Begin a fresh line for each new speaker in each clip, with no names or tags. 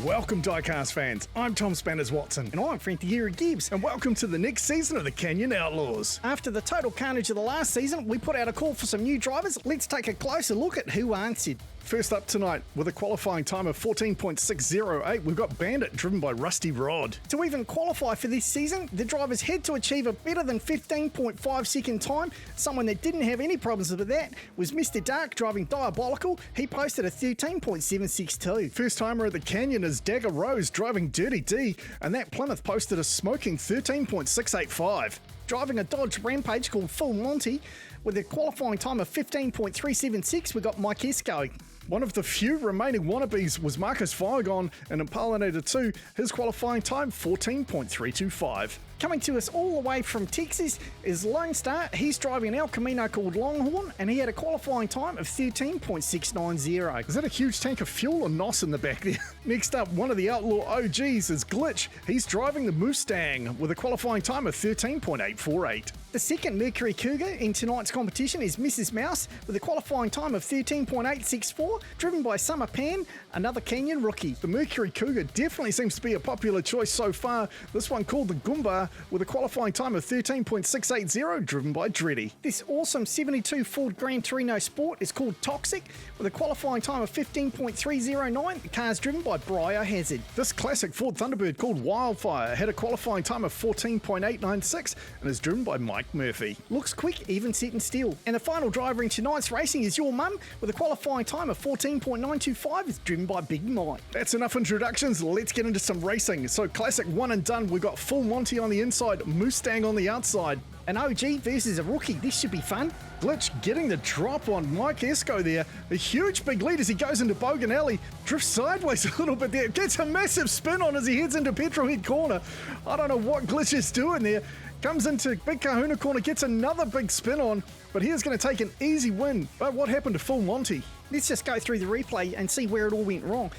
Welcome Diecast fans, I'm Tom Spanners-Watson.
And I'm Frankie here at Gibbs.
And welcome to the next season of the Canyon Outlaws.
After the total carnage of the last season, we put out a call for some new drivers. Let's take a closer look at who answered.
First up tonight, with a qualifying time of 14.608, we've got Bandit, driven by Rusty Rod.
To even qualify for this season, the drivers had to achieve a better than 15.5 second time. Someone that didn't have any problems with that was Mr. Dark, driving Diabolical. He posted a 13.762.
First timer at the Canyon is Dagger Rose, driving Dirty D, and that Plymouth posted a smoking 13.685.
Driving a Dodge Rampage called Full Monty, with a qualifying time of 15.376, we got Mike Esco.
One of the few remaining wannabes was Marcus Vigon in Impalinator 2, his qualifying time 14.325.
Coming to us all the way from Texas is Lone Star. He's driving an El Camino called Longhorn, and he had a qualifying time of 13.690.
Is that a huge tank of fuel or NOS in the back there? Next up, one of the Outlaw OGs is Glitch. He's driving the Mustang with a qualifying time of 13.848.
The second Mercury Cougar in tonight's competition is Mrs. Mouse with a qualifying time of 13.864, driven by Summer Pan, another Canyon rookie.
The Mercury Cougar definitely seems to be a popular choice so far. This one called the Goomba with a qualifying time of 13.680, driven by Dreddy.
This awesome 72 Ford Gran Torino Sport is called Toxic with a qualifying time of 15.309. The car's driven by Biohazard.
This classic Ford Thunderbird called Wildfire had a qualifying time of 14.896 and is driven by Mike Murphy.
Looks quick, even sitting still. And the final driver in tonight's racing is your mum with a qualifying time of 14.925, is driven by Big Mike.
That's enough introductions, let's get into some racing. So classic one and done, we got Full Monty on the inside, Mustang on the outside.
An OG versus a rookie, this should be fun.
Glitch getting the drop on Mike Esco there. A huge big lead as he goes into Bogan Alley. Drifts sideways a little bit there. Gets a massive spin on as he heads into Petrolhead Corner. I don't know what Glitch is doing there. Comes into Big Kahuna Corner, gets another big spin on, but he's going to take an easy win. But what happened to Full Monty?
Let's just go through the replay and see where it all went wrong.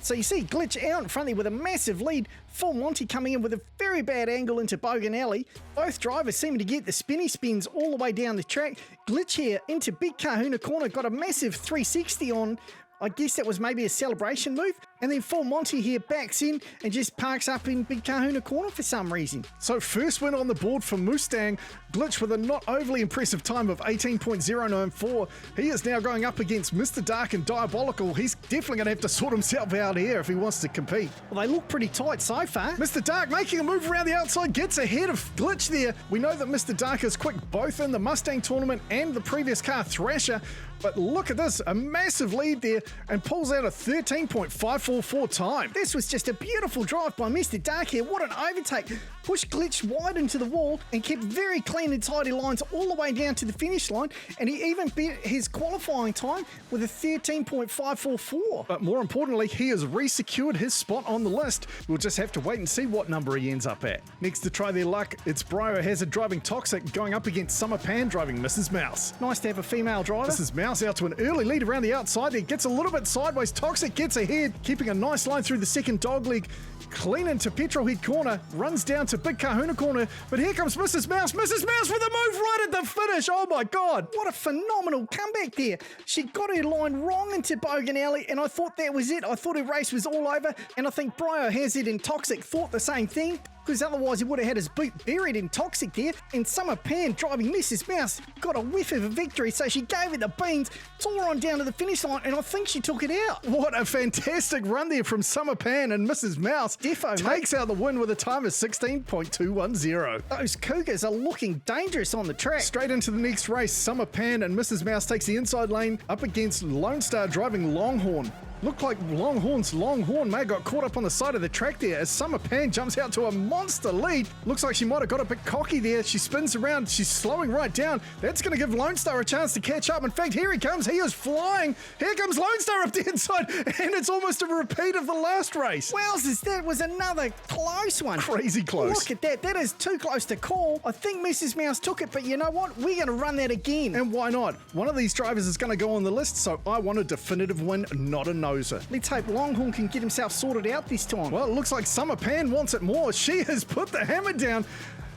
So you see Glitch out in front there with a massive lead, Full Monty coming in with a very bad angle into Bogan Alley. Both drivers seeming to get the spinny spins all the way down the track. Glitch here into Big Kahuna Corner, got a massive 360 on. I guess that was maybe a celebration move. And then Full Monty here backs in and just parks up in Big Kahuna Corner for some reason.
So first win on the board for Mustang. Glitch with a not overly impressive time of 18.094. He is now going up against Mr. Dark and Diabolical. He's definitely going to have to sort himself out here if he wants to compete.
Well, they look pretty tight so far.
Mr. Dark making a move around the outside, gets ahead of Glitch there. We know that Mr. Dark is quick both in the Mustang tournament and the previous car Thrasher. But look at this, a massive lead there and pulls out a 13.544 time.
This was just a beautiful drive by Mr. Dark here. What an overtake. Pushed Glitch wide into the wall and kept very clean and tidy lines all the way down to the finish line. And he even beat his qualifying time with a 13.544.
But more importantly, he has re-secured his spot on the list. We'll just have to wait and see what number he ends up at. Next to try their luck, it's Biohazard driving Toxic going up against Summer Pan driving Mrs. Mouse.
Nice to have a female driver.
Mrs. Mouse out to an early lead around the outside there, gets a little bit sideways. Toxic gets ahead, keeping a nice line through the second dog leg. Clean into Petrolhead Corner, runs down to Big Kahuna Corner, but here comes Mrs. Mouse. Mrs. Mouse with a move right at the finish. Oh my God.
What a phenomenal comeback there. She got her line wrong into Bogan Alley, and I thought that was it. I thought her race was all over, and I think Biohazard and Toxic thought the same thing, because otherwise he would have had his boot buried in Toxic there. And Summer Pan driving Mrs. Mouse got a whiff of a victory, so she gave it the beans, tore on down to the finish line, and I think she took it out.
What a fantastic run there from Summer Pan, and Mrs. Mouse takes out the win with a time of 16.210.
Those Cougars are looking dangerous on the track.
Straight into the next race, Summer Pan and Mrs. Mouse takes the inside lane up against Lone Star driving Longhorn. Looked like Longhorn's Longhorn may have got caught up on the side of the track there as Summer Pan jumps out to a monster lead. Looks like she might have got a bit cocky there. She spins around. She's slowing right down. That's going to give Lone Star a chance to catch up. In fact, here he comes. He is flying. Here comes Lone Star up the inside, and it's almost a repeat of the last race.
Wowzers, that was another close one.
Crazy close.
Look at that. That is too close to call. I think Mrs. Mouse took it, but you know what? We're going to run that again.
And why not? One of these drivers is going to go on the list, so I want a definitive win, not a noser.
Let's hope Longhorn can get himself sorted out this time.
Well, it looks like Summer Pan wants it more. She has put the hammer down.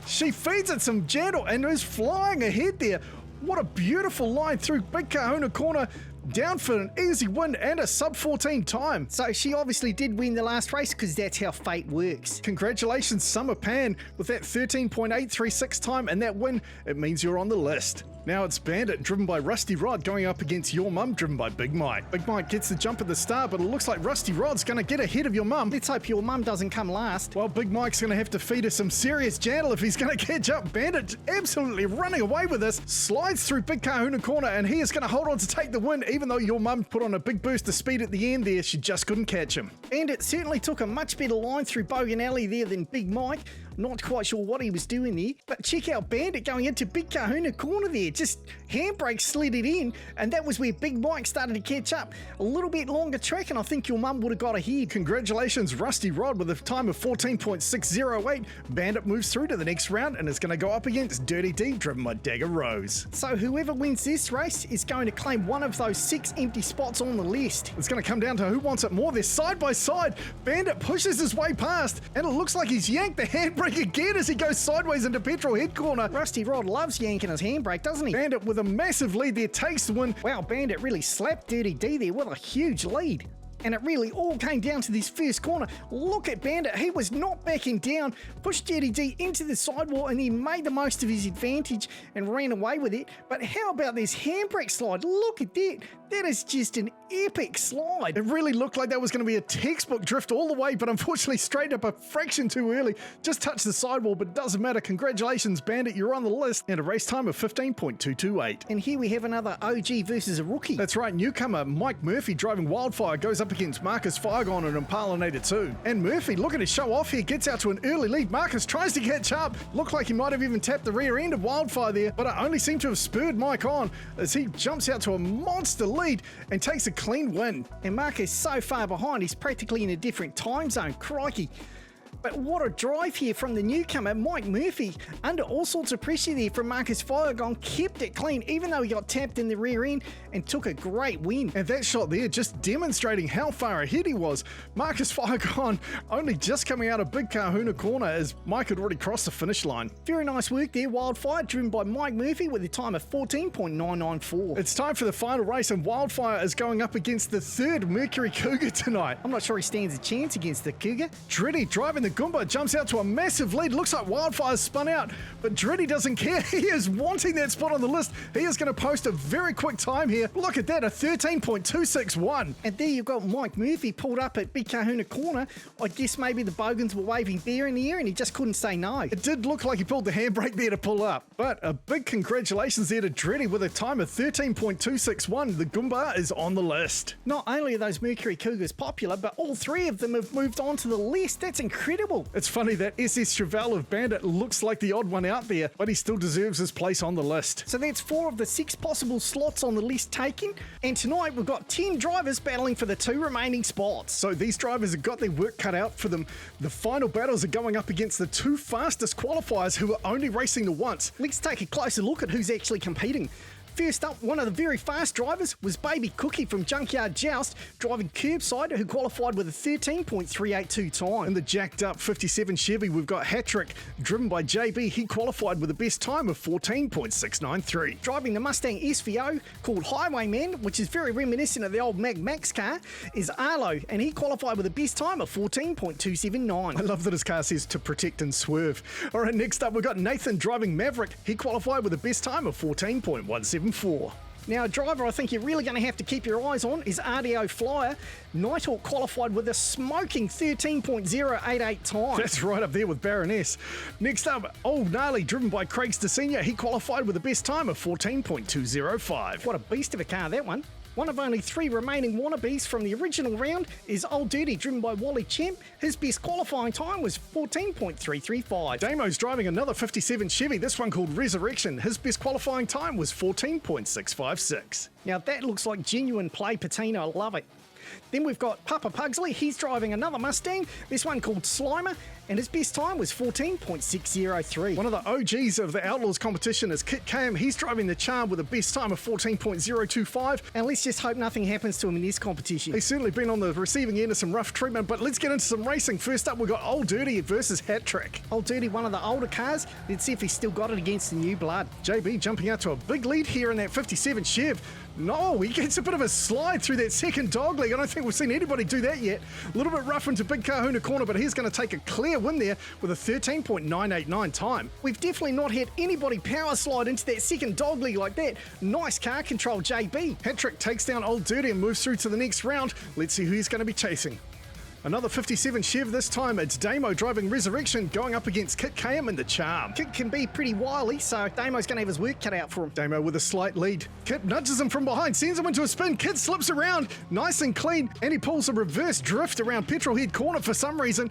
She feeds it some gentle and is flying ahead there. What a beautiful line through Big Kahuna Corner. down for an easy win and a sub 14 time.
So she obviously did win the last race because that's how fate works.
Congratulations, Summer Pan, with that 13.836 time and that win. It means you're on the list. Now it's Bandit, driven by Rusty Rod, going up against Your Mum, driven by Big Mike. Big Mike gets the jump at the start, but it looks like Rusty Rod's going to get ahead of Your Mum.
Let's hope Your Mum doesn't come last.
Well, Big Mike's going to have to feed her some serious jantle if he's going to catch up. Bandit absolutely running away with this, slides through Big Kahuna Corner, and he is going to hold on to take the win, even though Your Mum put on a big burst of speed at the end there. She just couldn't catch him.
Bandit certainly took a much better line through Bogan Alley there than Big Mike. Not quite sure what he was doing there, but check out Bandit going into Big Kahuna Corner there. Just handbrake slid it in, and that was where Big Mike started to catch up. A little bit longer track, and I think Your Mum would have got ahead.
Congratulations, Rusty Rod, with a time of 14.608. Bandit moves through to the next round and is going to go up against Dirty D, driven by Dagger Rose.
So whoever wins this race is going to claim one of those 6 empty spots on the list.
It's going to come down to who wants it more. They're side by side. Bandit pushes his way past, and it looks like he's yanked the handbrake again as he goes sideways into Petrol Head Corner.
Rusty Rod loves yanking his handbrake, doesn't he?
Bandit with a massive lead there takes the win.
Wow, Bandit really slapped Dirty D there. What a huge lead. And it really all came down to this first corner. Look at Bandit. He was not backing down, pushed Dirty D into the sidewall, and he made the most of his advantage and ran away with it. But how about this handbrake slide? Look at that. That is just an epic slide.
It really looked like that was going to be a textbook drift all the way, but unfortunately straight up a fraction too early. Just touched the sidewall, but it doesn't matter. Congratulations, Bandit. You're on the list. And a race time of 15.228.
And here we have another OG versus a rookie.
That's right. Newcomer Mike Murphy, driving Wildfire, goes up against Marcus Firegon and Impalinator 2. And Murphy, looking to show off here, gets out to an early lead. Marcus tries to catch up. Looked like he might have even tapped the rear end of Wildfire there, but it only seemed to have spurred Mike on as he jumps out to a monster lead and takes a clean win.
And Marcus so far behind, he's practically in a different time zone. Crikey. But what a drive here from the newcomer, Mike Murphy. Under all sorts of pressure there from Marcus Firegon, kept it clean even though he got tapped in the rear end and took a great win.
And that shot there just demonstrating how far ahead he was. Marcus Firegon only just coming out of Big Kahuna Corner as Mike had already crossed the finish line.
Very nice work there, Wildfire, driven by Mike Murphy with a time of 14.994.
It's time for the final race, and Wildfire is going up against the third Mercury Cougar tonight.
I'm not sure he stands a chance against the Cougar.
Dreddy driving the Goomba jumps out to a massive lead. Looks like Wildfire's spun out, but Dreddy doesn't care. He is wanting that spot on the list. He is going to post a very quick time here. Look at that, a 13.261.
And there you've got Mike Murphy pulled up at Big Kahuna Corner. I guess maybe the Bogans were waving beer in the air and he just couldn't say no.
It did look like he pulled the handbrake there to pull up, but a big congratulations there to Dreddy with a time of 13.261. The Goomba is on the list.
Not only are those Mercury Cougars popular, but all 3 of them have moved on to the list. That's incredible.
It's funny that SS Chevelle of Bandit looks like the odd one out there, but he still deserves his place on the list.
So that's 4 of the 6 possible slots on the list taken, and tonight we've got 10 drivers battling for the 2 remaining spots.
So these drivers have got their work cut out for them. The final battles are going up against the 2 fastest qualifiers who are only racing the once.
Let's take a closer look at who's actually competing. First up, one of the very fast drivers was Baby Cookie from Junkyard Joust, driving curbside, who qualified with a 13.382 time.
In the jacked up 57 Chevy, we've got Hattrick, driven by JB. He qualified with the best time of 14.693.
Driving the Mustang SVO, called Highwayman, which is very reminiscent of the old Mag Max car, is Arlo, and he qualified with the best time of 14.279.
I love that his car says to protect and swerve. All right, next up, we've got Nathan driving Maverick. He qualified with the best time of 14.174.
Now, a driver I think you're really going to have to keep your eyes on is RDO Flyer. Nighthawk qualified with a smoking 13.088 time.
That's right up there with Baroness. Next up, Old Gnarly, driven by Craig Senior. He qualified with the best time of 14.205.
What a beast of a car, that one. One of only 3 remaining wannabes from the original round is Old Dirty, driven by Wally Champ. His best qualifying time was 14.335.
Damo's driving another 57 Chevy, this one called Resurrection. His best qualifying time was 14.656.
Now that looks like genuine play patina. I love it. Then we've got Papa Pugsley. He's driving another Mustang, this one called Slimer, and his best time was 14.603.
One of the OGs of the Outlaws competition is Kit Cam. He's driving the Charm with a best time of 14.025.
And let's just hope nothing happens to him in this competition.
He's certainly been on the receiving end of some rough treatment, but let's get into some racing. First up, we've got Old Dirty versus Hat Trick.
Old Dirty, one of the older cars. Let's see if he's still got it against the new blood.
JB jumping out to a big lead here in that 57 Chev. No, he gets a bit of a slide through that second dogleg. I don't think we've seen anybody do that yet. A little bit rough into Big Kahuna corner, but he's going to take a clear win there with a 13.989 time.
We've definitely not had anybody power slide into that second dogleg like that. Nice car control, JB.
Hat Trick takes down Old Dirty and moves through to the next round. Let's see who he's going to be chasing. Another 57 Chev this time. It's Damo driving Resurrection going up against Kit KM in the Charm.
Kit can be pretty wily, so Damo's going to have his work cut out for him.
Damo with a slight lead. Kit nudges him from behind, sends him into a spin. Kit slips around, nice and clean, and he pulls a reverse drift around Petrolhead corner for some reason.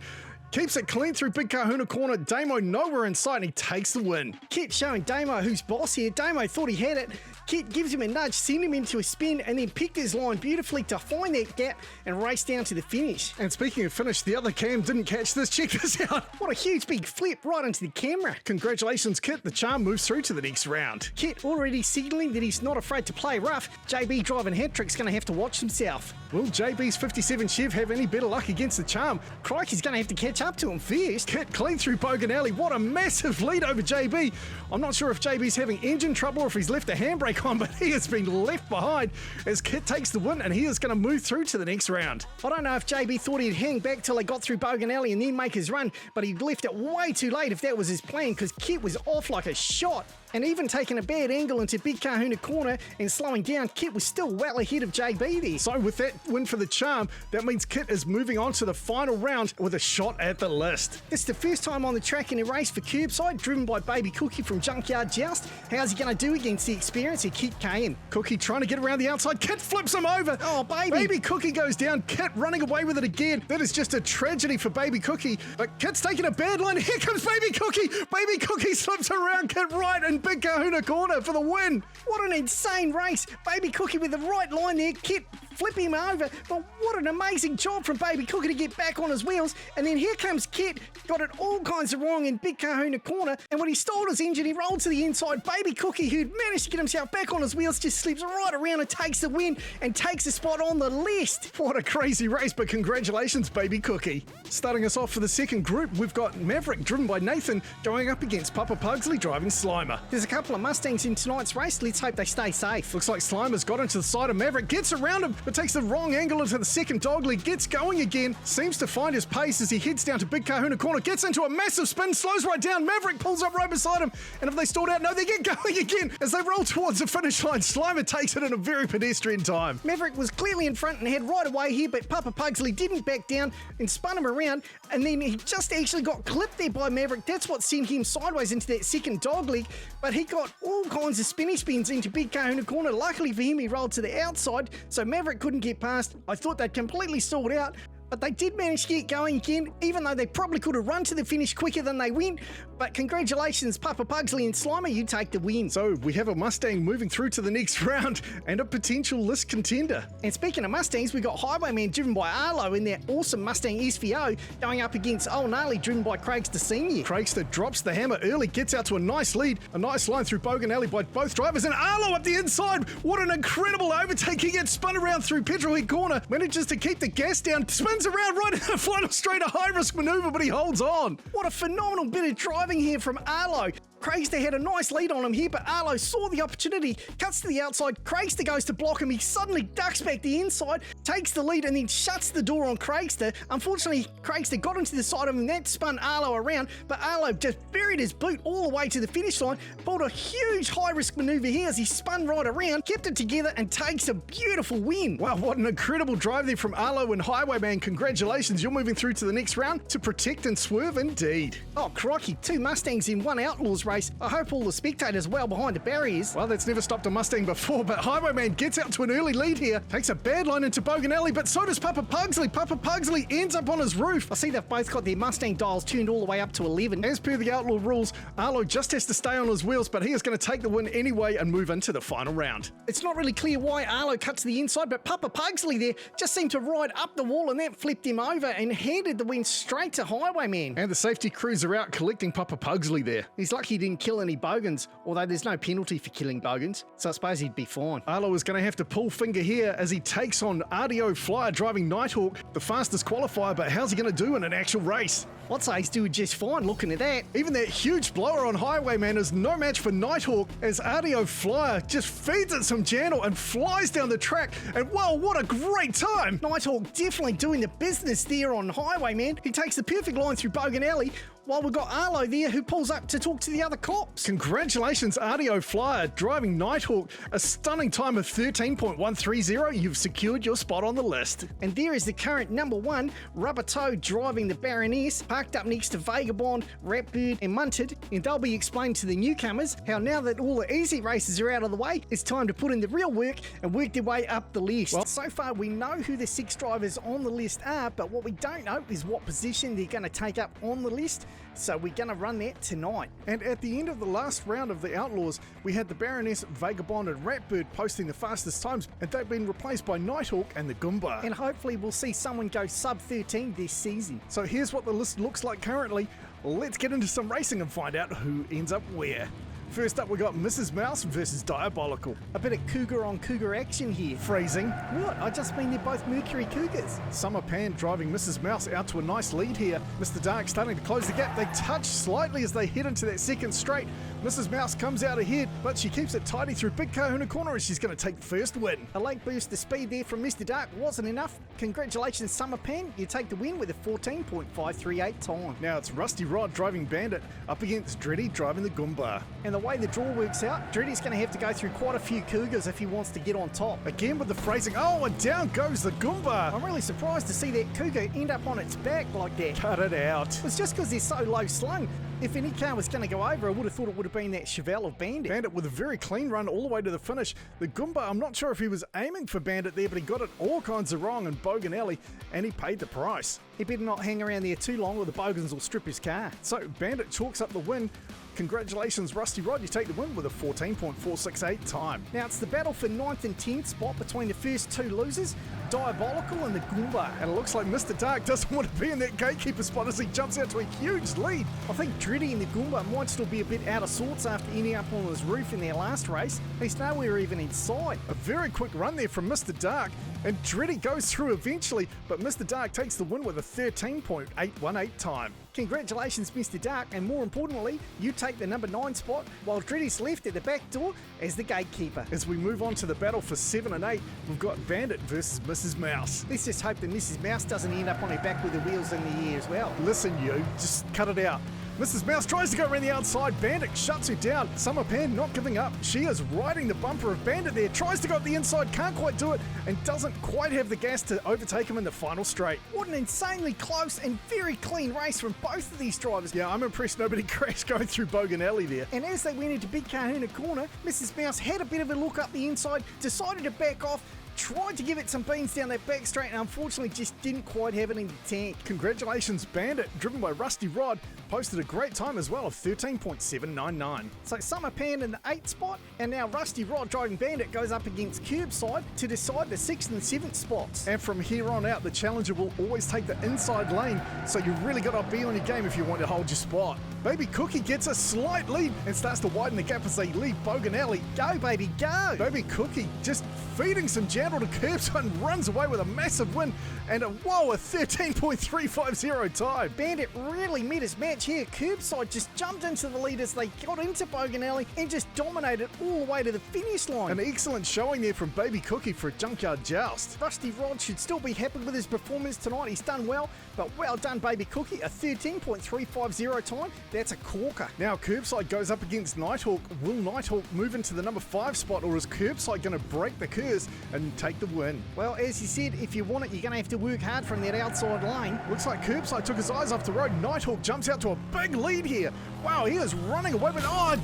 Keeps it clean through Big Kahuna corner. Damo nowhere in sight and he takes the win.
Kit showing Damo who's boss here. Damo thought he had it. Kit gives him a nudge, sent him into a spin, and then picked his line beautifully to find that gap and race down to the finish.
And speaking of finish, the other Cam didn't catch this. Check this out.
What a huge big flip right into the camera.
Congratulations, Kit. The Charm moves through to the next round.
Kit already signalling that he's not afraid to play rough. JB driving Hat Trick's going to have to watch himself.
Will JB's 57 Chev have any better luck against the Charm?
Crikey's going to have to catch up to him first.
Kit clean through Bogan Alley. What a massive lead over JB. I'm not sure if JB's having engine trouble or if he's left a handbrake on, but he has been left behind as Kit takes the win and he is going to move through to the next round.
I don't know if JB thought he'd hang back till he got through Bogan Alley and then make his run, but he left it way too late if that was his plan because Kit was off like a shot. And even taking a bad angle into Big Kahuna corner and slowing down, Kit was still well ahead of JB there.
So with that win for the Charm, that means Kit is moving on to the final round with a shot at the list.
It's the first time on the track in a race for Curbside, driven by Baby Cookie from Junkyard Joust. How's he going to do against the experience of Kit KM?
Cookie trying to get around the outside. Kit flips him over.
Oh, baby.
Baby Cookie goes down. Kit running away with it again. That is just a tragedy for Baby Cookie. But Kit's taking a bad line. Here comes Baby Cookie. Baby Cookie slips around Kit right and Big Kahuna corner for the win.
What an insane race. Baby Cookie with the right line there. Kit flip him over, but what an amazing job from Baby Cookie to get back on his wheels. And then here comes Kit, got it all kinds of wrong in Big Kahuna corner, and when he stalled his engine, he rolled to the inside. Baby Cookie, who'd managed to get himself back on his wheels, just slips right around and takes the win and takes a spot on the list.
What a crazy race, but congratulations, Baby Cookie. Starting us off for the second group, we've got Maverick, driven by Nathan, going up against Papa Pugsley, driving Slimer.
There's a couple of Mustangs in tonight's race. Let's hope they stay safe.
Looks like Slimer's got into the side of Maverick, gets around him, but takes the wrong angle into the second dogleg, gets going again, seems to find his pace as he heads down to Big Kahuna corner, gets into a massive spin, slows right down. Maverick pulls up right beside him, and if they stalled out, no, they get going again as they roll towards the finish line. Slimer takes it in a very pedestrian time.
Maverick was clearly in front and had right away here, but Papa Pugsley didn't back down and spun him around, and then he just actually got clipped there by Maverick. That's what sent him sideways into that second dogleg, but he got all kinds of spinny spins into Big Kahuna corner. Luckily for him, he rolled to the outside, so Maverick couldn't get past. I thought they'd completely stalled out, but they did manage to get going again, even though they probably could have run to the finish quicker than they went. But congratulations, Papa Pugsley and Slimer, you take the win.
So we have a Mustang moving through to the next round and a potential list contender.
And speaking of Mustangs, we got Highwayman driven by Arlo in their awesome Mustang SVO going up against Old Gnarly driven by Craigster Senior.
Craigster drops the hammer early, gets out to a nice lead, a nice line through Bogan Alley by both drivers, and Arlo up the inside. What an incredible overtake. He gets spun around through Petrolhead corner, manages to keep the gas down, spins around right in the final straight, a high-risk maneuver, but he holds on.
What a phenomenal bit of driving here from Arlo. Craigster had a nice lead on him here, but Arlo saw the opportunity, cuts to the outside. Craigster goes to block him. He suddenly ducks back the inside, takes the lead, and then shuts the door on Craigster. Unfortunately, Craigster got into the side of him, and that spun Arlo around, but Arlo just buried his boot all the way to the finish line, pulled a huge high-risk maneuver here as he spun right around, kept it together, and takes a beautiful win.
Wow, what an incredible drive there from Arlo and Highwayman. Congratulations, you're moving through to the next round to protect and swerve indeed.
Oh, crikey, 2 Mustangs in 1 Outlaws race race. I hope all the spectators well behind the barriers.
Well, that's never stopped a Mustang before, but Highwayman gets out to an early lead here, takes a bad line into Bogan Alley, but so does Papa Pugsley. Papa Pugsley ends up on his roof.
I see they've both got their Mustang dials tuned all the way up to 11.
As per the Outlaw rules, Arlo just has to stay on his wheels, but he is going to take the win anyway and move into the final round.
It's not really clear why Arlo cuts the inside, but Papa Pugsley there just seemed to ride up the wall, and that flipped him over and handed the win straight to Highwayman.
And the safety crews are out collecting Papa Pugsley there.
He's lucky he didn't kill any bogans, although there's no penalty for killing bogans, so I suppose he'd be fine.
Arlo is going to have to pull finger here as he takes on RDO Flyer driving Nighthawk, the fastest qualifier, but how's he going to do in an actual race?
I'd say he's doing just fine looking at that.
Even that huge blower on Highwayman is no match for Nighthawk as RDO Flyer just feeds it some channel and flies down the track, and wow, what a great time!
Nighthawk definitely doing the business there on Highwayman. He takes the perfect line through Bogan Alley, while we've got Arlo there who pulls up to talk to the other cops.
Congratulations, RDO Flyer, driving Nighthawk, a stunning time of 13.130. You've secured your spot on the list.
And there is the current number one, Rubber Toe driving the Baroness, parked up next to Vagabond, Ratbird and Munted, and they'll be explaining to the newcomers how now that all the easy races are out of the way, it's time to put in the real work and work their way up the list. Well, so far we know who the 6 drivers on the list are, but what we don't know is what position they're going to take up on the list. So we're going to run that tonight.
And at the end of the last round of the Outlaws, we had the Baroness, Vagabond and Ratbird posting the fastest times, and they've been replaced by Nighthawk and the Goomba.
And hopefully we'll see someone go sub 13 this season.
So here's what the list looks like currently. Let's get into some racing and find out who ends up where. First up, we got Mrs. Mouse versus Diabolical.
A bit of cougar on cougar action here.
Phrasing.
What? I just mean they're both Mercury Cougars.
Summer Pan driving Mrs. Mouse out to a nice lead here. Mr. Dark starting to close the gap. They touch slightly as they head into that second straight. Mrs. Mouse comes out ahead, but she keeps it tidy through Big Kahuna Corner and she's going to take the first win.
A late boost of speed there from Mr. Dark wasn't enough. Congratulations, Summer Pan. You take the win with a 14.538 time.
Now it's Rusty Rod driving Bandit up against Dreddy driving the Goomba.
And the way the draw works out, Dreddy's going to have to go through quite a few Cougars if he wants to get on top.
Again with the phrasing, oh, and down goes the Goomba.
I'm really surprised to see that Cougar end up on its back like that.
Cut it out.
It's just because they're so low slung. If any car was going to go over, I would have thought it would have been that Chevelle of Bandit.
Bandit with a very clean run all the way to the finish. The Goomba, I'm not sure if he was aiming for Bandit there, but he got it all kinds of wrong in Bogan Alley, and he paid the price.
He better not hang around there too long or the Bogans will strip his car.
So Bandit chalks up the win. Congratulations, Rusty Rod, you take the win with a 14.468 time.
Now it's the battle for 9th and 10th spot between the first 2 losers, Diabolical and the Goomba.
And it looks like Mr. Dark doesn't want to be in that Gatekeeper spot as he jumps out to a huge lead.
I think Dreddy and the Goomba might still be a bit out of sorts after ending up on his roof in their last race. He's nowhere even inside.
A very quick run there from Mr. Dark, and Dreddy goes through eventually, but Mr. Dark takes the win with a 13.818 time.
Congratulations, Mr. Dark, and more importantly, you take the number 9 spot while Dreddy's left at the back door as the Gatekeeper.
As we move on to the battle for 7 and 8, we've got Bandit versus Mrs. Mouse.
Let's just hope that Mrs. Mouse doesn't end up on her back with the wheels in the air as well.
Listen, you, just cut it out. Mrs. Mouse tries to go around the outside. Bandit shuts her down. Summer Pan not giving up. She is riding the bumper of Bandit there. Tries to go up the inside, can't quite do it, and doesn't quite have the gas to overtake him in the final straight.
What an insanely close and very clean race from both of these drivers.
Yeah, I'm impressed nobody crashed going through Bogan Alley there.
And as they went into Big Kahuna Corner, Mrs. Mouse had a bit of a look up the inside, decided to back off, tried to give it some beans down that back straight, and unfortunately just didn't quite have it in the tank.
Congratulations, Bandit, driven by Rusty Rod, posted a great time as well of 13.799.
So Summer Pan in the 8th spot, and now Rusty Rod driving Bandit goes up against Curbside to decide the 6th and 7th spots.
And from here on out, the challenger will always take the inside lane, so you really got to be on your game if you want to hold your spot. Baby Cookie gets a slight lead and starts to widen the gap as they leave Bogan Alley.
Go, baby, go!
Baby Cookie just feeding some gentle to Curbside and runs away with a massive win and a 13.350 time.
Bandit really met his match here. Curbside just jumped into the lead as they got into Bogan Alley and just dominated all the way to the finish line.
An excellent showing there from Baby Cookie for a junkyard joust.
Rusty Rod should still be happy with his performance tonight. He's done well, but well done, Baby Cookie. A 13.350 time. That's a corker.
Now Curbside goes up against Nighthawk. Will Nighthawk move into the number 5 spot, or is Curbside going to break the curse and take the win.
Well, as you said, if you want it, you're going to have to work hard from that outside lane.
Looks like Curbside took his eyes off the road. Nighthawk jumps out to a big lead here. Wow, he is running away, but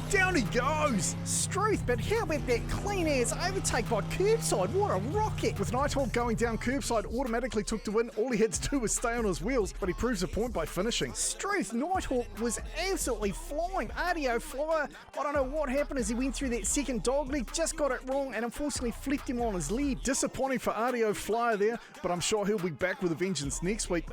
down he goes.
Struth, but how about that clean-ass overtake by Curbside? What a rocket.
With Nighthawk going down, Curbside automatically took the win. All he had to do was stay on his wheels, but he proves a point by finishing.
Struth, Nighthawk was absolutely flying. RDO Flyer, I don't know what happened as he went through that second dog leg, just got it wrong and unfortunately flipped him on his lead.
Disappointing for RDO Flyer there, but I'm sure he'll be back with a vengeance next week.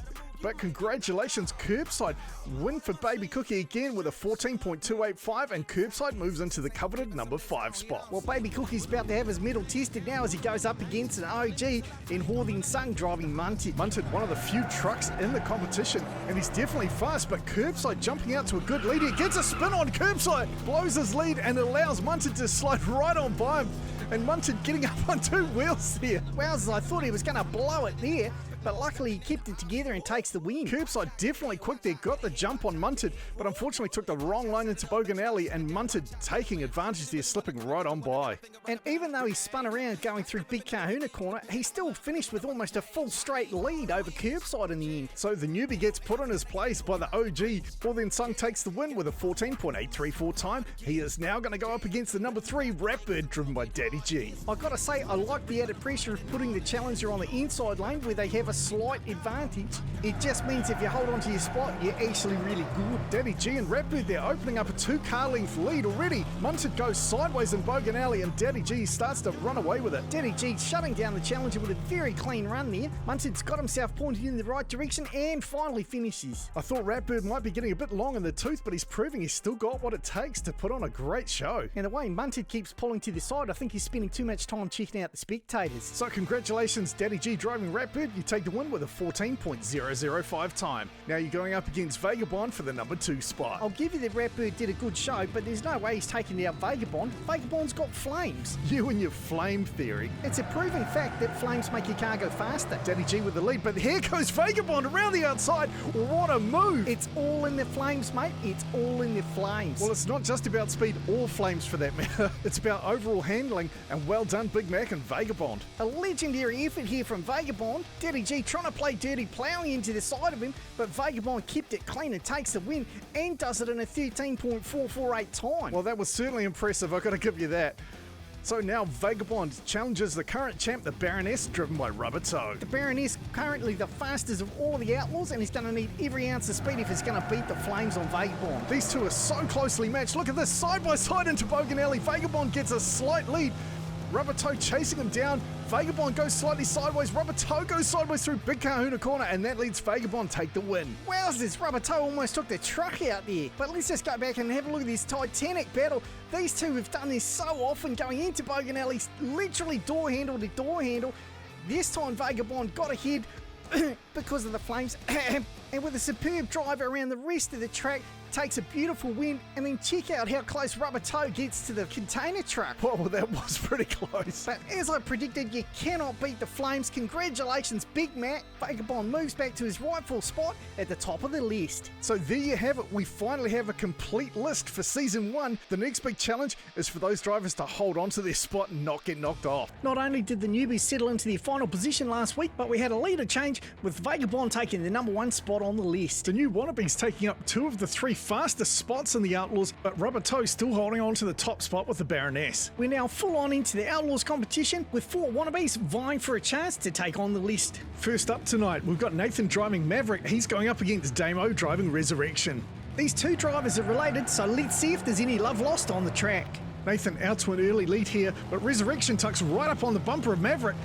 But congratulations, Curbside. Win for Baby Cookie again with a 14.285, and Curbside moves into the coveted number 5 spot.
Well, Baby Cookie's about to have his medal tested now as he goes up against an OG in Hawthorne Sung driving Munted.
Munted, one of the few trucks in the competition, and he's definitely fast, but Curbside jumping out to a good lead. He gets a spin on Curbside, blows his lead, and allows Munted to slide right on by him. And Munted getting up on 2 wheels there.
Wowzers, I thought he was going to blow it there, but luckily he kept it together and takes the win.
Curbside definitely quick there, got the jump on Munted, but unfortunately took the wrong line into Bogan Alley, and Munted taking advantage there, slipping right on by.
And even though he spun around going through Big Kahuna Corner, he still finished with almost a full straight lead over Curbside in the end.
So the newbie gets put in his place by the OG. Hawthorne Sung takes the win with a 14.834 time. He is now going to go up against the number 3 Ratbird, driven by Daddy G.
I gotta say, I like the added pressure of putting the challenger on the inside lane where they have a slight advantage. It just means if you hold on to your spot, you're actually really good.
Daddy G and Ratbird there opening up a 2-car length lead already. Munted goes sideways in Bogan Alley, and Daddy G starts to run away with it.
Daddy G shutting down the challenger with a very clean run there. Munted's got himself pointed in the right direction and finally finishes.
I thought Ratbird might be getting a bit long in the tooth, but he's proving he's still got what it takes to put on a great show.
And the way Munted keeps pulling to the side, I think he's spending too much time checking out the spectators.
So congratulations, Daddy G driving Ratbird. You take the win with a 14.005 time. Now you're going up against Vagabond for the number 2 spot.
I'll give you that Ratbird did a good show, but there's no way he's taking out Vagabond. Vagabond's got flames.
You and your flame theory.
It's a proven fact that flames make your car go faster.
Daddy G with the lead, but here goes Vagabond around the outside. What a move!
It's all in the flames, mate. It's all in the flames.
Well, it's not just about speed or flames for that matter. It's about overall handling, and well done, Big Mac and Vagabond.
A legendary effort here from Vagabond. Daddy G trying to play dirty, ploughing into the side of him, but Vagabond kept it clean and takes the win and does it in a 13.448 time.
Well, that was certainly impressive. I've got to give you that. So now Vagabond challenges the current champ, the Baroness, driven by Rubber Toe.
The Baroness currently the fastest of all the Outlaws, and he's going to need every ounce of speed if he's going to beat the flames on Vagabond.
These two are so closely matched. Look at this, side by side into Bogan Alley. Vagabond gets a slight lead. Rubber Toe chasing him down. Vagabond goes slightly sideways. Rubber Toe goes sideways through Big Kahuna Corner, and that leads Vagabond take the win.
Wowzers, Rubber Toe almost took the truck out there. But let's just go back and have a look at this titanic battle. These two have done this so often, going into Bogan Alley, literally door handle to door handle. This time Vagabond got ahead because of the flames, and with a superb drive around the rest of the track, takes a beautiful win. And then check out how close Rubber Toe gets to the container truck.
Well, that was pretty close.
But as I predicted, you cannot beat the flames. Congratulations, Big Mac. Vagabond moves back to his rightful spot at the top of the list.
So there you have it. We finally have a complete list for Season 1. The next big challenge is for those drivers to hold on to their spot and not get knocked off.
Not only did the newbies settle into their final position last week, but we had a leader change with Vagabond taking the number 1 spot on the list.
The new Wannabes taking up 2 of the 3 fastest spots in the Outlaws, but Rubber Toe still holding on to the top spot with the Baroness.
We're now full on into the Outlaws competition with 4 Wannabes vying for a chance to take on the list.
First up tonight, we've got Nathan driving Maverick. He's going up against Damo driving Resurrection.
These two drivers are related, so let's see if there's any love lost on the track.
Nathan out to an early lead here, but Resurrection tucks right up on the bumper of Maverick.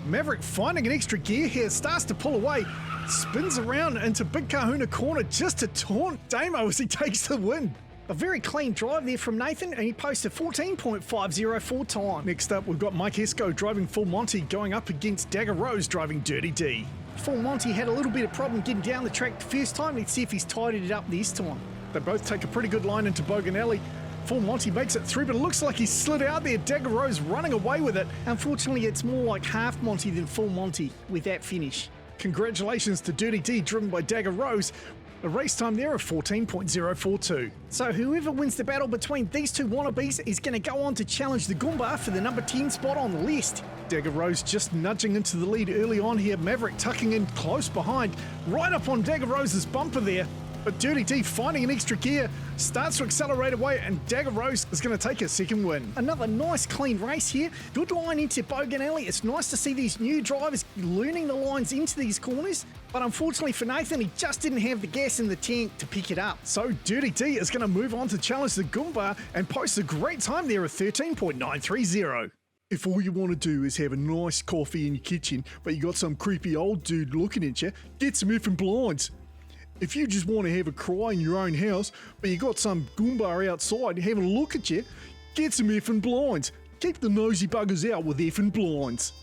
Maverick finding an extra gear here, starts to pull away, spins around into Big Kahuna Corner just to taunt Damo as he takes the win.
A very clean drive there from Nathan, and he posted 14.504 time.
Next up, we've got Mike Esco driving Full Monty going up against Dagger Rose driving Dirty D.
Full Monty had a little bit of problem getting down the track the first time. Let's see if he's tidied it up this time.
They both take a pretty good line into Bogan Alley. Full Monty makes it through, but it looks like he slid out there. Dagger Rose running away with it.
Unfortunately, it's more like half Monty than full Monty with that finish.
Congratulations to Dirty D, driven by Dagger Rose. A race time there of 14.042.
So whoever wins the battle between these two Wannabes is going to go on to challenge the Goomba for the number 10 spot on the list.
Dagger Rose just nudging into the lead early on here. Maverick tucking in close behind, right up on Dagger Rose's bumper there. But Dirty D finding an extra gear, starts to accelerate away, and Dagger Rose is going to take a second win.
Another nice clean race here. Good line into Bogan Alley. It's nice to see these new drivers learning the lines into these corners. But unfortunately for Nathan, he just didn't have the gas in the tank to pick it up.
So Dirty D is going to move on to challenge the Goomba and post a great time there of 13.930. If all you want to do is have a nice coffee in your kitchen, but you got some creepy old dude looking at you, get some effing blinds. If you just want to have a cry in your own house, but you got some Goomba outside having a look at you, get some effing blinds. Keep the nosy buggers out with effing blinds.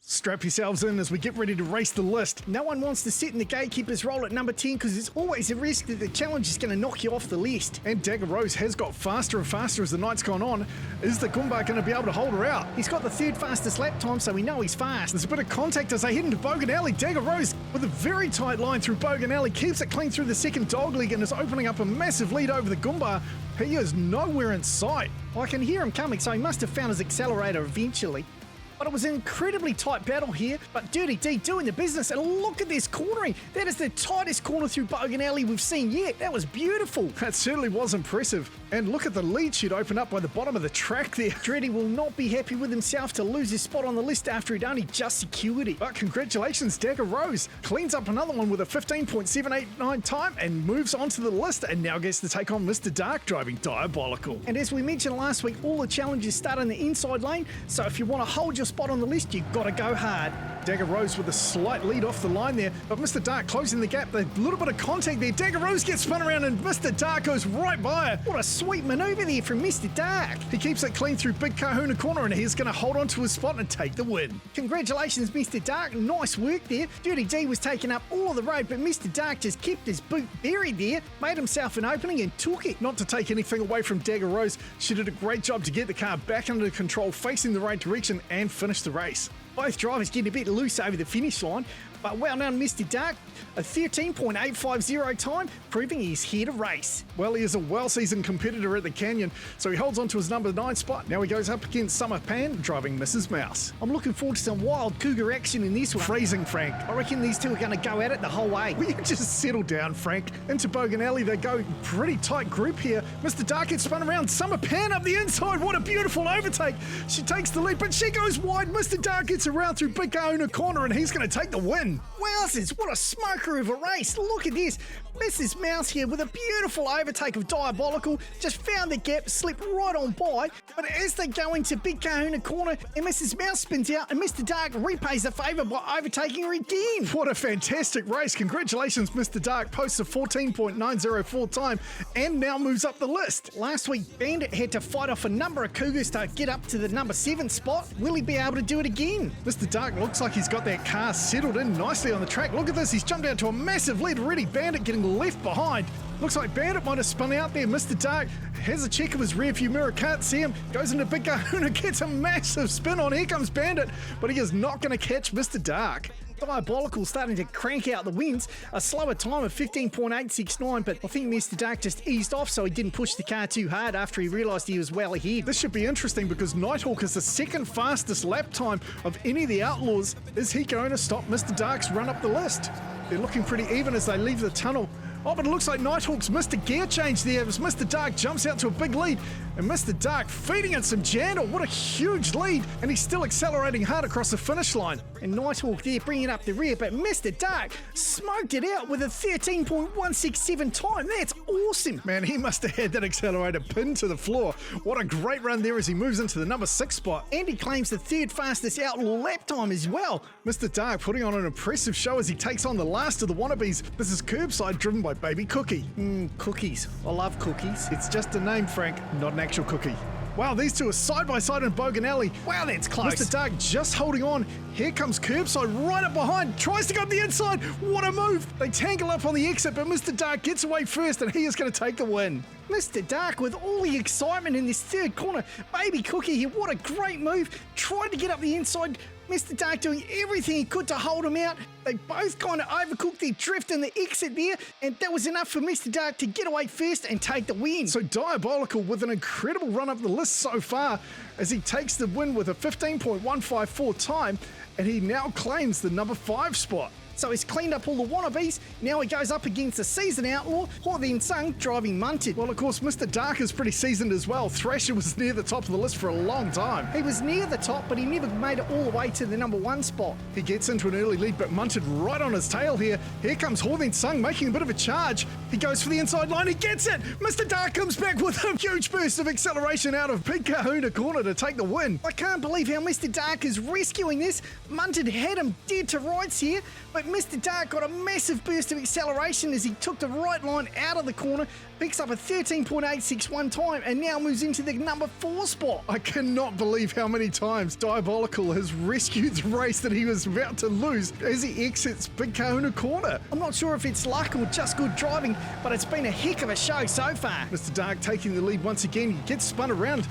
Strap yourselves in as we get ready to race the list.
No one wants to sit in the Gatekeeper's role at number 10 because there's always a risk that the challenge is going to knock you off the list.
And Dagger Rose has got faster and faster as the night's gone on. Is the Goomba going to be able to hold her out?
He's got the third fastest lap time, so we know he's fast.
There's a bit of contact as they head into Bogan Alley. Dagger Rose with a very tight line through Bogan Alley keeps it clean through the second dogleg and is opening up a massive lead over the Goomba. He is nowhere in sight.
I can hear him coming, so he must have found his accelerator eventually. But it was an incredibly tight battle here, but Dirty D doing the business, and look at this cornering. That is the tightest corner through Bogan Alley we've seen yet. That was beautiful.
That certainly was impressive. And look at the lead sheet open up by the bottom of the track there.
Dreddy will not be happy with himself to lose his spot on the list after he'd only just secured it.
But congratulations, Dagger Rose. Cleans up another one with a 15.789 time and moves on to the list and now gets to take on Mr. Dark driving Diabolical.
And as we mentioned last week, all the challenges start in the inside lane, so if you want to hold your spot on the list, you've got to go hard.
Dagger Rose with a slight lead off the line there, but Mr. Dark closing the gap. A little bit of contact there. Dagger Rose gets spun around and Mr. Dark goes right by her.
What a sweet manoeuvre there from Mr. Dark.
He keeps it clean through Big Kahuna Corner and he's going to hold on to his spot and take the win.
Congratulations, Mr. Dark. Nice work there. Dirty D was taking up all of the road, but Mr. Dark just kept his boot buried there, made himself an opening and took it.
Not to take anything away from Dagger Rose, she did a great job to get the car back under control, facing the right direction and finish the race.
Both drivers getting a bit loose over the finish line, but well done, Mr. Dark. A 13.850 time, proving he's here to race.
Well, he is a well-seasoned competitor at the Canyon, so he holds on to his number 9 spot. Now he goes up against Summer Pan, driving Mrs. Mouse.
I'm looking forward to some wild cougar action in this one.
Freezing, Frank.
I reckon these two are going to go at it the whole way.
Will you just settle down, Frank? Into Bogan Alley, they go. Pretty tight group here. Mr. Dark gets spun around. Summer Pan up the inside. What a beautiful overtake. She takes the lead, but she goes wide. Mr. Dark gets around through Big Kahuna Corner, and he's going to take the win.
Wowzers, what a smoker of a race. Look at this. Mrs. Mouse here with a beautiful overtake of Diabolical. Just found the gap, slipped right on by. But as they go into Big Kahuna Corner, and Mrs. Mouse spins out, and Mr. Dark repays the favour by overtaking her again.
What a fantastic race. Congratulations, Mr. Dark. Posts a 14.904 time and now moves up the list.
Last week, Bandit had to fight off a number of cougars to get up to the number 7 spot. Will he be able to do it again?
Mr. Dark looks like he's got that car settled in nicely on the track. Look at this. He's jumped out to a massive lead already. Bandit getting left behind. Looks like Bandit might have spun out there. Mr. Dark has a check of his rear view mirror, can't see him, goes into Big Kahuna, gets a massive spin on. Here comes Bandit, but he is not going to catch Mr. Dark.
Diabolical starting to crank out the wins. A slower time of 15.869, but I think Mr. Dark just eased off so he didn't push the car too hard after he realised he was well ahead.
This should be interesting because Nighthawk is the second fastest lap time of any of the Outlaws. Is he going to stop Mr. Dark's run up the list? They're looking pretty even as they leave the tunnel. Oh, but it looks like Nighthawk's missed a gear change there as Mr. Dark jumps out to a big lead. And Mr. Dark feeding it some jandal. What a huge lead. And he's still accelerating hard across the finish line.
And Nighthawk there bringing up the rear, but Mr. Dark smoked it out with a 13.167 time. That's awesome.
Man, he must have had that accelerator pinned to the floor. What a great run there as he moves into the number 6 spot.
And he claims the third fastest Outlaw lap time as well.
Mr. Dark putting on an impressive show as he takes on the last of the wannabes. This is Curbside, driven by Baby Cookie.
Cookies. I love cookies.
It's just a name, Frank, not an actual cookie. Wow, these two are side by side in Bogan Alley.
Wow, that's close.
Mr. Dark just holding on. Here comes Curbside right up behind. Tries to go up the inside. What a move. They tangle up on the exit, but Mr. Dark gets away first and he is going to take the win.
Mr. Dark with all the excitement in this third corner. Baby Cookie here, what a great move. Tried to get up the inside, Mr. Dark doing everything he could to hold him out. They both kind of overcooked their drift and the exit there, and that was enough for Mr. Dark to get away first and take the win.
So Diabolical with an incredible run up the list so far as he takes the win with a 15.154 time, and he now claims the number 5 spot.
So he's cleaned up all the wannabes. Now he goes up against the seasoned Outlaw, Hawthorne Sung driving Munted.
Well, of course, Mr. Dark is pretty seasoned as well. Thrasher was near the top of the list for a long time.
He was near the top, but he never made it all the way to the number 1 spot.
He gets into an early lead, but Munted right on his tail here. Here comes Hawthorne Sung making a bit of a charge. He goes for the inside line. He gets it. Mr. Dark comes back with a huge burst of acceleration out of Big Kahuna Corner to take the win.
I can't believe how Mr. Dark is rescuing this. Munted had him dead to rights here, but Mr. Dark got a massive burst of acceleration as he took the right line out of the corner, picks up a 13.861 time, and now moves into the number 4 spot.
I cannot believe how many times Diabolical has rescued the race that he was about to lose as he exits Big Kahuna Corner.
I'm not sure if it's luck or just good driving, but it's been a heck of a show so far.
Mr. Dark taking the lead once again. He gets spun around.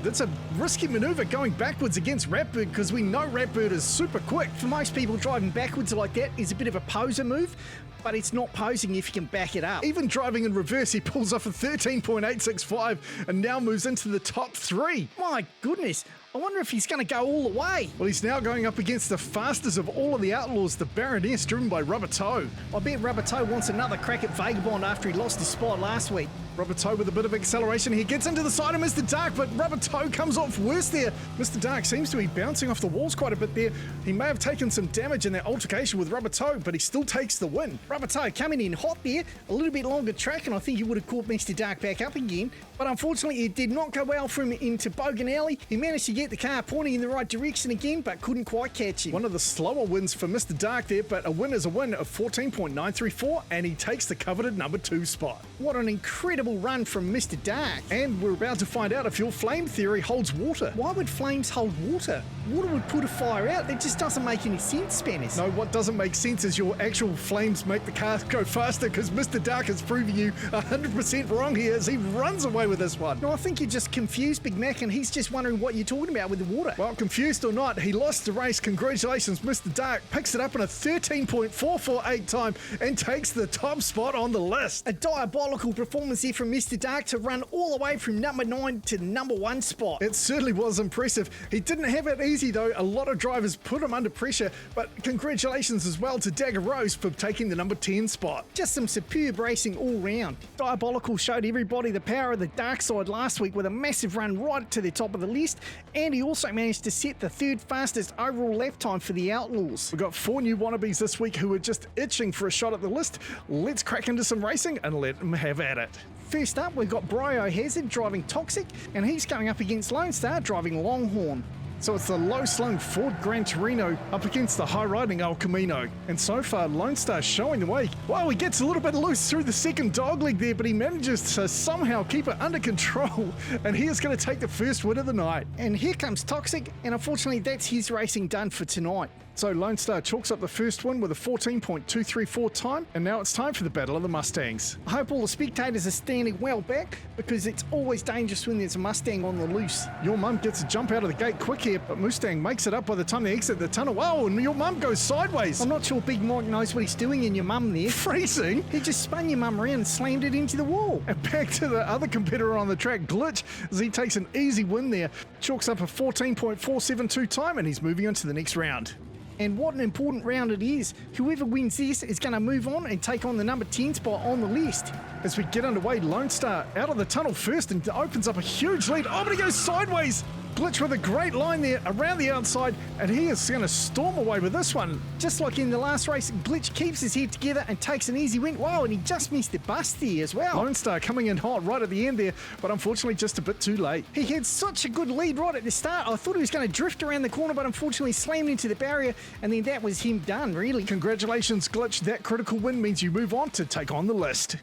That's a risky maneuver going backwards against Ratbird because we know Ratbird is super quick.
For most people, driving backwards like that is a bit of a poser move, but it's not posing if you can back it up.
Even driving in reverse, he pulls off a 13.865 and now moves into the top 3.
My goodness, I wonder if he's going to go all the way.
Well, he's now going up against the fastest of all of the Outlaws, the Baroness, driven by Rubber Toe.
I bet Rubber Toe wants another crack at Vagabond after he lost his spot last week.
Rubber Toe with a bit of acceleration. He gets into the side of Mr. Dark, but Rubber Toe comes off worse there. Mr. Dark seems to be bouncing off the walls quite a bit there. He may have taken some damage in that altercation with Rubber Toe, but he still takes the win.
Rubber Toe coming in hot there, a little bit longer track, and I think he would have caught Mr. Dark back up again. But unfortunately, it did not go well for him into Bogan Alley. He managed to get the car pointing in the right direction again, but couldn't quite catch him.
One of the slower wins for Mr. Dark there, but a win is a win of 14.934, and he takes the coveted number 2 spot.
What an incredible run from Mr. Dark.
And we're about to find out if your flame theory holds water.
Why would flames hold water? Water would put a fire out. That just doesn't make any sense, Spanish.
No, what doesn't make sense is your actual flames make the car go faster, because Mr. Dark is proving you 100% wrong here as he runs away with this one.
No, I think you're just confused, Big Mac, and he's just wondering what you're talking about with the water.
Well, confused or not, he lost the race. Congratulations, Mr. Dark. Picks it up in a 13.448 time and takes the top spot on the list.
A diabolical performance here from Mr. Dark to run all the way from number 9 to the number 1 spot.
It certainly was impressive. He didn't have it easy though. A lot of drivers put him under pressure, but congratulations as well to Dagger Rose for taking the number 10 spot.
Just some superb racing all round. Diabolical showed everybody the power of the dark side last week with a massive run right to the top of the list, and he also managed to set the 3rd fastest overall lap time for the Outlaws.
We've got 4 new wannabes this week who are just itching for a shot at the list. Let's crack into some racing and let them have at it.
First up, we've got Brio Hazard driving Toxic, and he's going up against Lone Star driving Longhorn.
So it's the low-slung Ford Gran Torino up against the high-riding El Camino. And so far, Lone Star showing the way. Wow, he gets a little bit loose through the second dogleg there, but he manages to somehow keep it under control. And he is going to take the first win of the night.
And here comes Toxic, and unfortunately that's his racing done for tonight.
So Lone Star chalks up the first win with a 14.234 time, and now it's time for the Battle of the Mustangs.
I hope all the spectators are standing well back, because it's always dangerous when there's a Mustang on the loose.
Your mum gets a jump out of the gate quick here, but Mustang makes it up by the time they exit the tunnel. Wow, and your mum goes sideways.
I'm not sure Big Mike knows what he's doing in your mum there.
Freezing?
He just spun your mum around and slammed it into the wall.
And back to the other competitor on the track, Glitch, as he takes an easy win there. Chalks up a 14.472 time, and he's moving on to the next round.
And what an important round it is. Whoever wins this is going to move on and take on the number 10 spot on the list.
As we get underway, Lone Star out of the tunnel first and opens up a huge lead. Oh, but he goes sideways. Glitch with a great line there around the outside, and he is going to storm away with this one.
Just like in the last race, Glitch keeps his head together and takes an easy win. Wow, and he just missed the bust there as well.
Lone Star coming in hot right at the end there, but unfortunately just a bit too late.
He had such a good lead right at the start. I thought he was going to drift around the corner, but unfortunately slammed into the barrier, and then that was him done, really.
Congratulations, Glitch. That critical win means you move on to take on the list.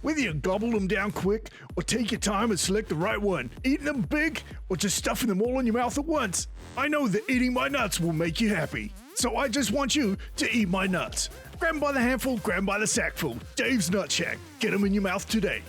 Whether you gobble them down quick or take your time and select the right one, eating them big or just stuffing them all in your mouth at once, I know that eating my nuts will make you happy. So I just want you to eat my nuts. Grab them by the handful, grab them by the sackful. Dave's Nut Shack. Get them in your mouth today.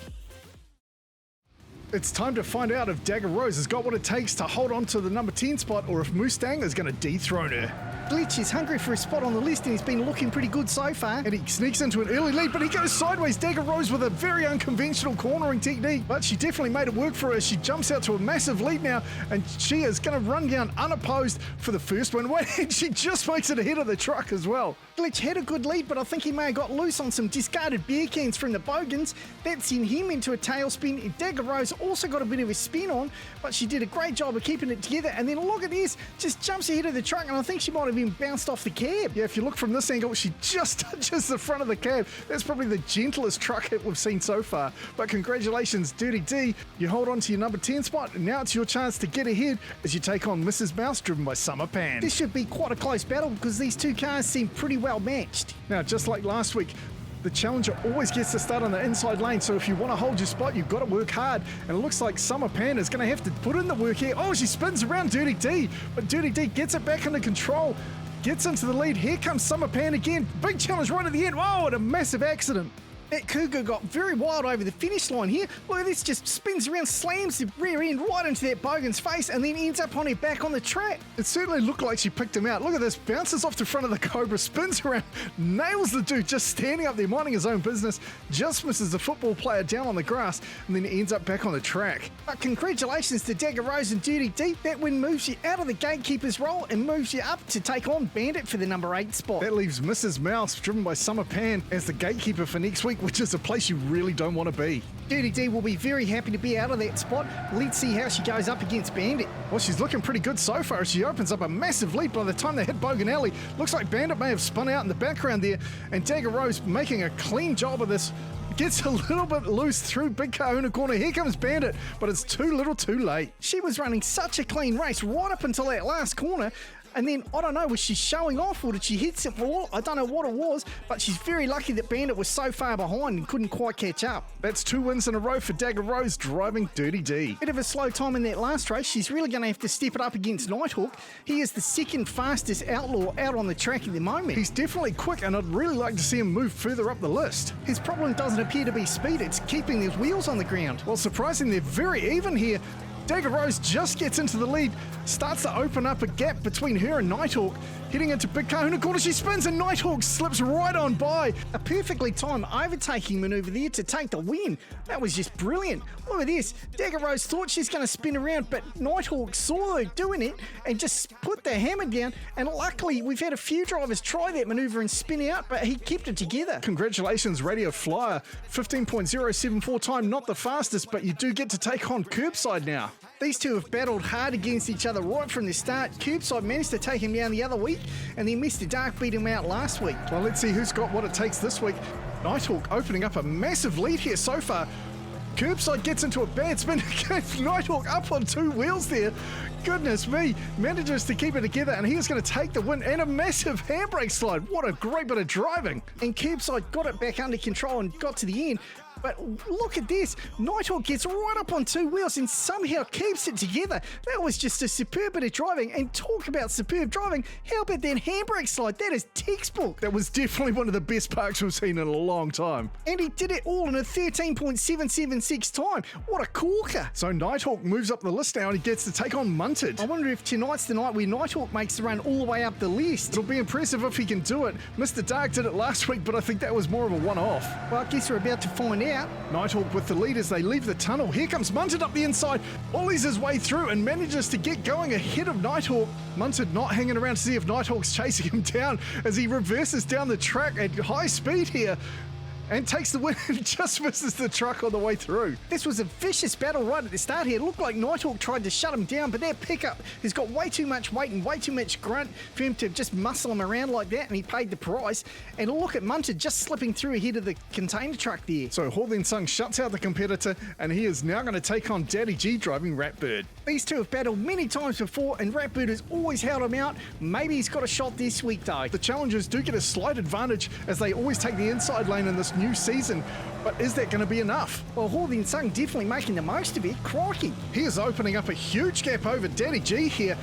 It's time to find out if Dagger Rose has got what it takes to hold on to the number 10 spot or if Mustang is going to dethrone her.
Glitch is hungry for a spot on the list and he's been looking pretty good so far.
And he sneaks into an early lead, but he goes sideways. Dagger Rose with a very unconventional cornering technique, but she definitely made it work for her. She jumps out to a massive lead now, and she is going to run down unopposed for the first win. And she just makes it ahead of the truck as well.
Glitch had a good lead, but I think he may have got loose on some discarded beer cans from the bogans. That sent him into a tailspin. Dagger Rose also got a bit of a spin on, but she did a great job of keeping it together. And then look at this, just jumps ahead of the truck, and I think she might have been bounced off the cab.
Yeah, if you look from this angle, she just touches the front of the cab. That's probably the gentlest truck hit we've seen so far. But congratulations, Dirty D. You hold on to your number 10 spot, and now it's your chance to get ahead as you take on Mrs. Mouse, driven by Summer Pan.
This should be quite a close battle because these two cars seem pretty well matched.
Now, just like last week, the challenger always gets to start on the inside lane, so if you want to hold your spot, you've got to work hard. And it looks like Summer Pan is going to have to put in the work here. Oh, she spins around Dirty D, but Dirty D gets it back under control, gets into the lead. Here comes Summer Pan again. Big challenge right at the end. Whoa, and a massive accident.
That Cougar got very wild over the finish line here. Look at this, just spins around, slams the rear end right into that bogan's face, and then ends up on her back on the track.
It certainly looked like she picked him out. Look at this, bounces off the front of the Cobra, spins around, nails the dude just standing up there minding his own business, just misses the football player down on the grass, and then ends up back on the track.
But congratulations to Dagger Rose and Dirty D. That win moves you out of the Gatekeeper's role and moves you up to take on Bandit for the number 8 spot.
That leaves Mrs. Mouse, driven by Summer Pan, as the Gatekeeper for next week, which is a place you really don't want to be.
Dirty D will be very happy to be out of that spot. Let's see how she goes up against Bandit.
Well, she's looking pretty good so far. She opens up a massive lead by the time they hit Bogan Alley. Looks like Bandit may have spun out in the background there, and Dagger Rose making a clean job of this. Gets a little bit loose through Big Kahuna Corner. Here comes Bandit, but it's too little too late.
She was running such a clean race right up until that last corner. And then, I don't know, was she showing off or did she hit something? Well, I don't know what it was, but she's very lucky that Bandit was so far behind and couldn't quite catch up.
That's 2 wins in a row for Dagger Rose, driving Dirty D.
Bit of a slow time in that last race. She's really going to have to step it up against Nighthawk. He is the second fastest Outlaw out on the track at the moment.
He's definitely quick, and I'd really like to see him move further up the list.
His problem doesn't appear to be speed, it's keeping his wheels on the ground.
Well, surprisingly, they're very even here. Dagger Rose just gets into the lead, starts to open up a gap between her and Nighthawk. Heading into Big Kahuna Corner, she spins and Nighthawk slips right on by.
A perfectly timed overtaking maneuver there to take the win. That was just brilliant. Look at this. Dagger Rose thought she's going to spin around, but Nighthawk saw her doing it and just put the hammer down. And luckily, we've had a few drivers try that maneuver and spin out, but he kept it together.
Congratulations, Radio Flyer. 15.074 time, not the fastest, but you do get to take on Curbside now.
These two have battled hard against each other right from the start. Curbside managed to take him down the other week, and then Mr. Dark beat him out last week.
Well, let's see who's got what it takes this week. Nighthawk opening up a massive lead here so far. Curbside gets into a bad spin. Nighthawk up on 2 wheels there. Goodness me, manages to keep it together, and he is going to take the win and a massive handbrake slide. What a great bit of driving.
And Curbside got it back under control and got to the end. But look at this. Nighthawk gets right up on 2 wheels and somehow keeps it together. That was just a superb bit of driving. And talk about superb driving. How about that handbrake slide? That is textbook.
That was definitely one of the best parks we've seen in a long time.
And he did it all in a 13.776 time. What a corker.
So Nighthawk moves up the list now and he gets to take on Munted.
I wonder if tonight's the night where Nighthawk makes the run all the way up the list.
It'll be impressive if he can do it. Mr. Dark did it last week, but I think that was more of a one-off.
Well, I guess we're about to find out.
Nighthawk with the lead as they leave the tunnel. Here comes Munted up the inside, ollies his way through and manages to get going ahead of Nighthawk. Munted not hanging around to see if Nighthawk's chasing him down as he reverses down the track at high speed here and takes the win and just misses the truck on the way through.
This was a vicious battle right at the start here. It looked like Nighthawk tried to shut him down, but that pickup has got way too much weight and way too much grunt for him to just muscle him around like that, and he paid the price. And look at Munted just slipping through ahead of the container truck there.
So Hawthorne Sung shuts out the competitor, and he is now going to take on Daddy G driving Ratbird.
These two have battled many times before, and Ratbird has always held him out. Maybe he's got a shot this week though.
The challengers do get a slight advantage as they always take the inside lane in this new season, but is that going to be enough?
Well, Hawthorne Sung definitely making the most of it. Crikey.
He is opening up a huge gap over Daddy G here.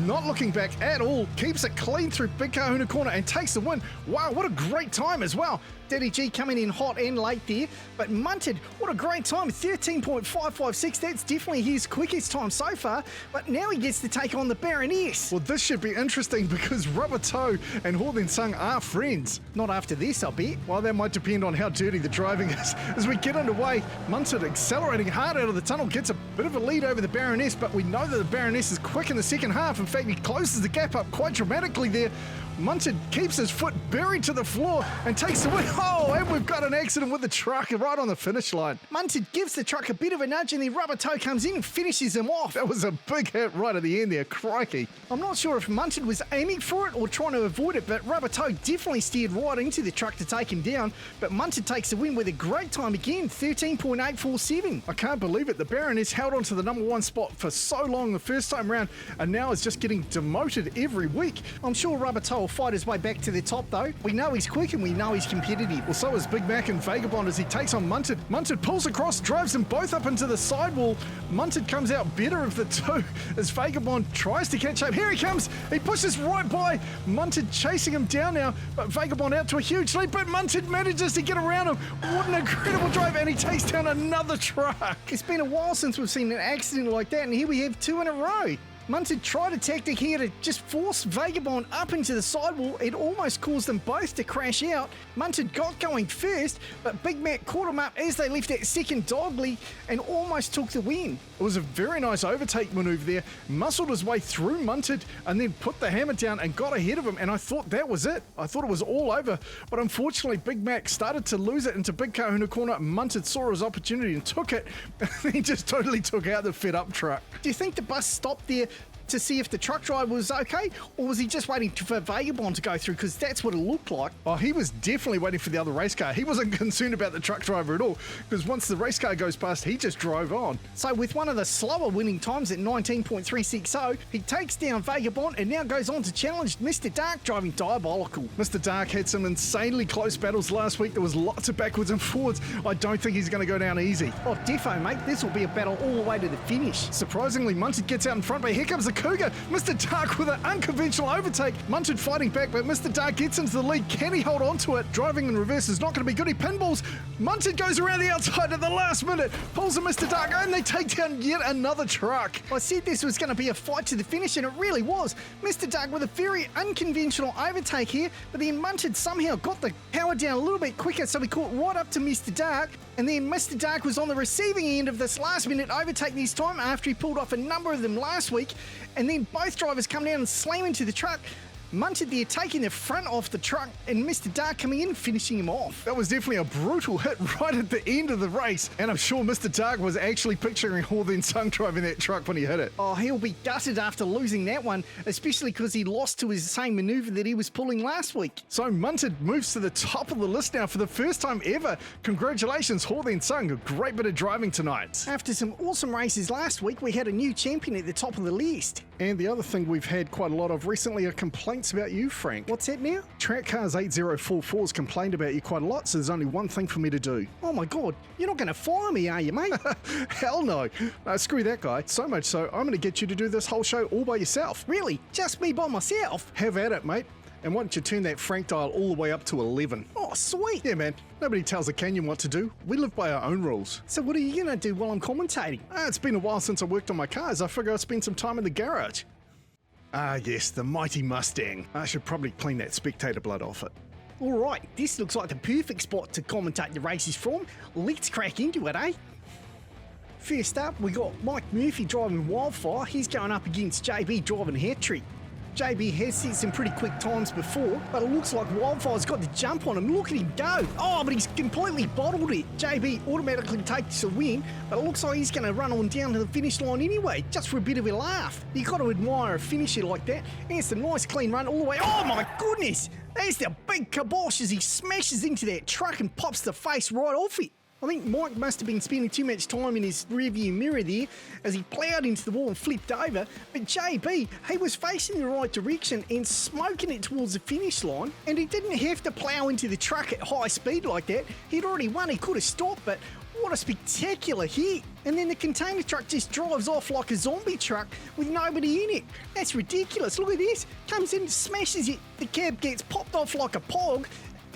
not looking back at all, keeps it clean through Big Kahuna Corner and takes the win. Wow, what a great time as well. Daddy G coming in hot and late there, but Munted, what a great time, 13.556, that's definitely his quickest time so far, but now he gets to take on the Baroness. Well, this should be interesting because Rubber Toe and Hawthorne Sung are friends.
Not after this, I'll bet.
Well, that might depend on how dirty the driving is. As we get underway, Munted accelerating hard out of the tunnel, gets a bit of a lead over the Baroness, but we know that the Baroness is quick in the second half. In fact, he closes the gap up quite dramatically there. Munted keeps his foot buried to the floor and takes the win. Oh, and we've got an accident with the truck right on the finish line.
Munted gives the truck a bit of a nudge and then Rubber Toe comes in and finishes him off.
That was a big hit right at the end there, crikey.
I'm not sure if Munted was aiming for it or trying to avoid it, but Rubber Toe definitely steered right into the truck to take him down. But Munted takes the win with a great time again, 13.847.
I can't believe it. The Baroness held on to the number one spot for so long the first time round and now is just getting demoted every week.
I'm sure Rubber Toe will fight his way back to the top though. We know he's quick and we know he's competitive.
Well, so is Big Mac and Vagabond as he takes on Munted. Munted pulls across, drives them both up into the sidewall. Munted comes out better of the two as Vagabond tries to catch up. Here he comes. He pushes right by. Munted chasing him down now, but Vagabond out to a huge lead, but Munted manages to get around him. What an incredible drive, and he takes down another truck.
It's been a while since we've seen an accident like that, and here we have two in a row. Munted tried a tactic here to just force Vagabond up into the sidewall. It almost caused them both to crash out. Munted got going first, but Big Mac caught him up as they left that second dogly and almost took the win.
It was a very nice overtake maneuver there. Muscled his way through Munted and then put the hammer down and got ahead of him, and I thought that was it. I thought it was all over, but unfortunately Big Mac started to lose it into Big Kahuna Corner. Munted saw his opportunity and took it, and he just totally took out the fed up truck.
Do you think the bus stopped there to see if the truck driver was okay, or was he just waiting for Vagabond to go through, because that's what it looked like?
Oh, he was definitely waiting for the other race car. He wasn't concerned about the truck driver at all, because once the race car goes past, he just drove on.
So with one of the slower winning times at 19.360, he takes down Vagabond and now goes on to challenge Mr. Dark driving Diabolical.
Mr. Dark had some insanely close battles last week. There was lots of backwards and forwards. I don't think he's going to go down easy.
Oh, defo, mate. This will be a battle all the way to the finish.
Surprisingly, Munted gets out in front, but here comes the Cougar. Mr. Dark with an unconventional overtake. Munted fighting back, but Mr. Dark gets into the lead. Can he hold on to it? Driving in reverse is not going to be good. He pinballs. Munted goes around the outside at the last minute. Pulls a Mr. Dark, and they take down yet another truck.
I said this was going to be a fight to the finish, and it really was. Mr. Dark with a very unconventional overtake here, but then Munted somehow got the power down a little bit quicker, so he caught right up to Mr. Dark. And then Mr. Dark was on the receiving end of this last minute overtake this time after he pulled off a number of them last week. And then both drivers come down and slam into the truck. Munted there taking the front off the truck and Mr. Dark coming in and finishing him off.
That was definitely a brutal hit right at the end of the race. And I'm sure Mr. Dark was actually picturing Hawthorne Sung driving that truck when he hit it.
Oh, he'll be gutted after losing that one, especially because he lost to his same maneuver that he was pulling last week.
So Munted moves to the top of the list now for the first time ever. Congratulations, Hawthorne Sung. A great bit of driving tonight.
After some awesome races last week, we had a new champion at the top of the list.
And the other thing we've had quite a lot of recently are complaints about you, Frank.
What's that now?
Track Cars 8044's complained about you quite a lot, so there's only one thing for me to do.
Oh my god, you're not going to fire me, are you, mate?
Hell no. No, screw that guy. So much so, I'm going to get you to do this whole show all by yourself.
Really? Just me by myself?
Have at it, mate. And why don't you turn that Frank dial all the way up to 11?
Oh, sweet.
Yeah, man. Nobody tells a canyon what to do. We live by our own rules.
So what are you going to do while I'm commentating?
It's been a while since I worked on my cars. I figure I'll spend some time in the garage. Ah, yes, the mighty Mustang. I should probably clean that spectator blood off it.
Alright, this looks like the perfect spot to commentate the races from. Let's crack into it, eh? First up, we got Mike Murphy driving Wildfire. He's going up against JB driving Hat-Trick. JB has set some pretty quick times before, but it looks like Wildfire's got the jump on him. Look at him go. Oh, but he's completely bottled it. JB automatically takes a win, but it looks like he's going to run on down to the finish line anyway, just for a bit of a laugh. You got to admire a finisher like that. And it's a nice clean run all the way. Oh my goodness! There's the big kibosh as he smashes into that truck and pops the face right off it. I think Mike must have been spending too much time in his rearview mirror there as he ploughed into the wall and flipped over, but JB, he was facing the right direction and smoking it towards the finish line, and he didn't have to plough into the truck at high speed like that. He'd already won, he could have stopped, but what a spectacular hit. And then the container truck just drives off like a zombie truck with nobody in it. That's ridiculous. Look at this. Comes in, smashes it, the cab gets popped off like a pog,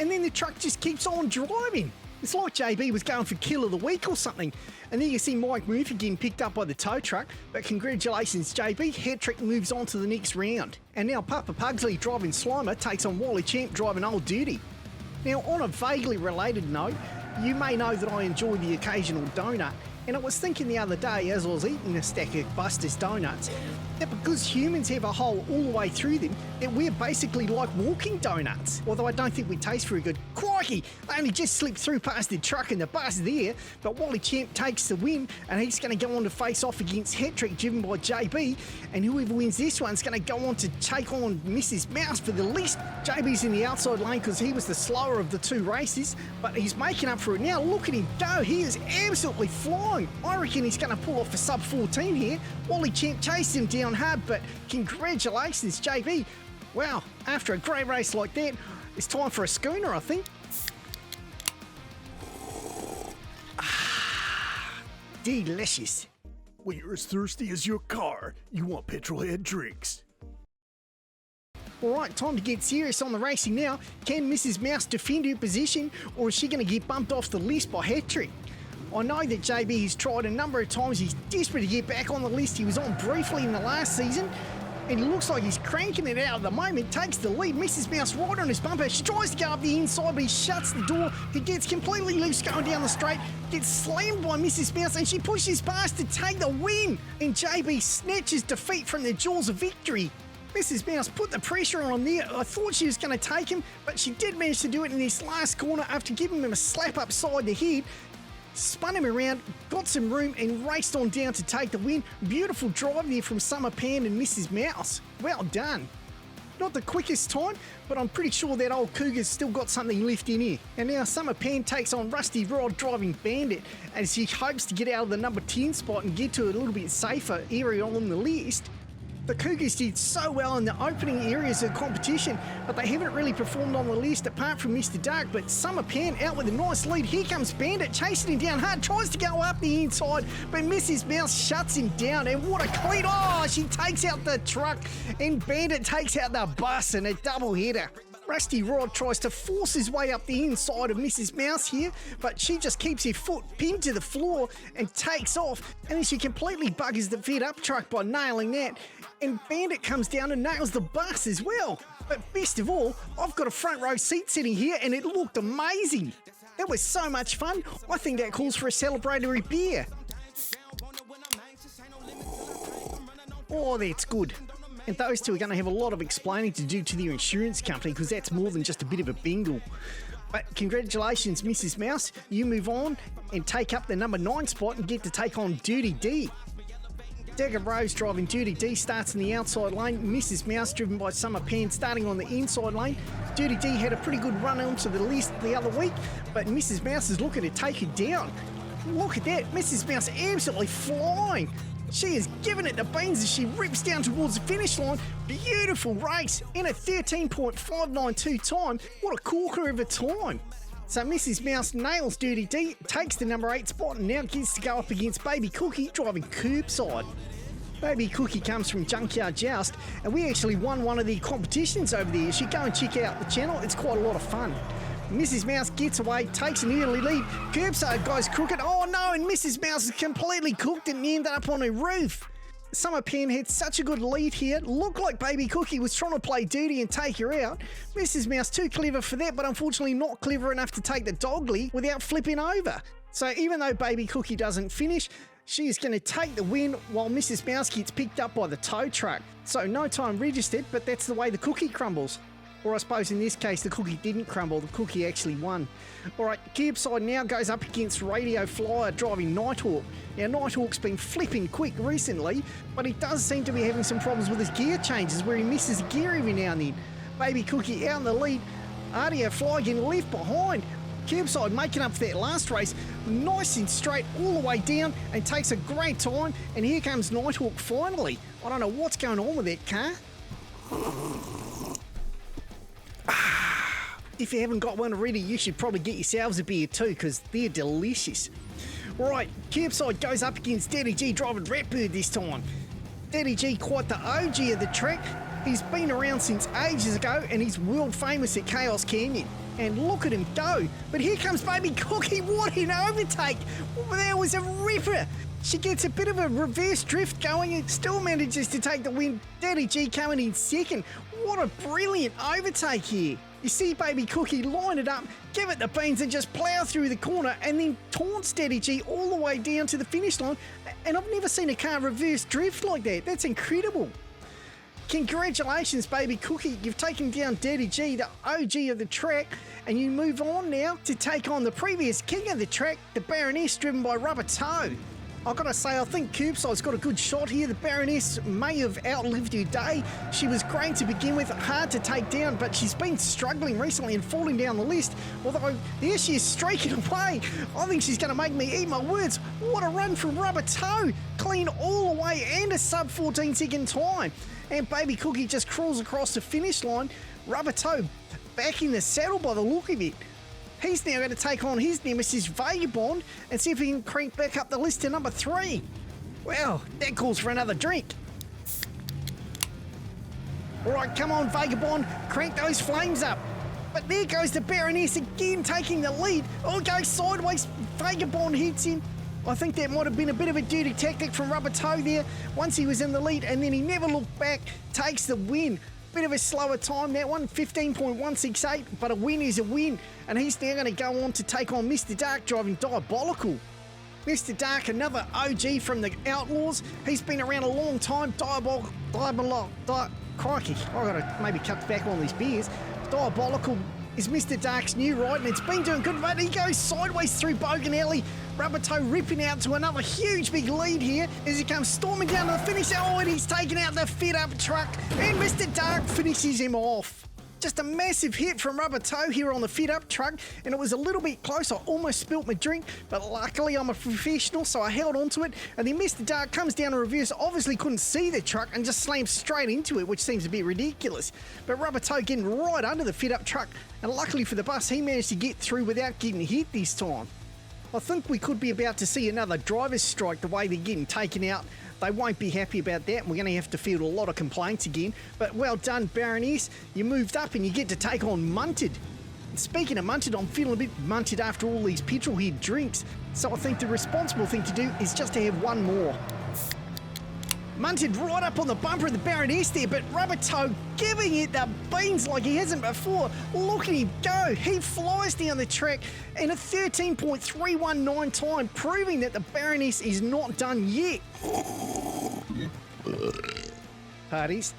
and then the truck just keeps on driving. It's like JB was going for kill of the week or something. And then you see Mike Murphy getting picked up by the tow truck. But congratulations, JB. Hat-trick moves on to the next round. And now Papa Pugsley driving Slimer takes on Wally Champ driving Old Duty. Now, on a vaguely related note, you may know that I enjoy the occasional donut. And I was thinking the other day as I was eating a stack of Buster's donuts that because humans have a hole all the way through them, that we're basically like walking donuts. Although I don't think we taste very good. Crikey! I only just slipped through past the truck and the bus there, but Wally Champ takes the win and he's going to go on to face off against Hat-trick driven by JB, and whoever wins this one's going to go on to take on Mrs. Mouse for the list. JB's in the outside lane because he was the slower of the two races, but he's making up for it now. Look at him go. He is absolutely flying. I reckon he's going to pull off a sub 14 here. Wally Champ chased him down hard, but congratulations, JB. Wow, after a great race like that, it's time for a schooner, I think. Delicious.
When you're as thirsty as your car, you want petrolhead drinks.
Alright, time to get serious on the racing now. Can Mrs. Mouse defend her position, or is she going to get bumped off the list by Hat-trick? I know that JB has tried a number of times. He's desperate to get back on the list. He was on briefly in the last season, and he looks like he's cranking it out at the moment. Takes the lead. Mrs. Mouse right on his bumper. She tries to go up the inside, but he shuts the door. He gets completely loose going down the straight. Gets slammed by Mrs. Mouse, and she pushes past to take the win. And JB snatches defeat from the jaws of victory. Mrs. Mouse put the pressure on there. I thought she was going to take him, but she did manage to do it in this last corner after giving him a slap upside the head. Spun him around, got some room, and raced on down to take the win. Beautiful drive there from Summer Pan and Mrs. Mouse. Well done. Not the quickest time, but I'm pretty sure that old cougar's still got something left in here. And now Summer Pan takes on Rusty Rod driving Bandit as he hopes to get out of the number 10 spot and get to a little bit safer area on the list. The Cougars did so well in the opening areas of competition, but they haven't really performed on the list apart from Mr. Dark. But Summer Pan out with a nice lead. Here comes Bandit chasing him down hard, tries to go up the inside, but Mrs. Mouse shuts him down. And what a clean! Oh, she takes out the truck, and Bandit takes out the bus in a double header. Rusty Rod tries to force his way up the inside of Mrs. Mouse here, but she just keeps her foot pinned to the floor and takes off, and then she completely buggers the fed-up truck by nailing that, and Bandit comes down and nails the bus as well. But best of all, I've got a front row seat sitting here, and it looked amazing. That was so much fun. I think that calls for a celebratory beer. Oh, that's good. And those two are going to have a lot of explaining to do to their insurance company, because that's more than just a bit of a bingle. But congratulations, Mrs. Mouse. You move on and take up the number 9 spot and get to take on Duty D. Dagger Rose driving Duty D starts in the outside lane. Mrs. Mouse driven by Summer Pan starting on the inside lane. Duty D had a pretty good run onto the list the other week, but Mrs. Mouse is looking to take her down. Look at that, Mrs. Mouse absolutely flying. She is giving it the beans as she rips down towards the finish line. Beautiful race in a 13.592 time. What a corker of a time. So Mrs. Mouse nails Duty D, takes the number 8 spot, and now gets to go up against Baby Cookie driving Curbside. Baby Cookie comes from Junkyard Joust, and we actually won one of the competitions over there. You should go and check out the channel, it's quite a lot of fun. Mrs. Mouse gets away, takes an early lead. Curbside goes crooked. Oh no, and Mrs. Mouse is completely cooked and ended up on her roof. Summer Pan had such a good lead here. Looked like Baby Cookie was trying to play duty and take her out. Mrs. Mouse too clever for that, but unfortunately not clever enough to take the dog lead without flipping over. So even though Baby Cookie doesn't finish, she is going to take the win while Mrs. Mouse gets picked up by the tow truck. So no time registered, but that's the way the cookie crumbles. Or I suppose in this case, the cookie didn't crumble, the cookie actually won. Alright, Curbside now goes up against Radio Flyer driving Nighthawk. Now, Nighthawk's been flipping quick recently, but he does seem to be having some problems with his gear changes where he misses a gear every now and then. Baby Cookie out in the lead, Radio Flyer getting left behind. Curbside making up for that last race, nice and straight all the way down and takes a great time. And here comes Nighthawk finally. I don't know what's going on with that car. If you haven't got one already, you should probably get yourselves a beer too, because they're delicious. Right, Curbside goes up against Daddy G driving Ratbird this time. Daddy G, quite the OG of the track. He's been around since ages ago and he's world famous at Chaos Canyon. And look at him go. But here comes Baby Cookie. What an overtake. That was a ripper. She gets a bit of a reverse drift going and still manages to take the win. Daddy G coming in second. What a brilliant overtake here. You see Baby Cookie line it up, give it the beans and just plough through the corner and then taunts Daddy G all the way down to the finish line. And I've never seen a car reverse drift like that. That's incredible. Congratulations, Baby Cookie. You've taken down Daddy G, the OG of the track, and you move on now to take on the previous king of the track, the Baroness, driven by Rubber Toe. I've got to say, I think Curbside's got a good shot here. The Baroness may have outlived her day. She was great to begin with, hard to take down, but she's been struggling recently and falling down the list. Although, here she is streaking away. I think she's going to make me eat my words. What a run from Rubber Toe. Clean all the way and a sub 14-second time. And Baby Cookie just crawls across the finish line. Rubber Toe back in the saddle by the look of it. He's now going to take on his nemesis Vagabond and see if he can crank back up the list to number 3. Well, that calls for another drink. All right, come on, Vagabond, crank those flames up. But there goes the Baroness again, taking the lead. Oh, goes sideways. Vagabond hits him. I think that might have been a bit of a dirty tactic from Rubber Toe there. Once he was in the lead and then he never looked back, takes the win. Bit of a slower time, that one, 15.168, but a win is a win. And he's now going to go on to take on Mr. Dark driving Diabolical. Mr. Dark, another OG from the Outlaws. He's been around a long time. Crikey, I've got to maybe cut back on these beers. Diabolical is Mr. Dark's new ride, and it's been doing good, but he goes sideways through Bogan Alley. Rubber Toe ripping out to another huge big lead here as he comes storming down to the finish. Oh, and he's taken out the fit-up truck, and Mr. Dark finishes him off. Just a massive hit from Rubber Toe here on the fit-up truck, and it was a little bit close. I almost spilt my drink, but luckily I'm a professional, so I held onto it, and then Mr. Dark comes down in reverse, obviously couldn't see the truck, and just slams straight into it, which seems a bit ridiculous. But Rubber Toe getting right under the fit-up truck, and luckily for the bus, he managed to get through without getting hit this time. I think we could be about to see another driver's strike the way they're getting taken out. They won't be happy about that, and we're going to have to field a lot of complaints again. But well done, Baroness. You moved up and you get to take on Munted. And speaking of Munted, I'm feeling a bit munted after all these petrol-head drinks. So I think the responsible thing to do is just to have one more. Munted right up on the bumper of the Baroness there, but Rubber Toe giving it the beans like he hasn't before. Look at him go. He flies down the track in a 13.319 time, proving that the Baroness is not done yet. Parties.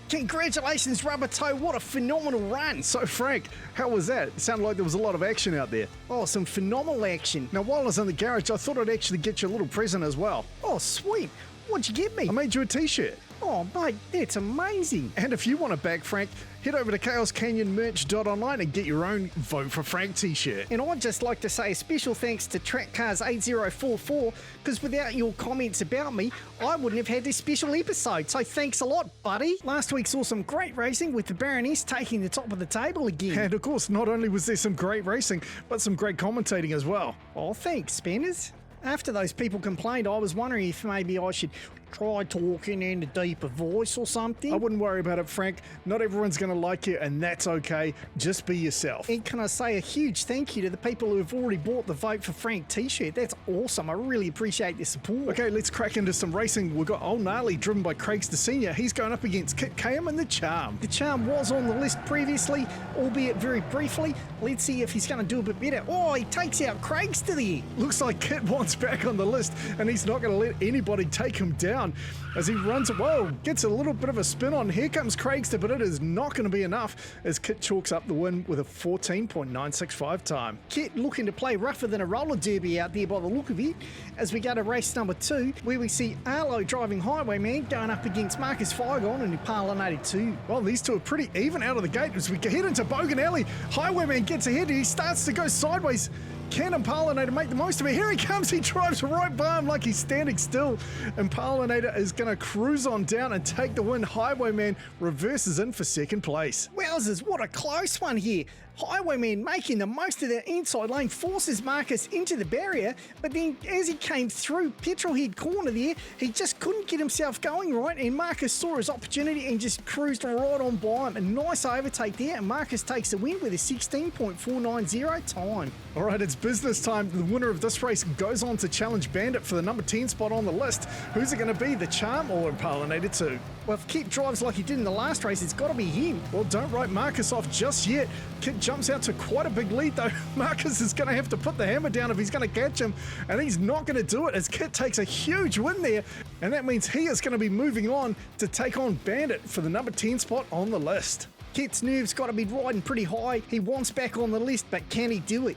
Congratulations, Rubber Toe. What a phenomenal run.
So, Frank, how was that? It sounded like there was a lot of action out there.
Oh, some phenomenal action.
Now, while I was in the garage, I thought I'd actually get you a little present as well.
Oh, sweet. What'd you get me?
I made you a t-shirt.
Oh, mate, that's amazing.
And if you want to back Frank, head over to chaoscanyonmerch.online and get your own Vote for Frank t-shirt.
And I'd just like to say a special thanks to TrackCars8044, because without your comments about me, I wouldn't have had this special episode. So thanks a lot, buddy. Last week saw some great racing with the Baroness taking the top of the table again.
And of course, not only was there some great racing, but some great commentating as well.
Oh, thanks, Spanners. After those people complained, I was wondering if maybe I should try talking in a deeper voice or something.
I wouldn't worry about it, Frank. Not everyone's going to like you, and that's okay. Just be yourself.
And can I say a huge thank you to the people who have already bought the Vote for Frank t-shirt. That's awesome. I really appreciate your support.
Okay, let's crack into some racing. We've got Old Gnarly driven by Craig's the Senior. He's going up against Kit Kayam and the Charm.
The Charm was on the list previously, albeit very briefly. Let's see if he's going to do a bit better. Oh, he takes out Craig's to the end.
Looks like Kit wants back on the list, and he's not going to let anybody take him down. down as he runs. Whoa, gets a little bit of a spin on. Here comes Craigster, but it is not going to be enough as Kit chalks up the win with a 14.965 time.
Kit looking to play rougher than a roller derby out there by the look of it, as we go to race number 2, where we see Outlaw driving Highwayman going up against Marcus Figon and Impala 2.
Well, these two are pretty even out of the gate as we head into Bogan Alley. Highwayman gets ahead and he starts to go sideways. Can Impalinator make the most of it? Here he comes. He drives right by him like he's standing still. Impalinator is going to cruise on down and take the win. Highwayman reverses in for second place.
Wowzers, what a close one here. Highwayman making the most of that inside lane, forces Marcus into the barrier, but then as he came through Petrolhead corner there, he just couldn't get himself going right, and Marcus saw his opportunity and just cruised right on by him. A nice overtake there, and Marcus takes the win with a 16.490 time.
All right, it's business time. The winner of this race goes on to challenge Bandit for the number 10 spot on the list. Who's it going to be, the Charm or Impalinator 2?
Well, if Kit drives like he did in the last race, it's got to be him.
Well, don't write Marcus off just yet. Kit jumps out to quite a big lead, though. Marcus is going to have to put the hammer down if he's going to catch him, and he's not going to do it as Kit takes a huge win there, and that means he is going to be moving on to take on Bandit for the number 10 spot on the list.
Kit's nerves got to be riding pretty high. He wants back on the list, but can he do it?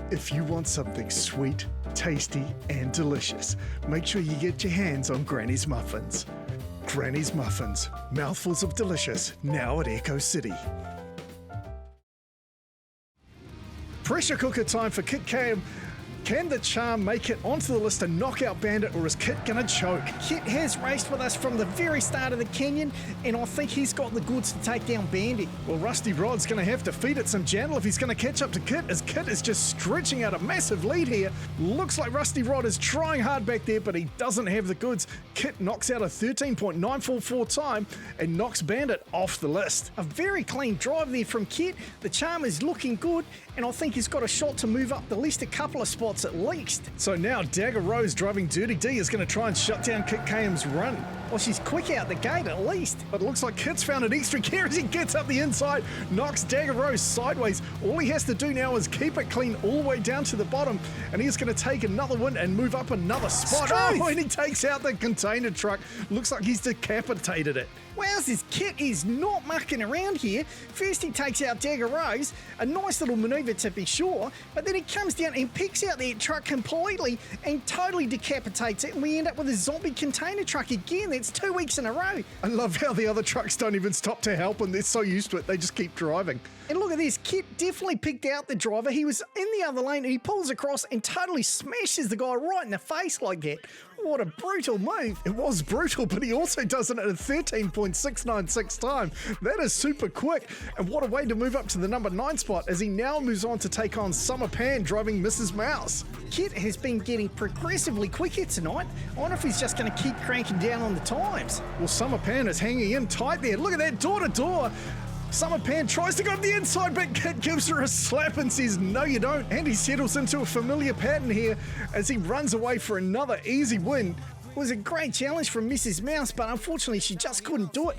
If you want something sweet, tasty, and delicious, make sure you get your hands on Granny's Muffins. Granny's Muffins, mouthfuls of delicious, now at Echo City. Pressure cooker time for Kit Cam. Can the Charm make it onto the list and knock out Bandit, or is Kit gonna choke?
Kit has raced with us from the very start of the canyon, and I think he's got the goods to take down Bandit.
Well, Rusty Rod's gonna have to feed it some gentle if he's gonna catch up to Kit, as Kit is just stretching out a massive lead here. Looks like Rusty Rod is trying hard back there, but he doesn't have the goods. Kit knocks out a 13.944 time and knocks Bandit off the list.
A very clean drive there from Kit. The Charm is looking good, and I think he's got a shot to move up the list a couple of spots at least.
So now Dagger Rose driving Dirty D is going to try and shut down Kit KM's run.
Well, she's quick out the gate at least.
But it looks like Kit's found an extra gear as he gets up the inside, knocks Dagger Rose sideways. All he has to do now is keep it clean all the way down to the bottom, and he's going to take another win and move up another spot.
Strength.
Oh, and he takes out the container truck. Looks like he's decapitated it.
Wowzers, Kit is not mucking around here. First he takes out Dagger Rose, a nice little manoeuvre to be sure, but then he comes down and picks out that truck completely and totally decapitates it, and we end up with a zombie container truck again. That's 2 weeks in a row.
I love how the other trucks don't even stop to help, and they're so used to it, they just keep driving.
And look at this, Kit definitely picked out the driver. He was in the other lane and he pulls across and totally smashes the guy right in the face like that. What a brutal move.
It was brutal, but he also does it at a 13.696 time. That is super quick. And what a way to move up to the number 9 spot as he now moves on to take on Summer Pan driving Mrs. Mouse.
Kit has been getting progressively quicker tonight. I wonder if he's just going to keep cranking down on the times.
Well, Summer Pan is hanging in tight there. Look at that, door to door. Summer Pan tries to go up the inside, but Kit gives her a slap and says, no, you don't. And he settles into a familiar pattern here as he runs away for another easy win.
It was a great challenge from Mrs. Mouse, but unfortunately she just couldn't do it.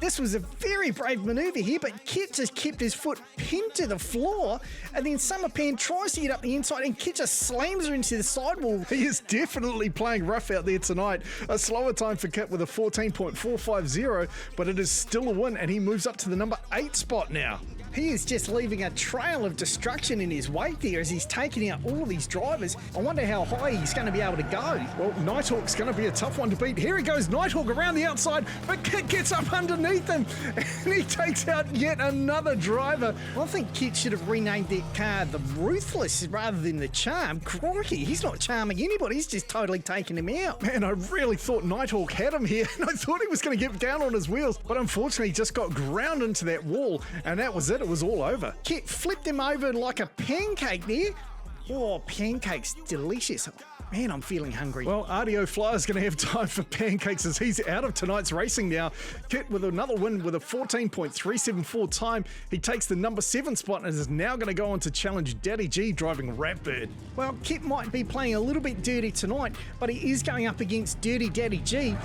This was a very brave manoeuvre here, but Kit just kept his foot pinned to the floor, and then Summer Pan tries to get up the inside, and Kit just slams her into the sidewall.
He is definitely playing rough out there tonight. A slower time for Kit with a 14.450, but it is still a win, and he moves up to the number 8 spot now.
He is just leaving a trail of destruction in his wake there as he's taking out all of these drivers. I wonder how high he's going to be able to go.
Well, Nighthawk's going to be a tough one to beat. Here he goes, Nighthawk around the outside, but Kit gets up underneath him and he takes out yet another driver.
I think Kit should have renamed that car the Ruthless rather than the Charm. Crikey, he's not charming anybody, he's just totally taking him out.
Man, I really thought Nighthawk had him here, and I thought he was going to get down on his wheels, but unfortunately he just got ground into that wall, and that was it. It was all over.
Kit flipped him over like a pancake there. Oh, pancakes, delicious. Man, I'm feeling hungry.
Well, RDO Flyer's going to have time for pancakes as he's out of tonight's racing now. Kit with another win with a 14.374 time. He takes the number 7 spot and is now going to go on to challenge Daddy G driving Ratbird.
Well, Kit might be playing a little bit dirty tonight, but he is going up against Dirty Daddy G.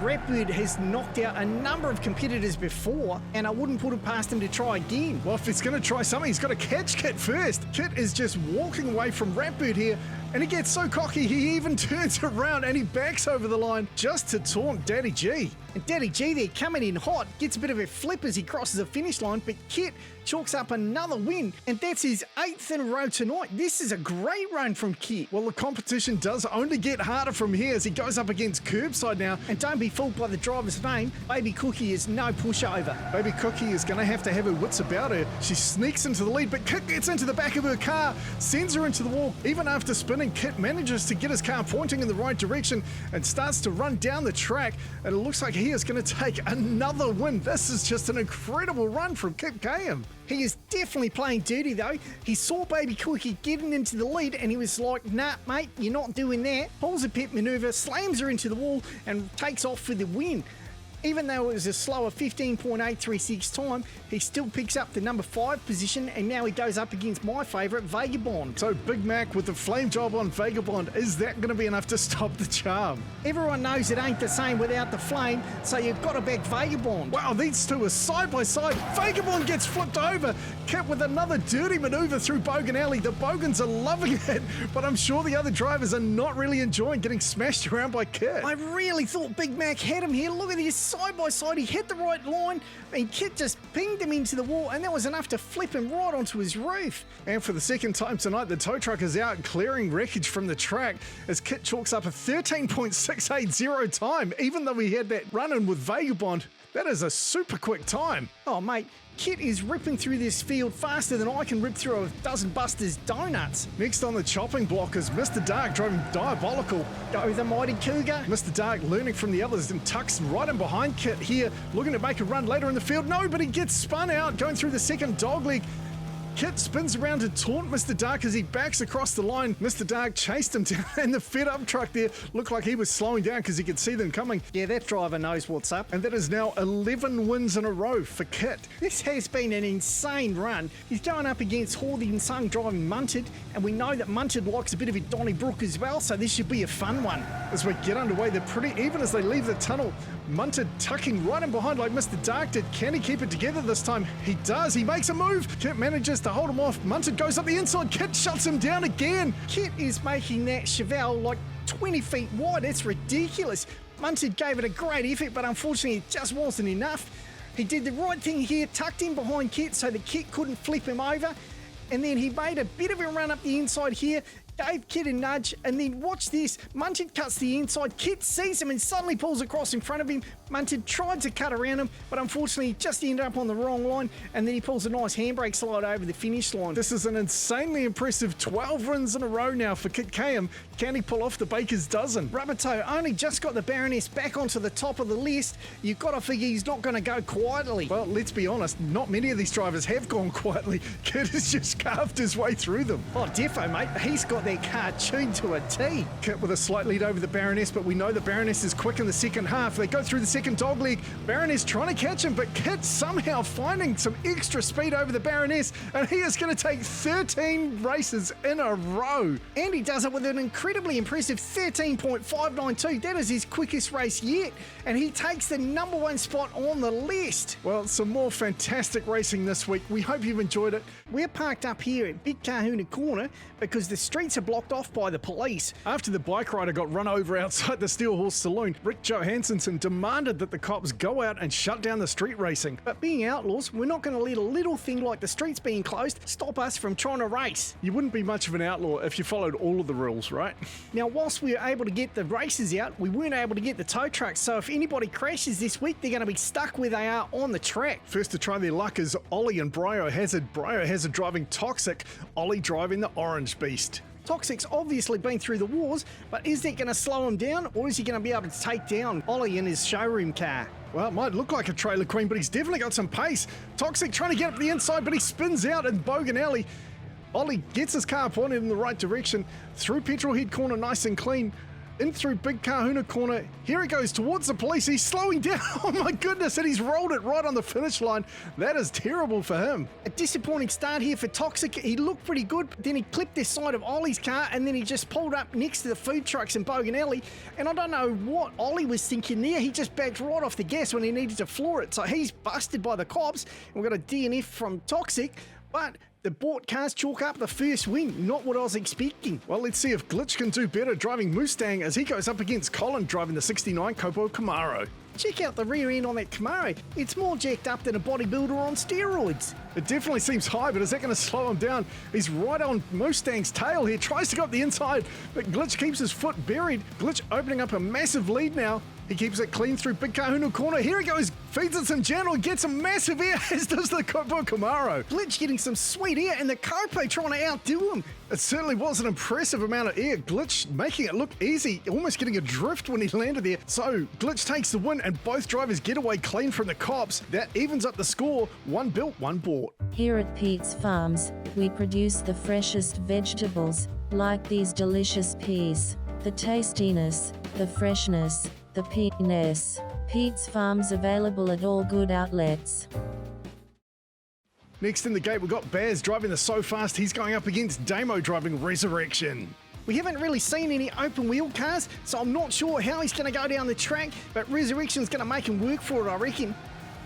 Ratbird has knocked out a number of competitors before, and I wouldn't put it past him to try again.
Well, if he's going to try something, he's got to catch Kit first. Kit is just walking away from Ratbird here, and he gets so cocky he even turns around and he backs over the line just to taunt Daddy G.
And Daddy G there coming in hot, gets a bit of a flip as he crosses the finish line, but Kit chalks up another win, and that's his 8th in a row tonight. This is a great run from Kit.
Well, the competition does only get harder from here as he goes up against Curbside now.
And don't be fooled by the driver's name, Baby Cookie is no pushover.
Baby Cookie is going to have her wits about her. She sneaks into the lead, but Kit gets into the back of her car, sends her into the wall. Even after spinning, Kit manages to get his car pointing in the right direction and starts to run down the track. And it looks like he is going to take another win. This is just an incredible run from Kit KM.
He is definitely playing dirty though. He saw Baby Cookie getting into the lead and he was like, nah, mate, you're not doing that. Pulls a pit maneuver, slams her into the wall and takes off for the win. Even though it was a slower 15.836 time, he still picks up the number 5 position, and now he goes up against my favourite, Vagabond.
So Big Mac with the flame job on Vagabond, is that going to be enough to stop the charm?
Everyone knows it ain't the same without the flame, so you've got to back Vagabond.
Wow, these two are side by side. Vagabond gets flipped over. Kit with another dirty manoeuvre through Bogan Alley. The Bogans are loving it, but I'm sure the other drivers are not really enjoying getting smashed around by Kit.
I really thought Big Mac had him here. Look at this. Side by side, he hit the right line and Kit just pinged him into the wall, and that was enough to flip him right onto his roof.
And for the second time tonight, the tow truck is out clearing wreckage from the track as Kit chalks up a 13.680 time, even though he had that run-in with Vagabond. That is a super quick time.
Oh, mate. Kit is ripping through this field faster than I can rip through a dozen Buster's donuts.
Next on the chopping block is Mr. Dark driving Diabolical.
Go the mighty Cougar.
Mr. Dark learning from the others and tucks right in behind Kit here, looking to make a run later in the field. No, but he gets spun out going through the second dogleg. Kit spins around to taunt Mr. Dark as he backs across the line. Mr. Dark chased him down, and the fed-up truck there looked like he was slowing down because he could see them coming.
Yeah, that driver knows what's up.
And that is now 11 wins in a row for Kit.
This has been an insane run. He's going up against Hawley and Sung driving Munted, and we know that Munted likes a bit of a Donnybrook as well, so this should be a fun one.
As we get underway, they're pretty even as they leave the tunnel. Munted tucking right in behind like Mr. Dark did. Can he keep it together this time? He does. He makes a move. Kit manages to hold him off. Munted goes up the inside. Kit shuts him down again.
Kit is making that Chevelle like 20 feet wide. It's ridiculous. Munted gave it a great effort, but unfortunately it just wasn't enough. He did the right thing here, tucked in behind Kit so that Kit couldn't flip him over. And then he made a bit of a run up the inside here, gave Kit a nudge, and then watch this. Munted cuts the inside. Kit sees him and suddenly pulls across in front of him. Munted tried to cut around him, but unfortunately just ended up on the wrong line, and then he pulls a nice handbrake slide over the finish line.
This is an insanely impressive 12 wins in a row now for Kit KM. Can he pull off the Baker's dozen?
Rubbertoe only just got the Baroness back onto the top of the list. You've got to figure he's not going to go quietly.
Well, let's be honest, not many of these drivers have gone quietly. Kit has just carved his way through them.
Oh, defo, mate. He's got their car tuned to a T.
Kit with a slight lead over the Baroness, but we know the Baroness is quick in the second half. They go through the second dogleg. Baroness trying to catch him, but Kit somehow finding some extra speed over the Baroness, and he is going to take 13 races in a row.
And he does it with an incredibly impressive 13.592. That is his quickest race yet, and he takes the number 1 spot on the list.
Well, some more fantastic racing this week. We hope you've enjoyed it.
We're parked up here at Big Kahuna Corner because the streets are blocked off by the police.
After the bike rider got run over outside the Steel Horse Saloon, Rick Johansson demanded that the cops go out and shut down the street racing.
But being outlaws, we're not going to let a little thing like the streets being closed stop us from trying to race.
You wouldn't be much of an outlaw if you followed all of the rules, right?
Now, whilst we were able to get the races out, we weren't able to get the tow trucks, so if anybody crashes this week, they're going to be stuck where they are on the track.
First to try their luck is Ollie and Biohazard. Biohazard driving Toxic, Ollie driving the Orange Beast.
Toxic's obviously been through the wars, but is that going to slow him down, or is he going to be able to take down Ollie in his showroom car?
Well, it might look like a trailer queen, but he's definitely got some pace. Toxic trying to get up the inside, but he spins out in Bogan Alley. Ollie gets his car pointed in the right direction, through Petrol Head Corner nice and clean. in through Big Kahuna corner. Here he goes towards the police. He's slowing down. Oh my goodness, and he's rolled it right on the finish line. That is terrible for him.
A disappointing start here for Toxic. He looked pretty good, but then he clipped the side of Ollie's car and then he just pulled up next to the food trucks in Bogan Alley. And I don't know what Ollie was thinking there. He just backed right off the gas when he needed to floor it. So he's busted by the cops. We've got a DNF from Toxic, but the bought cars chalk up the first win. Not what I was expecting.
Well, let's see if Glitch can do better driving Mustang as he goes up against Colin driving the 69 Copo Camaro.
Check out the rear end on that Camaro. It's more jacked up than a bodybuilder on steroids.
It definitely seems high, but is that going to slow him down? He's right on Mustang's tail here, tries to go up the inside, but Glitch keeps his foot buried. Glitch opening up a massive lead now. He keeps it clean through Big Kahuna corner. Here he goes, feeds it some gentle, gets a massive air, as does the Copo Camaro.
Glitch getting some sweet air and the Copo trying to outdo him.
It certainly was an impressive amount of air. Glitch making it look easy, almost getting a drift when he landed there. So Glitch takes the win and both drivers get away clean from the cops. That evens up the score. One built, one bought.
Here at Pete's Farms, we produce the freshest vegetables, like these delicious peas. The tastiness, the freshness, the peatiness. Pete's Farms available at all good outlets.
Next in the gate, we've got Baz driving the So Fast. He's going up against Damo driving Resurrection.
We haven't really seen any open wheel cars, so I'm not sure how he's going to go down the track, but Resurrection's going to make him work for it, I reckon.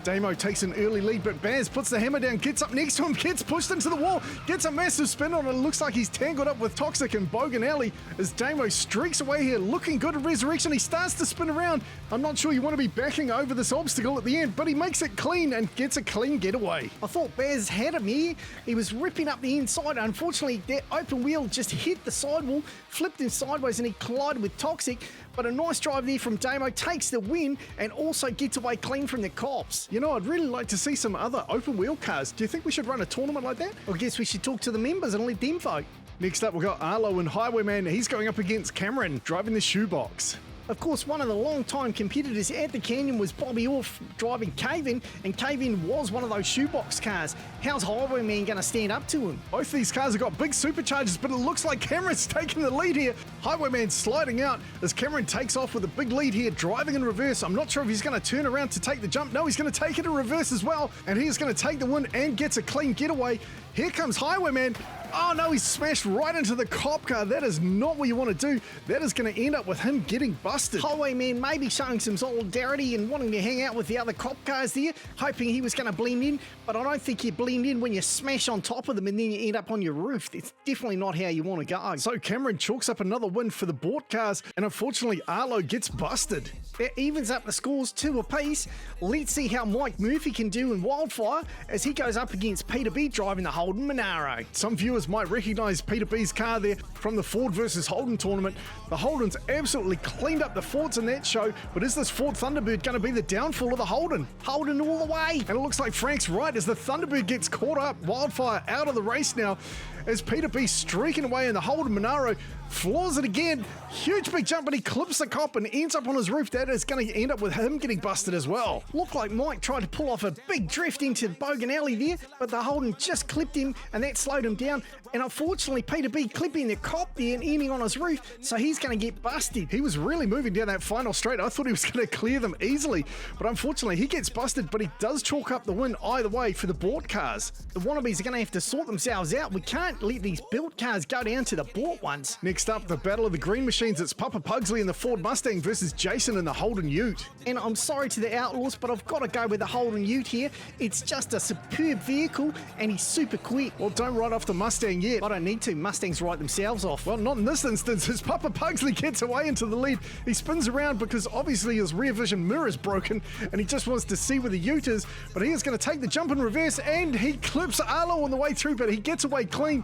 Damo takes an early lead, but Baz puts the hammer down, gets up next to him, gets pushed into the wall, gets a massive spin on it. Looks like he's tangled up with Toxic and Bogan Alley as Damo streaks away here, looking good at Resurrection. He starts to spin around. I'm not sure you want to be backing over this obstacle at the end, but he makes it clean and gets a clean getaway.
I thought Baz had him here. He was ripping up the inside. Unfortunately, that open wheel just hit the sidewall, flipped him sideways, and he collided with Toxic. But a nice drive there from Damo, takes the win and also gets away clean from the cops.
You know, I'd really like to see some other open wheel cars. Do you think we should run a tournament like that?
I guess we should talk to the members and let them vote.
Next up, we've got Arlo and Highwayman. He's going up against Cameron, driving the Shoebox.
Of course, one of the long-time competitors at the Canyon was Bobby Orff driving Cave-In, and Cave-In was one of those shoebox cars. How's Highwayman going to stand up to him?
Both these cars have got big superchargers, but it looks like Cameron's taking the lead here. Highwayman sliding out as Cameron takes off with a big lead here, driving in reverse. I'm not sure if he's going to turn around to take the jump. No, he's going to take it in reverse as well, and he is going to take the win and gets a clean getaway. Here comes Highwayman. Oh no, he's smashed right into the cop car. That is not what you want to do. That is going to end up with him getting busted.
Highwayman may be showing some solidarity and wanting to hang out with the other cop cars there, hoping he was going to blend in, but I don't think you blend in when you smash on top of them and then you end up on your roof. It's definitely not how you want to go.
So Cameron chalks up another win for the bought cars, and unfortunately Arlo gets busted.
That evens up the scores 2 apiece. Let's see how Mike Murphy can do in Wildfire as he goes up against Peter B driving the Holden Monaro.
Some viewers might recognise Peter B's car there from the Ford versus Holden tournament. The Holdens absolutely cleaned up the Fords in that show, but is this Ford Thunderbird going to be the downfall of the Holden?
Holden all the way.
And it looks like Frank's right as the Thunderbird gets caught up. Wildfire out of the race now as Peter B streaking away in the Holden Monaro, floors it again. Huge big jump, and he clips the cop and ends up on his roof. That is going to end up with him getting busted as well.
Looked like Mike tried to pull off a big drift into Bogan Alley there, but the Holden just clipped him and that slowed him down. And unfortunately, Peter B clipping the cop there and ending on his roof, so he's going to get busted.
He was really moving down that final straight. I thought he was going to clear them easily, but unfortunately he gets busted, but he does chalk up the win either way for the bought cars.
The wannabes are going to have to sort themselves out. We can't let these built cars go down to the bought ones.
Next up, the battle of the green machines. It's Papa Pugsley in the Ford Mustang versus Jason in the Holden Ute.
And I'm sorry to the Outlaws, but I've got to go with the Holden Ute here. It's just a superb vehicle and he's super quick.
Well, don't write off the Mustang yet.
I don't need to. Mustangs write themselves off.
Well, not in this instance as Papa Pugsley gets away into the lead. He spins around because obviously his rear vision mirror is broken and he just wants to see where the Ute is, but he is going to take the jump in reverse and he clips Arlo on the way through, but he gets away clean.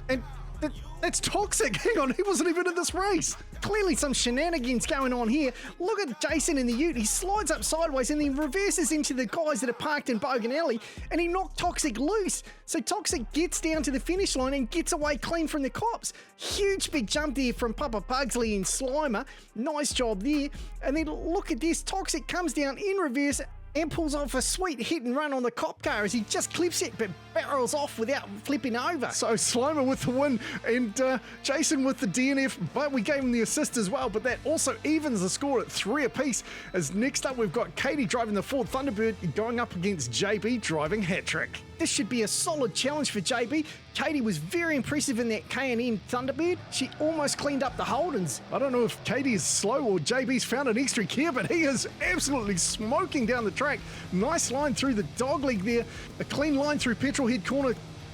And that's Toxic. Hang on, he wasn't even in this race.
Clearly some shenanigans going on here. Look at Jason in the Ute. He slides up sideways and then reverses into the guys that are parked in Bogan Alley, and he knocked Toxic loose. So Toxic gets down to the finish line and gets away clean from the cops. Huge big jump there from Papa Pugsley and Slimer. Nice job there. And then look at this. Toxic comes down in reverse and pulls off a sweet hit and run on the cop car as he just clips it but barrels off without flipping over.
So Slimer with the win and Jason with the DNF, but we gave him the assist as well, but that also evens the score at 3 apiece. As next up we've got Katie driving the Ford Thunderbird going up against JB driving hat-trick.
This should be a solid challenge for JB. Katie was very impressive in that K&N Thunderbird. She almost cleaned up the Holdens.
I don't know if Katie is slow or JB's found an extra gear, but he is absolutely smoking down the track. Nice line through the dogleg there. A clean line through Petrolhead corner.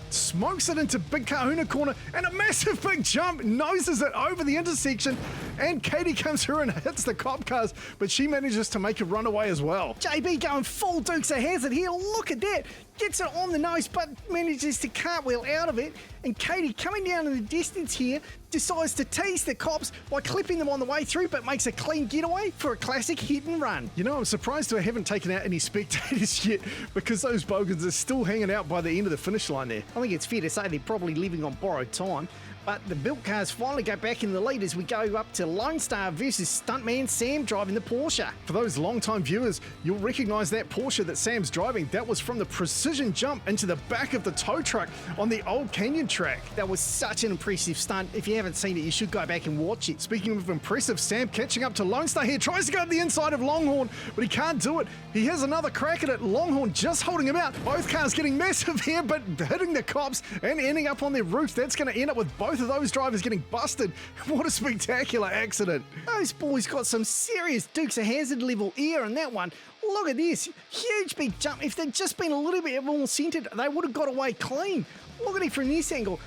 Smokes it into Big Kahuna corner and a massive big jump, noses it over the intersection, and Katie comes through and hits the cop cars, but she manages to make a runaway as well.
JB going full Dukes of Hazzard here, look at that. Gets it on the nose but manages to cartwheel out of it, and Katie coming down in the distance here decides to tease the cops by clipping them on the way through but makes a clean getaway for a classic hit and run.
You know, I'm surprised I haven't taken out any spectators yet because those bogans are still hanging out by the end of the finish line there.
I think it's fair to say they're probably living on borrowed time. But the built cars finally go back in the lead as we go up to Lone Star versus Stuntman Sam driving the Porsche.
For those long-time viewers, you'll recognise that Porsche that Sam's driving. That was from the precision jump into the back of the tow truck on the Old Canyon track.
That was such an impressive stunt. If you haven't seen it, you should go back and watch it.
Speaking of impressive, Sam catching up to Lone Star here, tries to go up the inside of Longhorn, but he can't do it. He has another crack at it. Longhorn just holding him out. Both cars getting massive here, but hitting the cops and ending up on their roof. That's going to end up with both of those drivers getting busted. What a spectacular accident.
Those boys got some serious Dukes of Hazzard level air in that one. Look at this. Huge big jump. If they'd just been a little bit more centered, they would have got away clean. Look at it from this angle.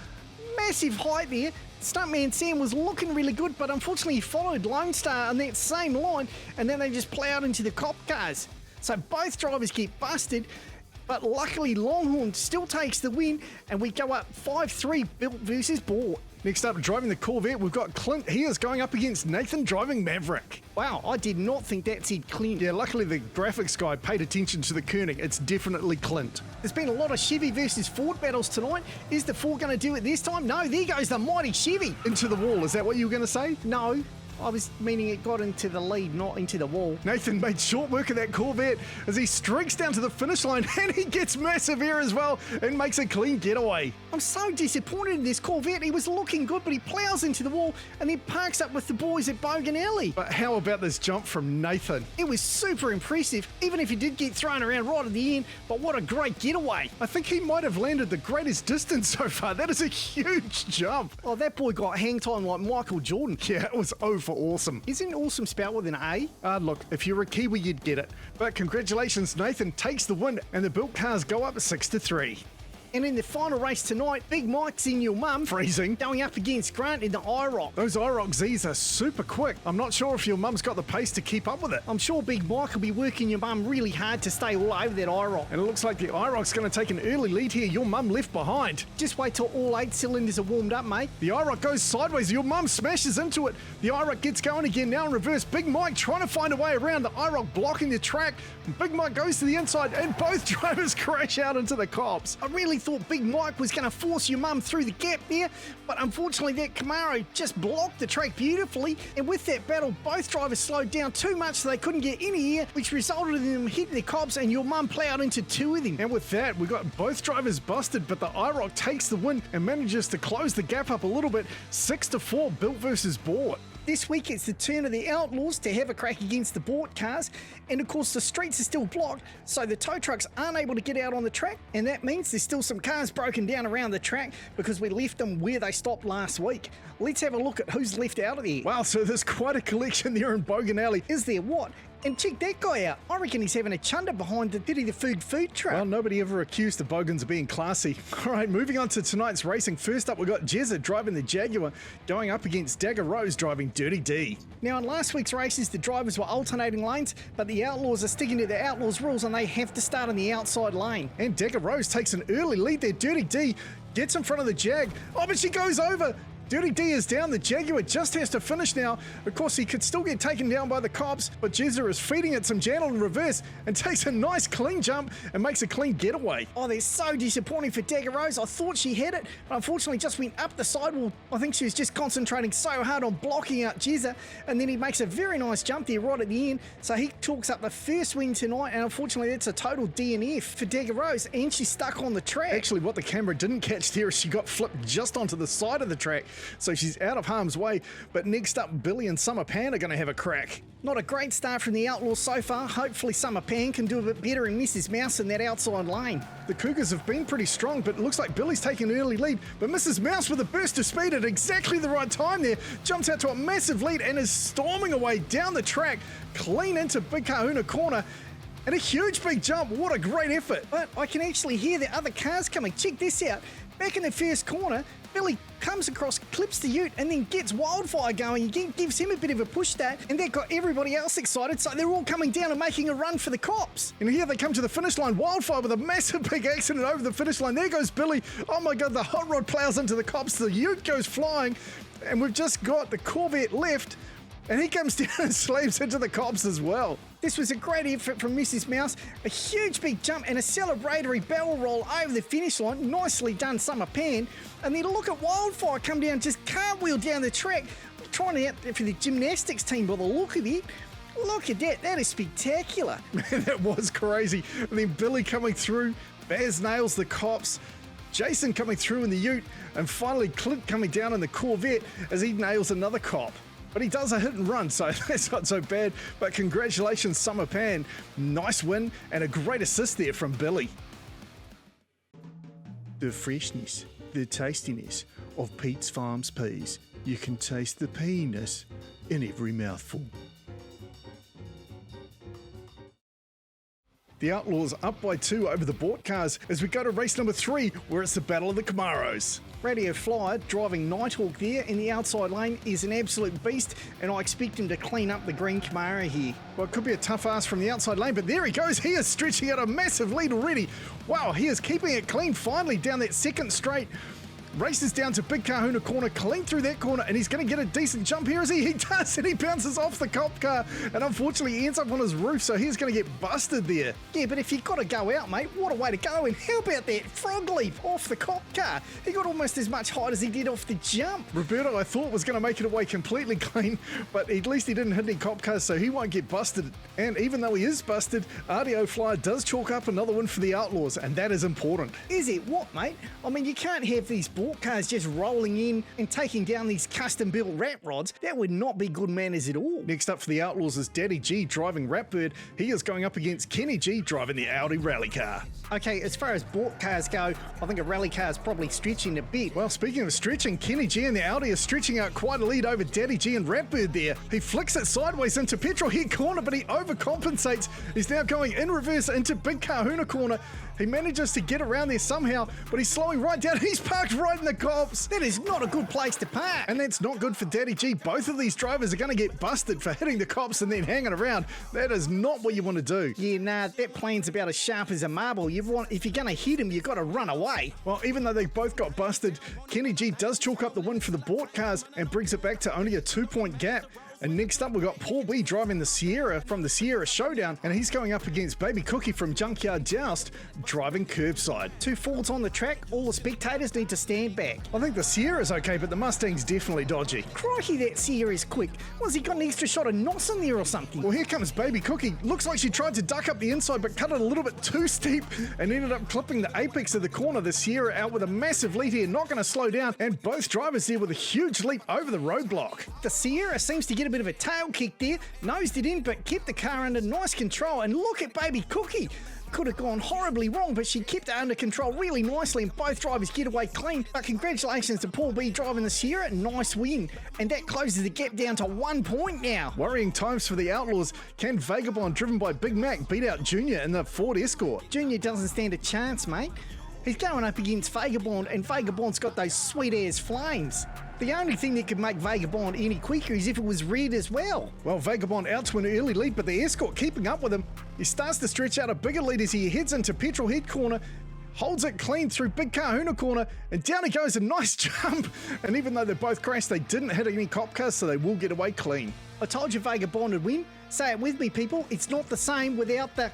Massive height there. Stuntman Sam was looking really good, but unfortunately he followed Lone Star on that same line, and then they just plowed into the cop cars. So both drivers get busted, but luckily Longhorn still takes the win, and we go up 5-3 Built versus Bought.
Next up, driving the Corvette, we've got Clint. He is going up against Nathan driving Maverick.
Wow, I did not think that said Clint.
Yeah, luckily the graphics guy paid attention to the kerning. It's definitely Clint.
There's been a lot of Chevy versus Ford battles tonight. Is the Ford going to do it this time? No, there goes the mighty Chevy.
Into the wall, is that what you were going to say?
No. I was meaning it got into the lead, not into the wall.
Nathan made short work of that Corvette as he streaks down to the finish line and he gets massive air as well and makes a clean getaway.
I'm so disappointed in this Corvette. He was looking good, but he plows into the wall and then parks up with the boys at Bogan Alley.
But how about this jump from Nathan?
It was super impressive, even if he did get thrown around right at the end, but what a great getaway.
I think he might have landed the greatest distance so far. That is a huge jump.
Oh, that boy got hang time like Michael Jordan.
Yeah, it was over awesome.
Isn't awesome spelled with an A?
Look, if you're a Kiwi, you'd get it. But congratulations, Nathan takes the win and the built cars go up 6-3.
And in the final race tonight, Big Mike's in your mum.
Freezing.
Going up against Grant in the IROC.
Those IROC Zs are super quick. I'm not sure if your mum's got the pace to keep up with it.
I'm sure Big Mike will be working your mum really hard to stay all over that IROC.
And it looks like the IROC's going to take an early lead here. Your mum left behind.
Just wait till all 8 cylinders are warmed up, mate.
The IROC goes sideways. Your mum smashes into it. The IROC gets going again now in reverse. Big Mike trying to find a way around. The IROC blocking the track. Big Mike goes to the inside and both drivers crash out into the cops.
I really thought Big Mike was going to force your mum through the gap there, but unfortunately that Camaro just blocked the track beautifully, and with that battle both drivers slowed down too much so they couldn't get any air, which resulted in them hitting the cops and your mum plowed into 2 of them.
And with that we got both drivers busted, but the IROC takes the win and manages to close the gap up a little bit. 6-4 Built versus Bought.
This week it's the turn of the Outlaws to have a crack against the Bought cars, and of course the streets are still blocked, so the tow trucks aren't able to get out on the track, and that means there's still some cars broken down around the track because we left them where they stopped last week. Let's have a look at who's left out of there.
Wow, so there's quite a collection there in Bogan Alley.
Is there what? And check that guy out. I reckon he's having a chunder behind the Diddy the Food truck.
Well, nobody ever accused the Bogans of being classy. All right, moving on to tonight's racing. First up, we got Jezza driving the Jaguar, going up against Dagger Rose driving Dirty D.
Now, in last week's races, the drivers were alternating lanes, but the Outlaws are sticking to the Outlaws rules and they have to start on the outside lane.
And Dagger Rose takes an early lead there. Dirty D gets in front of the Jag. Oh, but she goes over. Dirty D is down. The Jaguar just has to finish now. Of course, he could still get taken down by the cops, but Jezza is feeding it some gentle in reverse and takes a nice clean jump and makes a clean getaway.
Oh, that's so disappointing for Dagger Rose. I thought she had it, but unfortunately just went up the sidewall. I think she was just concentrating so hard on blocking out Jezza, and then he makes a very nice jump there right at the end. So he chalks up the first win tonight, and unfortunately that's a total DNF for Dagger Rose, and she's stuck on the track.
Actually, what the camera didn't catch there is she got flipped just onto the side of the track, so she's out of harm's way. But next up, Billy and Summer Pan are going to have a crack.
Not a great start from the Outlaws so far. Hopefully Summer Pan can do a bit better and Mrs. Mouse in that outside lane.
The Cougars have been pretty strong, but it looks like Billy's taking an early lead. But Mrs. Mouse, with a burst of speed at exactly the right time there, jumps out to a massive lead and is storming away down the track, clean into Big Kahuna Corner. And a huge big jump. What a great effort.
But I can actually hear the other cars coming. Check this out. Back in the first corner, Billy comes across, clips the ute, and then gets Wildfire going. Again, gives him a bit of a push start, and that got everybody else excited, so they're all coming down and making a run for the cops.
And here they come to the finish line. Wildfire with a massive big accident over the finish line. There goes Billy. Oh my God, the hot rod plows into the cops. The ute goes flying, and we've just got the Corvette left, and he comes down and slams into the cops as well.
This was a great effort from Mrs. Mouse. A huge big jump and a celebratory barrel roll over the finish line. Nicely done, Summer Pan. And then look at Wildfire come down, just cartwheel down the track. Trying out for the gymnastics team by the look of it. Look at that. That is spectacular.
Man, that was crazy. And then Billy coming through. Baz nails the cops. Jason coming through in the ute. And finally Clint coming down in the Corvette as he nails another cop. But he does a hit and run, so that's not so bad. But congratulations, Summer Pan. Nice win and a great assist there from Billy. The freshness, the tastiness of Pete's Farms peas. You can taste the peaness in every mouthful. The Outlaws up by 2 over the Bort cars as we go to race number 3, where it's the Battle of the Camaros.
Radio Flyer driving Nighthawk there in the outside lane is an absolute beast, and I expect him to clean up the green Camaro here.
Well, it could be a tough ask from the outside lane, but there he goes. He is stretching out a massive lead already. Wow, he is keeping it clean finally down that second straight. Races down to Big Kahuna Corner, clean through that corner, and he's going to get a decent jump here, is he? He does, and he bounces off the cop car, and unfortunately he ends up on his roof, so he's going to get busted there.
Yeah, but if you've got to go out, mate, what a way to go, and how about that frog leap off the cop car? He got almost as much height as he did off the jump.
Roberto, I thought, was going to make it away completely clean, but at least he didn't hit any cop cars, so he won't get busted. And even though he is busted, Radio Flyer does chalk up another win for the Outlaws, and that is important.
Is it what, mate? I mean, you can't have these Bort cars just rolling in and taking down these custom-built rat rods. That would not be good manners at all.
Next up for the Outlaws is Daddy G driving Ratbird. He is going up against Kenny G driving the Audi rally car.
Okay, as far as Bort cars go, I think a rally car is probably stretching a bit.
Well, speaking of stretching, Kenny G and the Audi are stretching out quite a lead over Daddy G and Ratbird there. He flicks it sideways into Petrol Head Corner, but he overcompensates. He's now going in reverse into Big Kahuna Corner. He manages to get around there somehow, but he's slowing right down. He's parked right in the cops.
That is not a good place to park.
And that's not good for Daddy G. Both of these drivers are going to get busted for hitting the cops and then hanging around. That is not what you want to do.
Yeah, nah, that plan's about as sharp as a marble. If you're going to hit him, you've got to run away.
Well, even though they both got busted, Kenny G does chalk up the win for the Bort cars and brings it back to only a 2-point gap. And next up, we've got Paul B driving the Sierra from the Sierra Showdown, and he's going up against Baby Cookie from Junkyard Joust, driving Curbside.
2 Fords on the track, all the spectators need to stand back.
I think the Sierra's okay, but the Mustang's definitely dodgy.
Crikey, that Sierra is quick. Was he got an extra shot of NOS in there or something?
Well, here comes Baby Cookie. Looks like she tried to duck up the inside, but cut it a little bit too steep and ended up clipping the apex of the corner. The Sierra out with a massive lead here, not going to slow down, and both drivers there with a huge leap over the roadblock.
The Sierra seems to get a bit of a tail kick there, nosed it in, but kept the car under nice control. And look at Baby Cookie. Could have gone horribly wrong, but she kept it under control really nicely, and both drivers get away clean. But congratulations to Paul B driving the Sierra. Nice win. And that closes the gap down to 1 point now.
Worrying times for the Outlaws. Can Vagabond, driven by Big Mac, beat out Junior in the Ford Escort?
Junior doesn't stand a chance, mate. He's going up against Vagabond, and Vagabond's got those sweet-ass flames. The only thing that could make Vagabond any quicker is if it was red as well.
Well, Vagabond out to an early lead, but the Escort keeping up with him. He starts to stretch out a bigger lead as he heads into Petrol Head Corner. holds it clean through Big Kahuna corner, and down he goes, a nice jump. And even though they both crashed, they didn't hit any cop cars, so they will get away clean.
I told you Vagabond would win. Say it with me, people. It's not the same without the...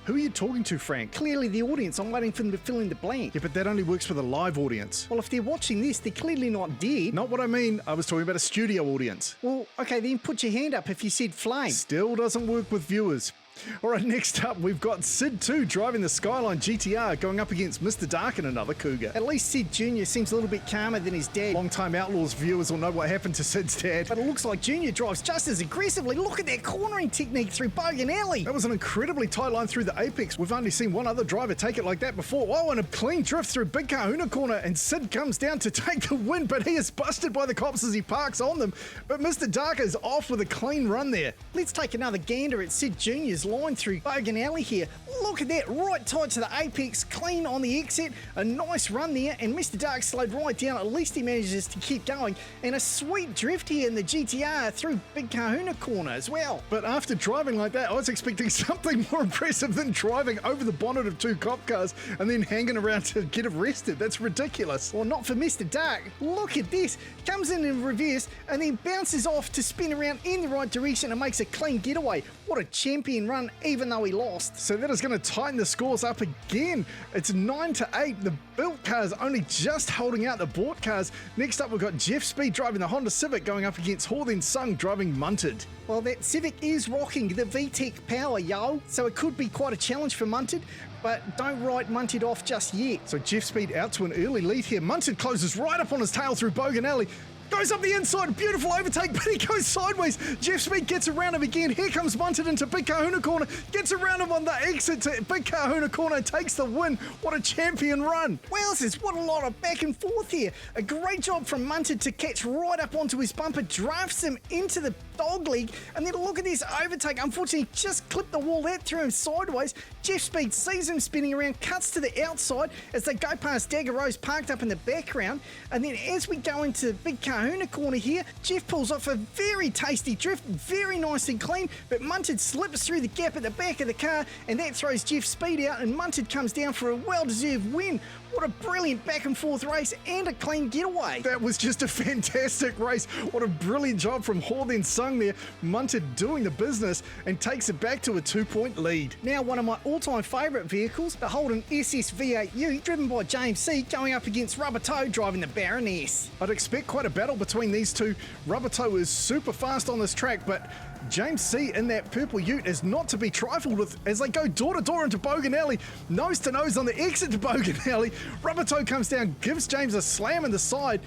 Who are you talking to, Frank?
Clearly the audience. I'm waiting for them to fill in the blank.
Yeah, but that only works for the live audience.
Well, if they're watching this, they're clearly not dead.
Not what I mean. I was talking about a studio audience.
Well, okay, then put your hand up if you said flame.
Still doesn't work with viewers. All right, next up, we've got Sid 2 driving the Skyline GTR going up against Mr. Dark and another Cougar.
At least Sid Jr. seems a little bit calmer than his dad.
Long-time Outlaws viewers will know what happened to Sid's dad.
But it looks like Junior drives just as aggressively. Look at that cornering technique through Bogan Alley.
That was an incredibly tight line through the apex. We've only seen one other driver take it like that before. Oh, and a clean drift through Big Kahuna corner, and Sid comes down to take the win, but he is busted by the cops as he parks on them. But Mr. Dark is off with a clean run there.
Let's take another gander at Sid Jr.'s line through Bogan Alley here. Look at that, right tight to the apex, clean on the exit, a nice run there, and Mr. Dark slowed right down. At least he manages to keep going, and a sweet drift here in the GTR through Big Kahuna corner as well.
But after driving like that, I was expecting something more impressive than driving over the bonnet of two cop cars and then hanging around to get arrested. That's ridiculous.
Well, not for Mr. Dark. Look at this. Comes in reverse and then bounces off to spin around in the right direction and makes a clean getaway. What a champion run, even though he lost.
So that is going to tighten the scores up again. It's 9-8. The built cars only just holding out the bought cars. Next up, we've got Jeff Speed driving the Honda Civic going up against Horden Sung driving Munted.
Well, that Civic is rocking the VTEC power, yo. So it could be quite a challenge for Munted, but don't write Munted off just yet.
So Jeff Speed out to an early lead here. Munted closes right up on his tail through Bogan Alley. Goes up the inside, beautiful overtake, but he goes sideways. Jeff Speed gets around him again. Here comes Munted into Big Kahuna corner. Gets around him on the exit to Big Kahuna corner, takes the win. What a champion run.
Wowzers, what a lot of back and forth here. A great job from Munted to catch right up onto his bumper, drafts him into the dog leg, and then look at this overtake. Unfortunately, just clipped the wall that threw him sideways. Jeff Speed sees him spinning around, cuts to the outside as they go past Dagger Rose parked up in the background, and then as we go into Big Kahuna corner here, Jeff pulls off a very tasty drift, very nice and clean, but Munted slips through the gap at the back of the car, and that throws Jeff Speed out, and Munted comes down for a well-deserved win. What a brilliant back and forth race and a clean getaway.
That was just a fantastic race. What a brilliant job from Horden Sung there. Munted doing the business and takes it back to a 2-point lead.
Now one of my all-time favourite vehicles, the Holden SS V8U, driven by James C, going up against Rubber Toe driving the Baroness.
I'd expect quite a battle between these two. Rubber Toe is super fast on this track, but James C in that purple ute is not to be trifled with as they go door to door into Bogan Alley, nose to nose on the exit to Bogan Alley. Rubber Toe comes down, gives James a slam in the side.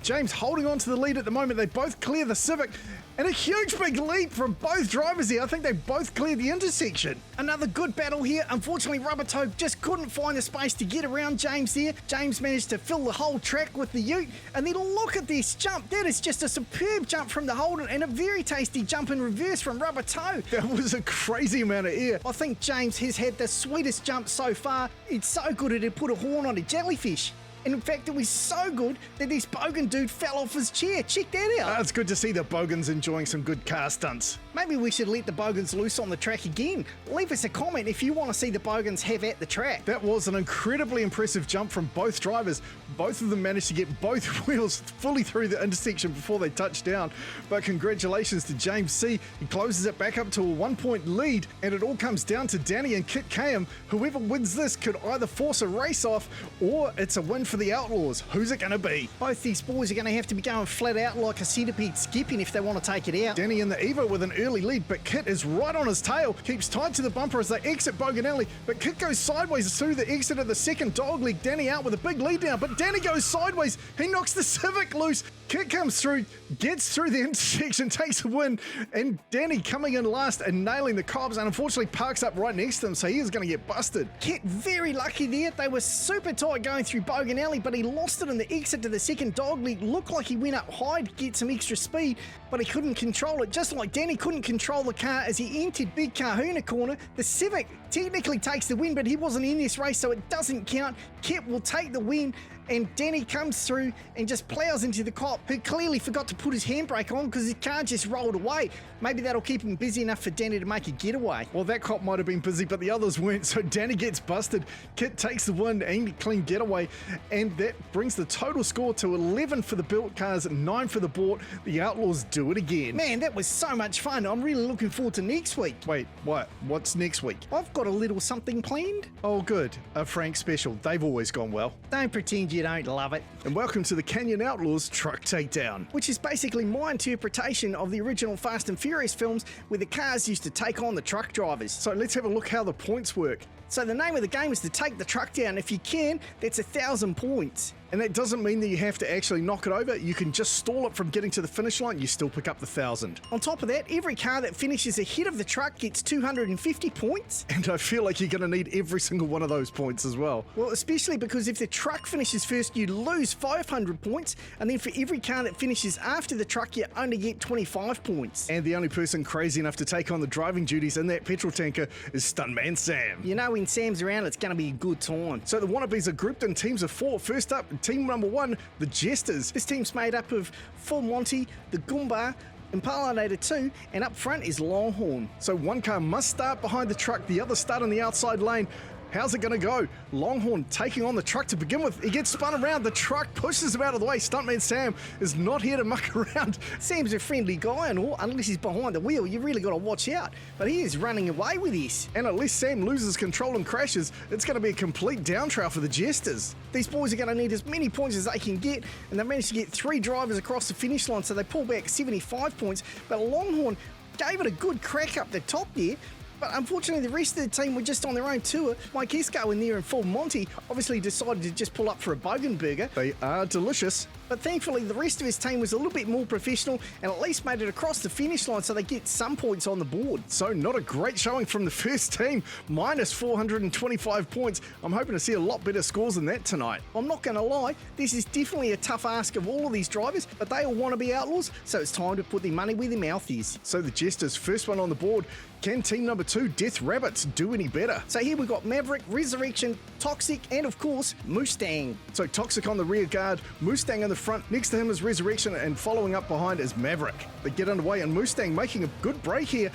James holding on to the lead at the moment. They both clear the Civic, and a huge big leap from both drivers here. I think they both cleared the intersection.
Another good battle here. Unfortunately, Rubber Toe just couldn't find the space to get around James there. James managed to fill the whole track with the ute, and then look at this jump. That is just a superb jump from the Holden and a very tasty jump in reverse from Rubber Toe.
That was a crazy amount of air.
I think James has had the sweetest jump so far. It's so good it had put a horn on a jellyfish. And in fact, it was so good that this Bogan dude fell off his chair. Check that out.
It's good to see the Bogans enjoying some good car stunts.
Maybe we should let the Bogans loose on the track again. Leave us a comment if you want to see the Bogans have at the track.
That was an incredibly impressive jump from both drivers. Both of them managed to get both wheels fully through the intersection before they touched down. But congratulations to James C. He closes it back up to a 1-point lead, and it all comes down to Danny and Kit Kayam. Whoever wins this could either force a race off or it's a win for the Outlaws. Who's it going to be?
Both these boys are going to have to be going flat out like a centipede skipping if they want to take it out.
Danny in the Evo with an early lead, but Kit is right on his tail, keeps tight to the bumper as they exit Bogan Alley, but Kit goes sideways through the exit of the second dog leg. Danny out with a big lead now, but Danny goes sideways. He knocks the Civic loose. Kit comes through, gets through the intersection, takes a win, and Danny coming in last and nailing the cops, and unfortunately parks up right next to him, so he is going to get busted.
Kit very lucky there. They were super tight going through Bogan Alley, but he lost it in the exit to the second dog leg. Looked like he went up high to get some extra speed, but he couldn't control it, just like Danny couldn't control the car as he entered Big Kahuna corner. The Civic technically takes the win, but he wasn't in this race, so it doesn't count. Kit will take the win, And Danny comes through and just plows into the cop, who clearly forgot to put his handbrake on because his car just rolled away. Maybe that'll keep him busy enough for Danny to make a getaway.
Well, that cop might have been busy, but the others weren't, so Danny gets busted. Kit takes the win and clean getaway, and that brings the total score to 11 for the built cars, 9 for the bought. The Outlaws do it again.
Man, that was so much fun. I'm really looking forward to next week.
Wait, what? What's next week?
I've got a little something planned.
Oh, good. A Frank special. They've always gone well.
Don't pretend you don't love it.
And welcome to the Canyon Outlaws Truck Takedown.
Which is basically my interpretation of the original Fast and Furious films where the cars used to take on the truck drivers.
So let's have a look how the points work.
So the name of the game is to take the truck down. If you can, that's 1,000 points.
And that doesn't mean that you have to actually knock it over. You can just stall it from getting to the finish line. You still pick up the 1,000.
On top of that, every car that finishes ahead of the truck gets 250 points.
And I feel like you're going to need every single one of those points as well.
Well, especially because if the truck finishes first, you lose 500 points. And then for every car that finishes after the truck, you only get 25 points.
And the only person crazy enough to take on the driving duties in that petrol tanker is Stuntman Sam.
You know, when Sam's around, it's going to be a good time.
So the wannabes are grouped in teams of 4. First up, team number 1, the Jesters.
This team's made up of Full Monty, the Goomba, Impalinator 2, and up front is Longhorn.
So one car must start behind the truck, the other start on the outside lane. How's it going to go? Longhorn taking on the truck to begin with. He gets spun around. The truck pushes him out of the way. Stuntman Sam is not here to muck around.
Sam's a friendly guy and all, unless he's behind the wheel. You really got to watch out. But he is running away with this.
And unless Sam loses control and crashes, it's going to be a complete down trail for the Jesters.
These boys are going to need as many points as they can get, and they managed to get 3 drivers across the finish line, so they pull back 75 points. But Longhorn gave it a good crack up the top there. But unfortunately, the rest of the team were just on their own tour. Mike Esco in there and Full Monty obviously decided to just pull up for a bogan burger.
They are delicious.
But thankfully, the rest of his team was a little bit more professional and at least made it across the finish line so they get some points on the board.
So not a great showing from the first team, minus 425 points. I'm hoping to see a lot better scores than that tonight.
I'm not going to lie, this is definitely a tough ask of all of these drivers, but they all want to be outlaws, so it's time to put their money where their mouth is.
So the Jesters, first one on the board. Can team number 2, Death Rabbits, do any better?
So here we've got Maverick, Resurrection, Toxic, and of course, Mustang.
So Toxic on the rear guard, Mustang in the front. Next to him is Resurrection, and following up behind is Maverick. They get underway, and Mustang making a good break here.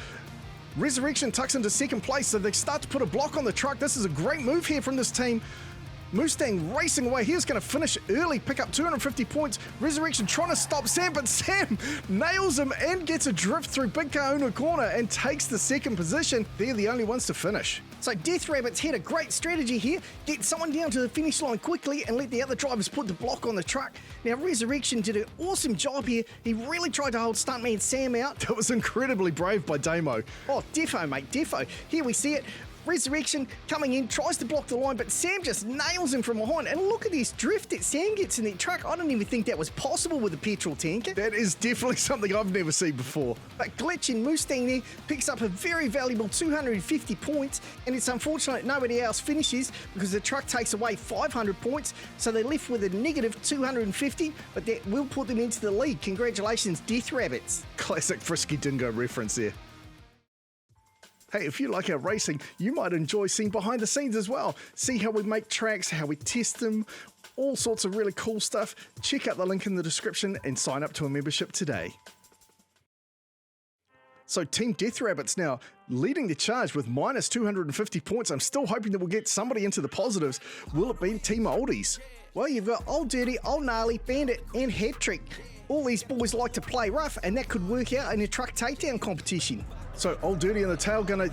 Resurrection tucks into second place, so they start to put a block on the truck. This is a great move here from this team. Mustang racing away. He's going to finish early, pick up 250 points. Resurrection trying to stop Sam, but Sam nails him and gets a drift through Big Kahuna Corner and takes the second position. They're the only ones to finish.
So Death Rabbits had a great strategy here. Get someone down to the finish line quickly and let the other drivers put the block on the truck. Now Resurrection did an awesome job here. He really tried to hold Stuntman Sam out.
That was incredibly brave by Damo.
Oh, defo, mate, defo. Here we see it. Resurrection coming in, tries to block the line, but Sam just nails him from behind. And look at this drift that Sam gets in that truck. I don't even think that was possible with a petrol tanker.
That is definitely something I've never seen before.
But Glitch in Mustang there picks up a very valuable 250 points, and it's unfortunate nobody else finishes because the truck takes away 500 points, so they're left with a negative 250, but that will put them into the lead. Congratulations, Death Rabbits.
Classic Frisky Dingo reference there. Hey, if you like our racing, you might enjoy seeing behind the scenes as well. See how we make tracks, how we test them, all sorts of really cool stuff. Check out the link in the description and sign up to a membership today. So Team Death Rabbits now leading the charge with minus 250 points. I'm still hoping that we'll get somebody into the positives. Will it be Team Oldies?
Well, you've got Old Dirty, Old Gnarly, Bandit, and Hat-Trick. All these boys like to play rough, and that could work out in a truck takedown competition.
So Old Dirty in the tail, gonna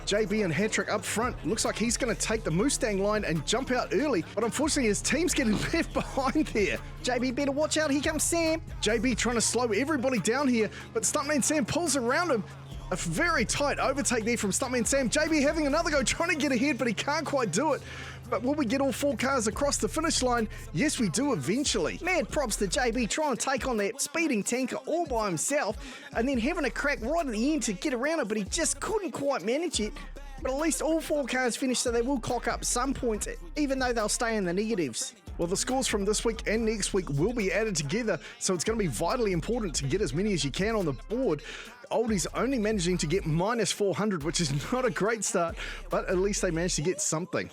JB and Hat-Trick up front. Looks like he's gonna take the Mustang line and jump out early, but unfortunately his team's getting left behind there.
JB better watch out, here comes Sam.
JB trying to slow everybody down here, but Stuntman Sam pulls around him. A very tight overtake there from Stuntman Sam. JB having another go, trying to get ahead, but he can't quite do it. But will we get all 4 cars across the finish line? Yes, we do eventually.
Mad props to JB trying to take on that speeding tanker all by himself and then having a crack right at the end to get around it, but he just couldn't quite manage it. But at least all 4 cars finished, so they will clock up some points, even though they'll stay in the negatives.
Well, the scores from this week and next week will be added together, so it's going to be vitally important to get as many as you can on the board. Oldies only managing to get minus 400, which is not a great start, but at least they managed to get something.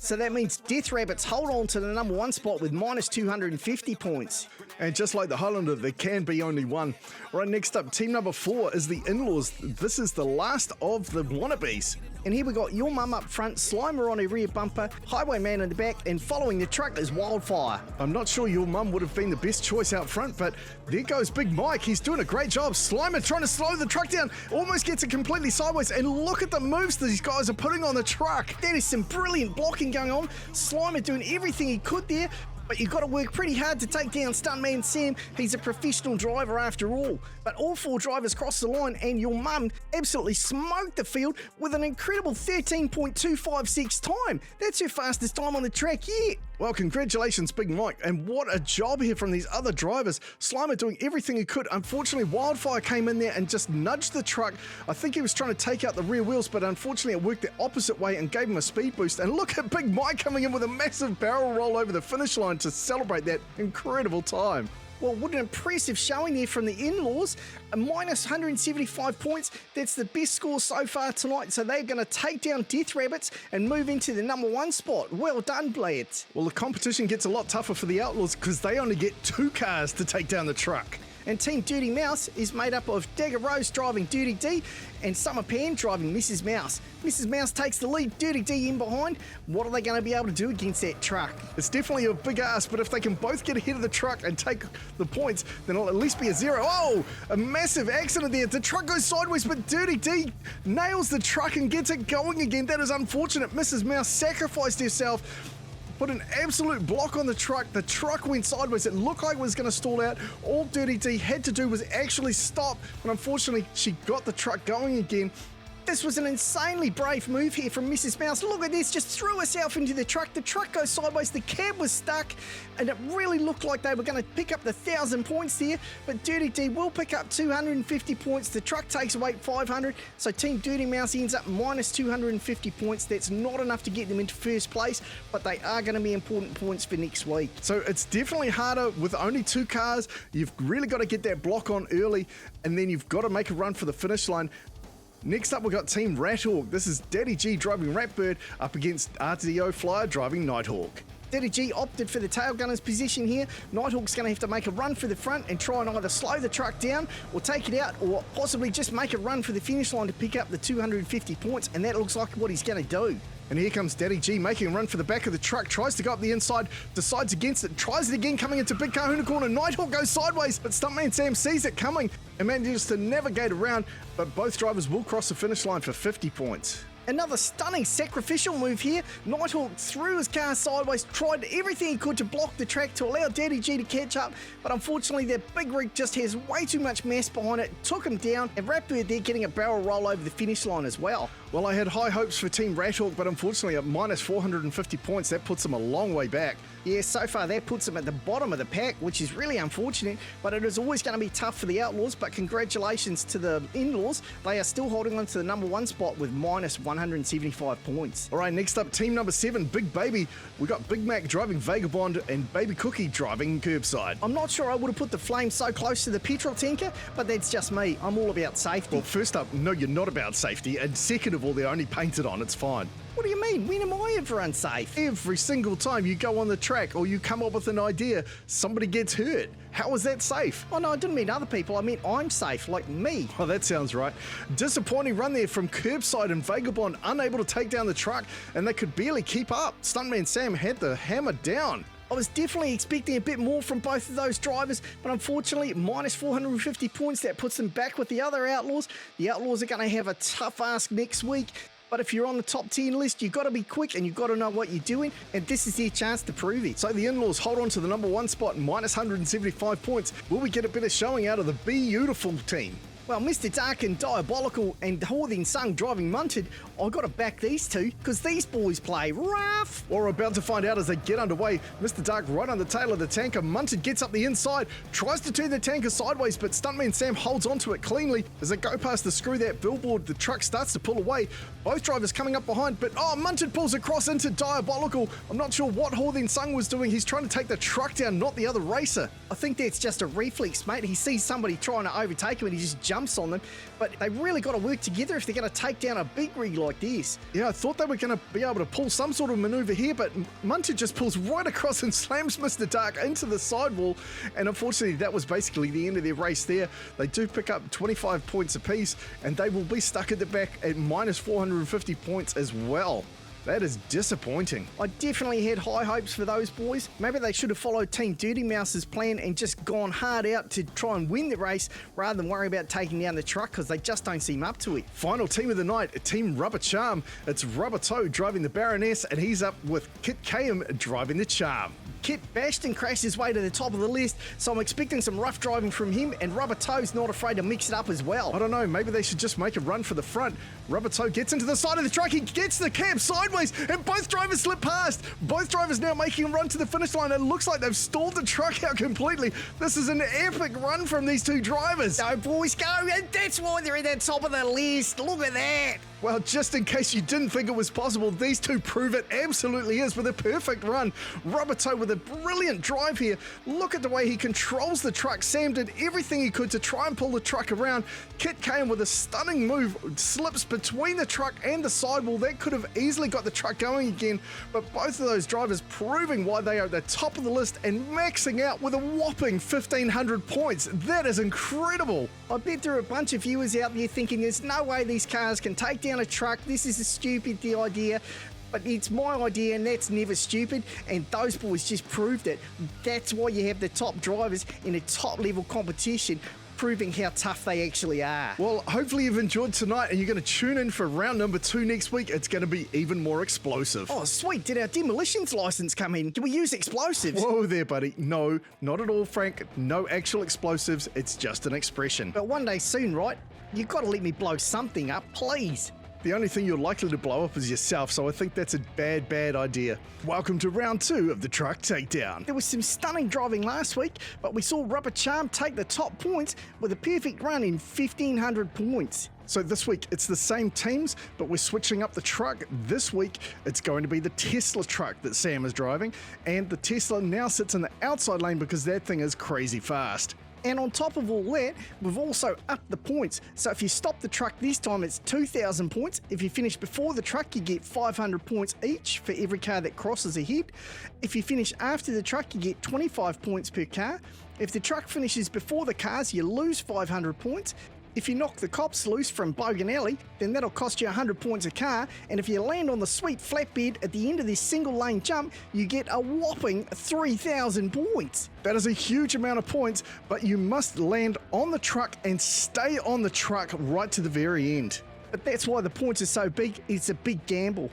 So that means Death Rabbits hold on to the number 1 spot with minus 250 points.
And just like the Highlander, there can be only one. Right, next up, team number 4 is the In-Laws. This is the last of the wannabes.
And here we got Your Mum up front, Slimer on a rear bumper, Highwayman in the back, and following the truck is Wildfire.
I'm not sure Your Mum would have been the best choice out front, but there goes Big Mike. He's doing a great job. Slimer trying to slow the truck down, almost gets it completely sideways, and look at the moves these guys are putting on the truck.
That is some brilliant blocking going on. Slimer doing everything he could there, but you've got to work pretty hard to take down Stuntman Sam. He's a professional driver after all. But all 4 drivers crossed the line, and Your Mum absolutely smoked the field with an incredible 13.256 time. That's her fastest time on the track yet.
Well, congratulations, Big Mike, and what a job here from these other drivers. Slimer doing everything he could. Unfortunately, Wildfire came in there and just nudged the truck. I think he was trying to take out the rear wheels, but unfortunately it worked the opposite way and gave him a speed boost. And look at Big Mike coming in with a massive barrel roll over the finish line to celebrate that incredible time.
Well, what an impressive showing there from the In-Laws. A minus 175 points. That's the best score so far tonight. So they're going to take down Death Rabbits and move into the number 1 spot. Well done, Blade.
Well, the competition gets a lot tougher for the Outlaws because they only get 2 cars to take down the truck.
And Team Dirty Mouse is made up of Dagger Rose driving Dirty D and Summer Pan driving Mrs. Mouse. Mrs. Mouse takes the lead, Dirty D in behind. What are they going to be able to do against that truck?
It's definitely a big ask, but if they can both get ahead of the truck and take the points, then it'll at least be a 0. Oh, a massive accident there. The truck goes sideways, but Dirty D nails the truck and gets it going again. That is unfortunate. Mrs. Mouse sacrificed herself. Put an absolute block on the truck. The truck went sideways. It looked like it was going to stall out. All Dirty D had to do was actually stop, but unfortunately, she got the truck going again.
This was an insanely brave move here from Mrs. Mouse. Look at this, just threw herself into the truck. The truck goes sideways, the cab was stuck, and it really looked like they were going to pick up the 1,000 points there, but Dirty D will pick up 250 points. The truck takes away 500, so Team Dirty Mouse ends up minus 250 points. That's not enough to get them into first place, but they are going to be important points for next week.
So it's definitely harder with only 2 cars. You've really got to get that block on early, and then you've got to make a run for the finish line. Next up, we've got Team Rathawk. This is Daddy G driving Ratbird up against RTO Flyer driving Nighthawk.
Daddy G opted for the tail gunner's position here. Nighthawk's going to have to make a run for the front and try and either slow the truck down or take it out, or possibly just make a run for the finish line to pick up the 250 points, and that looks like what he's going to do.
And here comes Daddy G making a run for the back of the truck, tries to go up the inside, decides against it, tries it again coming into Big Kahuna Corner. Nighthawk goes sideways, but Stuntman Sam sees it coming and manages to navigate around, but both drivers will cross the finish line for 50 points.
Another stunning sacrificial move here. Nighthawk threw his car sideways, tried everything he could to block the track to allow Daddy G to catch up, but unfortunately that big rig just has way too much mass behind it, took him down, and Ratbird there getting a barrel roll over the finish line as well.
Well, I had high hopes for Team Rathawk, but unfortunately at minus 450 points, that puts them a long way back.
Yeah, so far that puts them at the bottom of the pack, which is really unfortunate, but it is always going to be tough for the Outlaws, but congratulations to the In-Laws. They are still holding on to the number 1 spot with minus 175 points.
All right, next up, team number 7, Big Baby. We got Big Mac driving Vagabond and Baby Cookie driving Curbside.
I'm not sure I would have put the flame so close to the petrol tanker, but that's just me. I'm all about safety.
Well, first up, no, you're not about safety, and second of all, they're only painted on. It's fine.
What do you mean? When am I ever unsafe?
Every single time you go on the track or you come up with an idea, somebody gets hurt. How is that safe?
Oh no, I didn't mean other people. I meant I'm safe, like me.
Oh, that sounds right. Disappointing run there from Curbside and Vagabond, unable to take down the truck, and they could barely keep up. Stuntman Sam had the hammer down.
I was definitely expecting a bit more from both of those drivers, but unfortunately, minus 450 points, that puts them back with the other Outlaws. The Outlaws are going to have a tough ask next week. But if you're on the top 10 list, you've got to be quick and you've got to know what you're doing, and this is their chance to prove it.
So the In-Laws hold on to the number 1 spot, minus 175 points. Will we get a better showing out of the Beautiful team?
Well, Mr. Dark and Diabolical and Hawthorne Sung driving Munted, I got to back these two because these boys play rough.
Well, we're about to find out as they get underway. Mr. Dark right on the tail of the tanker. Munted gets up the inside, tries to turn the tanker sideways, but Stuntman Sam holds onto it cleanly. As they go past the Screw That billboard, the truck starts to pull away. Both drivers coming up behind, but Munted pulls across into Diabolical. I'm not sure what Hawthorne Sung was doing. He's trying to take the truck down, not the other racer.
I think that's just a reflex, mate. He sees somebody trying to overtake him and he just jumps on them, but they really got to work together if they're going to take down a big rig like this.
Yeah, I thought they were going to be able to pull some sort of maneuver here, but Munter just pulls right across and slams Mr. Dark into the sidewall, and unfortunately that was basically the end of their race there. They do pick up 25 points apiece, and they will be stuck at the back at minus 450 points as well. That is disappointing.
I definitely had high hopes for those boys. Maybe they should have followed Team Dirty Mouse's plan and just gone hard out to try and win the race rather than worry about taking down the truck, because they just don't seem up to it.
Final team of the night, Team Rubber Charm. It's Rubber Toe driving the Baroness, and he's up with Kit Kayum driving the Charm.
Kit bashed and crashed his way to the top of the list, so I'm expecting some rough driving from him, and Rubber Toe's not afraid to mix it up as well.
I don't know, maybe they should just make a run for the front. Rubber Toe gets into the side of the truck, he gets the cab sideways, and both drivers slip past. Both drivers now making a run to the finish line. It looks like they've stalled the truck out completely. This is an epic run from these two drivers.
Go boys, go, and that's why they're at the top of the list. Look at that.
Well, just in case you didn't think it was possible, these two prove it absolutely is with a perfect run. Rubber Toe with a brilliant drive here. Look at the way he controls the truck. Sam did everything he could to try and pull the truck around. Kit came with a stunning move, slips between the truck and the sidewall. That could have easily got the truck going again, but both of those drivers proving why they are at the top of the list and maxing out with a whopping 1,500 points. That is incredible.
I bet there are a bunch of viewers out there thinking there's no way these cars can take down a truck. This is a stupid idea. But it's my idea, and that's never stupid, and those boys just proved it. That's why you have the top drivers in a top level competition, proving how tough they actually are.
Well, hopefully you've enjoyed tonight, and you're going to tune in for round number 2 next week. It's going to be even more explosive.
Oh, sweet. Did our demolitions license come in? Can we use explosives?
Whoa there, buddy. No, not at all, Frank. No actual explosives. It's just an expression.
But one day soon, right? You've got to let me blow something up, please.
The only thing you're likely to blow up is yourself, so I think that's a bad idea. Welcome to round 2 of the truck takedown.
There was some stunning driving last week, but we saw Rubber Charm take the top points with a perfect run in 1,500 points.
So this week, it's the same teams, but we're switching up the truck. This week, it's going to be the Tesla truck that Sam is driving, and the Tesla now sits in the outside lane because that thing is crazy fast.
And on top of all that, we've also upped the points. So if you stop the truck this time, it's 2,000 points. If you finish before the truck, you get 500 points each for every car that crosses ahead. If you finish after the truck, you get 25 points per car. If the truck finishes before the cars, you lose 500 points. If you knock the cops loose from Bogan Alley, then that'll cost you 100 points a car, and if you land on the sweet flatbed at the end of this single lane jump, you get a whopping 3,000 points.
That is a huge amount of points, but you must land on the truck and stay on the truck right to the very end.
But that's why the points are so big. It's a big gamble.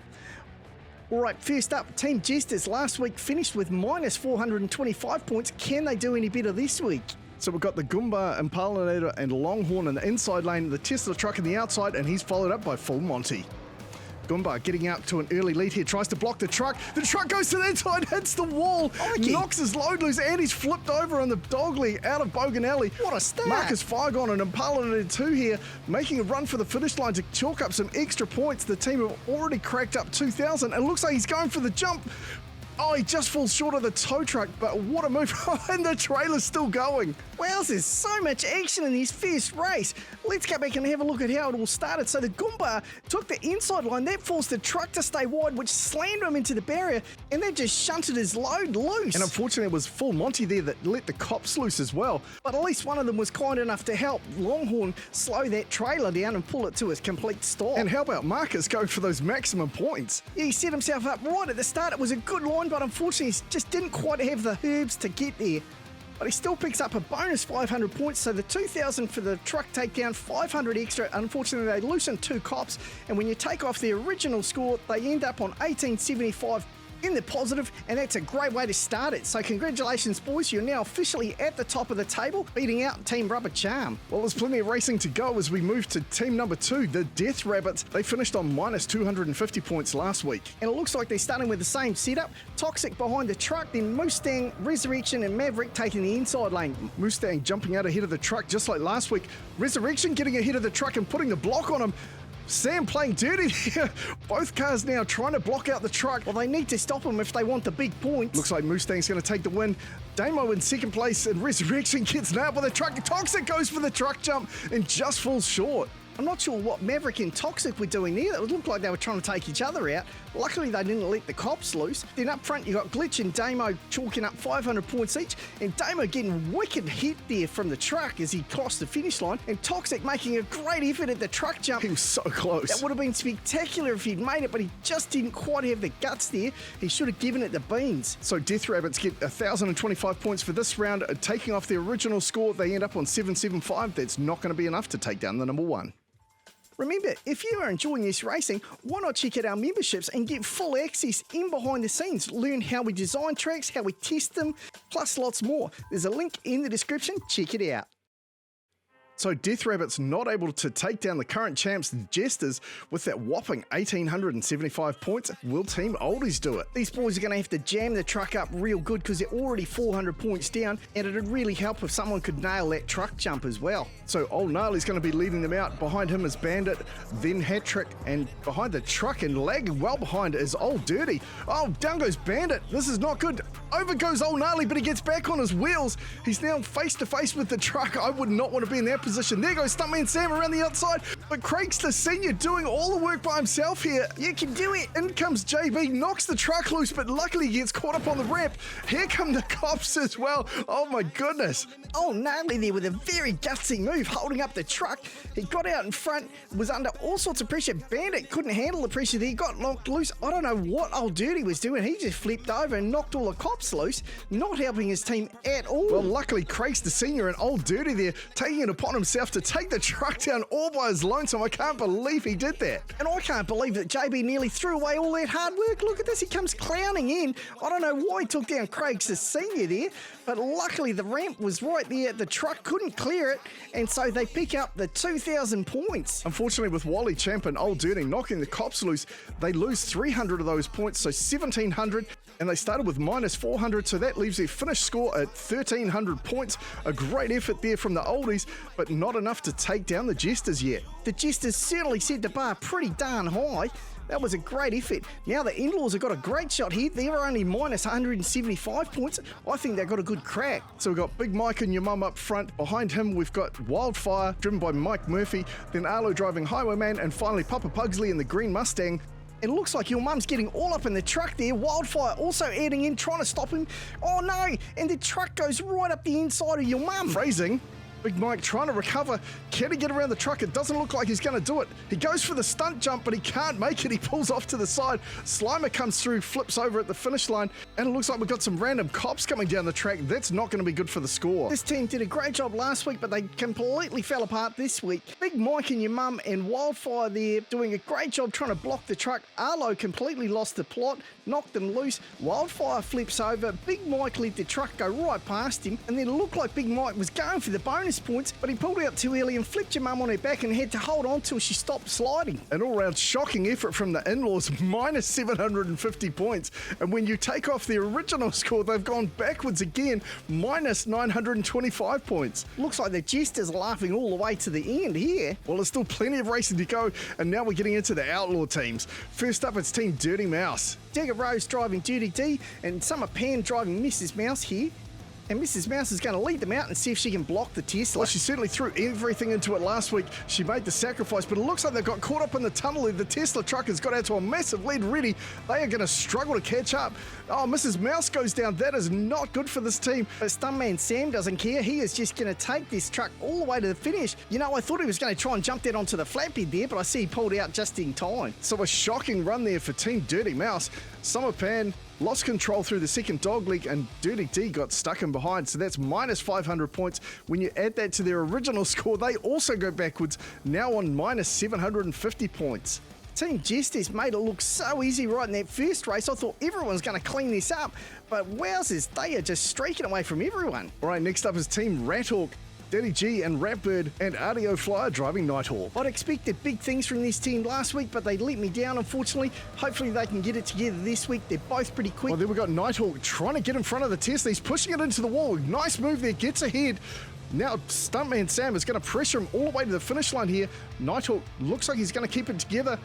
All right, first up, Team Jesters last week finished with minus 425 points. Can they do any better this week?
So we've got the Goomba, Impalinator and Longhorn in the inside lane, the Tesla truck in the outside, and he's followed up by Full Monty. Goomba getting out to an early lead here, tries to block the truck. The truck goes to the inside, hits the wall, knocks his load loose, and he's flipped over on the dogleg out of Bogan Alley.
What a start.
Marcus Fargon and Impalinator 2 here, making a run for the finish line to chalk up some extra points. The team have already cracked up 2,000, and looks like he's going for the jump. Oh, he just falls short of the tow truck, but what a move. And the trailer's still going.
Well, there's so much action in his first race. Let's go back and have a look at how it all started. So the Goomba took the inside line. That forced the truck to stay wide, which slammed him into the barrier, and that just shunted his load loose.
And unfortunately, it was Full Monty there that let the cops loose as well.
But at least one of them was kind enough to help Longhorn slow that trailer down and pull it to a complete stop.
And how about Marcus going for those maximum points?
Yeah, he set himself up right at the start. It was a good line, but unfortunately, he just didn't quite have the herbs to get there. But he still picks up a bonus 500 points, so the 2,000 for the truck takedown, 500 extra. Unfortunately, they loosened 2 cops, and when you take off the original score, they end up on 1875 in the positive, and that's a great way to start it. So congratulations, boys. You're now officially at the top of the table, beating out Team Rubber Charm.
Well, there's plenty of racing to go as we move to team number 2, the Death Rabbits. They finished on minus 250 points last week.
And it looks like they're starting with the same setup. Toxic behind the truck, then Mustang, Resurrection, and Maverick taking the inside lane.
Mustang jumping out ahead of the truck just like last week. Resurrection getting ahead of the truck and putting the block on him. Sam playing dirty here. Both cars now trying to block out the truck.
Well, they need to stop them if they want the big points.
Looks like Mustang's going to take the win. Damo in second place and Resurrection gets nailed by the truck. Toxic goes for the truck jump and just falls short.
I'm not sure what Maverick and Toxic were doing there. It looked like they were trying to take each other out. Luckily, they didn't let the cops loose. Then up front, you got Glitch and Damo chalking up 500 points each, and Damo getting wicked hit there from the truck as he crossed the finish line, and Toxic making a great effort at the truck jump.
He was so close.
That would have been spectacular if he'd made it, but he just didn't quite have the guts there. He should have given it the beans.
So Death Rabbits get 1,025 points for this round, taking off their original score. They end up on 775. That's not going to be enough to take down the number one.
Remember, if you are enjoying this racing, why not check out our memberships and get full access in behind the scenes? Learn how we design tracks, how we test them, plus lots more. There's a link in the description. Check it out.
So Death Rabbit's not able to take down the current champs, the Jesters, with that whopping 1,875 points. Will Team Oldies do it?
These boys are going to have to jam the truck up real good because they're already 400 points down, and it'd really help if someone could nail that truck jump as well.
So Old Gnarly's going to be leading them out. Behind him is Bandit, then Hat Trick, and behind the truck and lagging well behind is Old Dirty. Oh, down goes Bandit. This is not good. Over goes Old Gnarly, but he gets back on his wheels. He's now face to face with the truck. I would not want to be in that position. There goes Stuntman Sam around the outside, but Craig's the senior doing all the work by himself here.
You can do it.
In comes JB, knocks the truck loose, but luckily he gets caught up on the ramp. Here come the cops as well. Oh my goodness.
Oh, Gnarly there with a very gutsy move, holding up the truck. He got out in front, was under all sorts of pressure. Bandit couldn't handle the pressure there. He got knocked loose. I don't know what Old Dirty was doing. He just flipped over and knocked all the cops loose, not helping his team at all.
Well, luckily Craig's the senior and Old Dirty there, taking it upon himself to take the truck down all by his lonesome. I can't believe he did that.
And I can't believe that JB nearly threw away all that hard work. Look at this, he comes clowning in. I don't know why he took down Craig's the senior there, but luckily the ramp was right there. The truck couldn't clear it, and so they pick up the 2,000 points.
Unfortunately, with Wally Champ and Old Dirty knocking the cops loose, they lose 300 of those points, so 1,700, and they started with minus 400, so that leaves their finished score at 1,300 points. A great effort there from the Oldies, but not enough to take down the Jesters yet.
The Jesters certainly set the bar pretty darn high. That was a great effort. Now the In-Laws have got a great shot here. They're only minus 175 points. I think they've got a good crack.
So we've got Big Mike and your mum up front. Behind him, we've got Wildfire, driven by Mike Murphy, then Arlo driving Highwayman, and finally Papa Pugsley in the green Mustang.
It looks like your mum's getting all up in the truck there. Wildfire also adding in, trying to stop him. Oh no, and the truck goes right up the inside of your mum.
Phrasing. Big Mike trying to recover. Can he get around the truck? It doesn't look like he's going to do it. He goes for the stunt jump, but he can't make it. He pulls off to the side. Slimer comes through, flips over at the finish line, and it looks like we've got some random cops coming down the track. That's not going to be good for the score.
This team did a great job last week, but they completely fell apart this week. Big Mike and your mum and Wildfire there doing a great job trying to block the truck. Arlo completely lost the plot, knocked them loose. Wildfire flips over. Big Mike let the truck go right past him, and then it looked like Big Mike was going for the bonus points, but he pulled out too early and flipped your mum on her back and had to hold on till she stopped sliding.
An all-round shocking effort from the In-Laws, minus 750 points. And when you take off the original score, they've gone backwards again, minus 925 points.
Looks like the Jesters are laughing all the way to the end here.
Well, there's still plenty of racing to go, and now we're getting into the Outlaw teams. First up, it's Team Dirty Mouse.
Digger Rose driving Dirty D, and Summer Pan driving Mrs. Mouse here. And Mrs. Mouse is going to lead them out and see if she can block the Tesla.
Well, she certainly threw everything into it last week. She made the sacrifice, but it looks like they've got caught up in the tunnel. The Tesla truck has got out to a massive lead already. They are going to struggle to catch up. Oh, Mrs. Mouse goes down. That is not good for this team.
But Stuntman Sam doesn't care. He is just going to take this truck all the way to the finish. You know, I thought he was going to try and jump that onto the flatbed there, but I see he pulled out just in time.
So a shocking run there for Team Dirty Mouse. Summer Pan lost control through the second dog leg, and Dirty D got stuck in behind, so that's minus 500 points. When you add that to their original score, they also go backwards, now on minus 750 points.
Team Jesters made it look so easy right in that first race. I thought everyone was going to clean this up, but wowzers, they are just streaking away from everyone.
All right, next up is Team Rathawk. Daddy G and Ratbird and Audio Flyer driving Nighthawk.
I'd expected big things from this team last week, but they let me down, unfortunately. Hopefully they can get it together this week. They're both pretty quick.
Well, then we've got Nighthawk trying to get in front of the Tesla. He's pushing it into the wall. Nice move there, gets ahead. Now Stuntman Sam is going to pressure him all the way to the finish line here. Nighthawk looks like he's going to keep it together.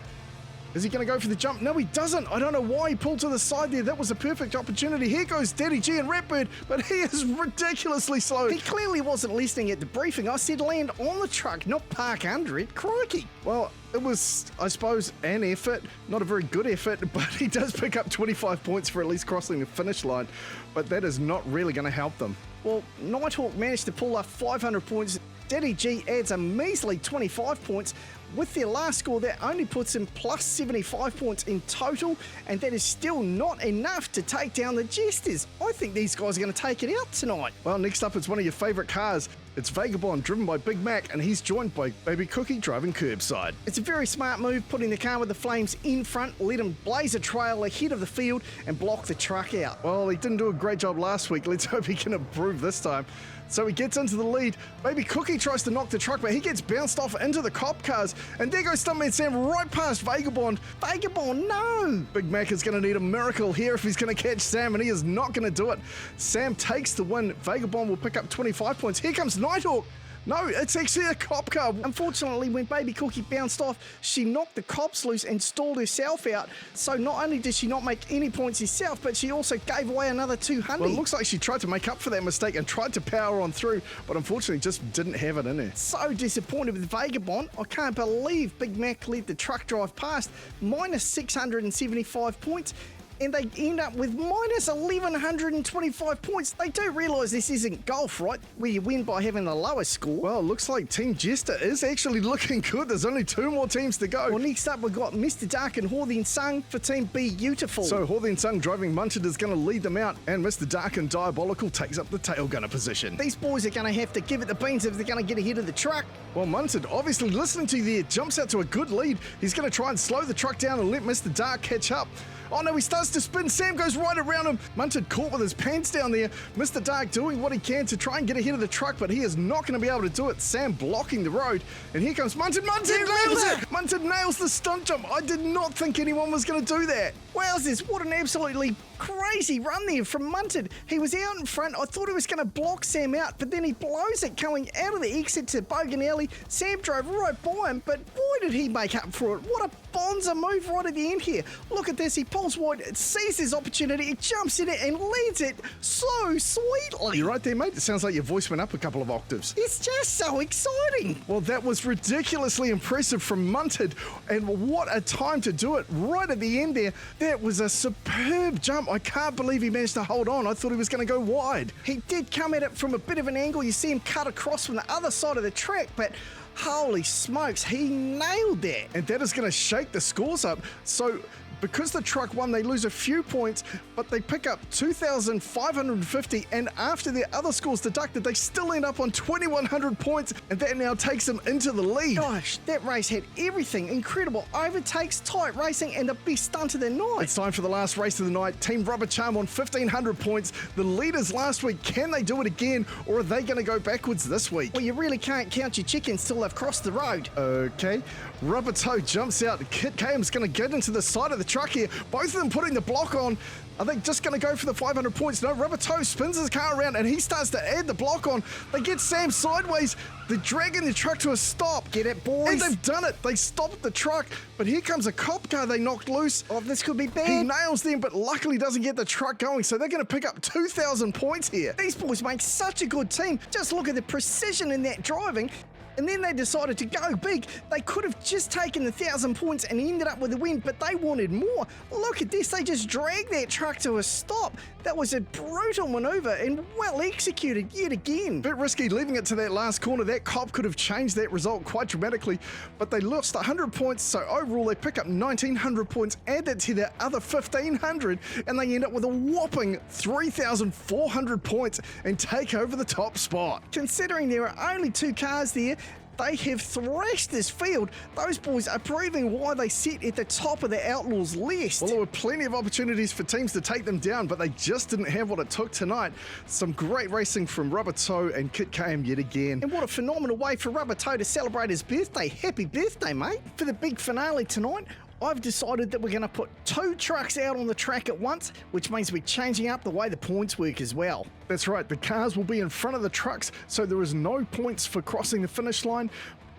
Is he going to go for the jump? No, he doesn't. I don't know why he pulled to the side there. That was a perfect opportunity. Here goes Daddy G and Ratbird, but he is ridiculously slow.
He clearly wasn't listening at the briefing. I said land on the truck, not park under it. Crikey.
Well, it was, I suppose, an effort. Not a very good effort, but he does pick up 25 points for at least crossing the finish line. But that is not really going to help them.
Well, Nighthawk managed to pull up 500 points. Daddy G adds a measly 25 points. With their last score, that only puts him plus 75 points in total, and that is still not enough to take down the Jesters. I think these guys are going to take it out tonight.
Well, next up is one of your favourite cars. It's Vagabond, driven by Big Mac, and he's joined by Baby Cookie driving curbside.
It's a very smart move, putting the car with the flames in front, let him blaze a trail ahead of the field and block the truck out.
Well, he didn't do a great job last week. Let's hope he can improve this time. So he gets into the lead. Baby Cookie tries to knock the truck, but he gets bounced off into the cop cars. And there goes Stuntman Sam right past Vagabond.
Vagabond, no!
Big Mac is going to need a miracle here if he's going to catch Sam, and he is not going to do it. Sam takes the win. Vagabond will pick up 25 points. Here comes Nighthawk. No, it's actually a cop car.
Unfortunately, when Baby Cookie bounced off, she knocked the cops loose and stalled herself out. So not only did she not make any points herself, but she also gave away another 200.
Well, it looks like she tried to make up for that mistake and tried to power on through, but unfortunately just didn't have it in her.
So disappointed with Vagabond. I can't believe Big Mac let the truck drive past. Minus 675 points. And they end up with minus 1,125 points. They do realise this isn't golf, right? Where you win by having the lowest score.
Well, it looks like Team Jester is actually looking good. There's only 2 more teams to go.
Well, next up we've got Mr. Dark and Hawthian Sung for Team Beautiful.
So Hawthian Sung driving Munted is going to lead them out, and Mr. Dark and Diabolical takes up the tail gunner position.
These boys are going to have to give it the beans if they're going to get ahead of the truck.
Well, Munted, obviously listening to you there, jumps out to a good lead. He's going to try and slow the truck down and let Mr. Dark catch up. Oh no, he starts to spin. Sam goes right around him. Munted caught with his pants down there. Mr. Dark doing what he can to try and get ahead of the truck, but he is not going to be able to do it. Sam blocking the road. And here comes Munted. Munted nails it! Munted nails the stunt jump. I did not think anyone was going to do that.
Wowzers, what an absolutely crazy run there from Munted. He was out in front. I thought he was going to block Sam out, but then he blows it coming out of the exit to Bogan Alley. Sam drove right by him, but boy did he make up for it. What a bonza move right at the end here. Look at this. He pulls wide, sees his opportunity, he jumps in it and leads it so sweetly.
You're right there, mate. It sounds like your voice went up a couple of octaves.
It's just so exciting.
Well, that was ridiculously impressive from Munted, and what a time to do it right at the end there. That was a superb jump. I can't believe he managed to hold on. I thought he was going to go wide.
He did come at it from a bit of an angle. You see him cut across from the other side of the track, but holy smokes, he nailed that.
And that is going to shake the scores up. So because the truck won, they lose a few points, but they pick up 2,550, and after their other scores deducted, they still end up on 2,100 points, and that now takes them into the lead.
Gosh, that race had everything. Incredible overtakes, tight racing, and the best stunt of the night.
It's time for the last race of the night. Team Rubber Charm on 1,500 points. The leaders last week, can they do it again, or are they going to go backwards this week?
Well, you really can't count your chickens till they've crossed the road.
Okay. Rubber Toe jumps out. Kit Km's going to get into the side of the truck here. Both of them putting the block on. Are they just going to go for the 500 points? No, Rubber Toe spins his car around and he starts to add the block on. They get Sam sideways. They're dragging the truck to a stop.
Get it, boys.
And they've done it. They stopped the truck, but here comes a cop car they knocked loose.
Oh, this could be bad.
He nails them, but luckily doesn't get the truck going, so they're going to pick up 2,000 points here.
These boys make such a good team. Just look at the precision in that driving. And then they decided to go big. They could have just taken the 1,000 points and ended up with a win, but they wanted more. Look at this. They just dragged that truck to a stop. That was a brutal maneuver and well executed yet again.
Bit risky leaving it to that last corner. That cop could have changed that result quite dramatically, but they lost 100 points, so overall they pick up 1,900 points, add that to their other 1,500, and they end up with a whopping 3,400 points and take over the top spot.
Considering there are only 2 cars there, they have thrashed this field. Those boys are proving why they sit at the top of the Outlaws list.
Well, there were plenty of opportunities for teams to take them down, but they just didn't have what it took tonight. Some great racing from Rubber Toe and Kit Km yet again.
And what a phenomenal way for Rubber Toe to celebrate his birthday. Happy birthday, mate. For the big finale tonight, I've decided that we're going to put 2 trucks out on the track at once, which means we're changing up the way the points work as well.
That's right, the cars will be in front of the trucks, so there is no points for crossing the finish line.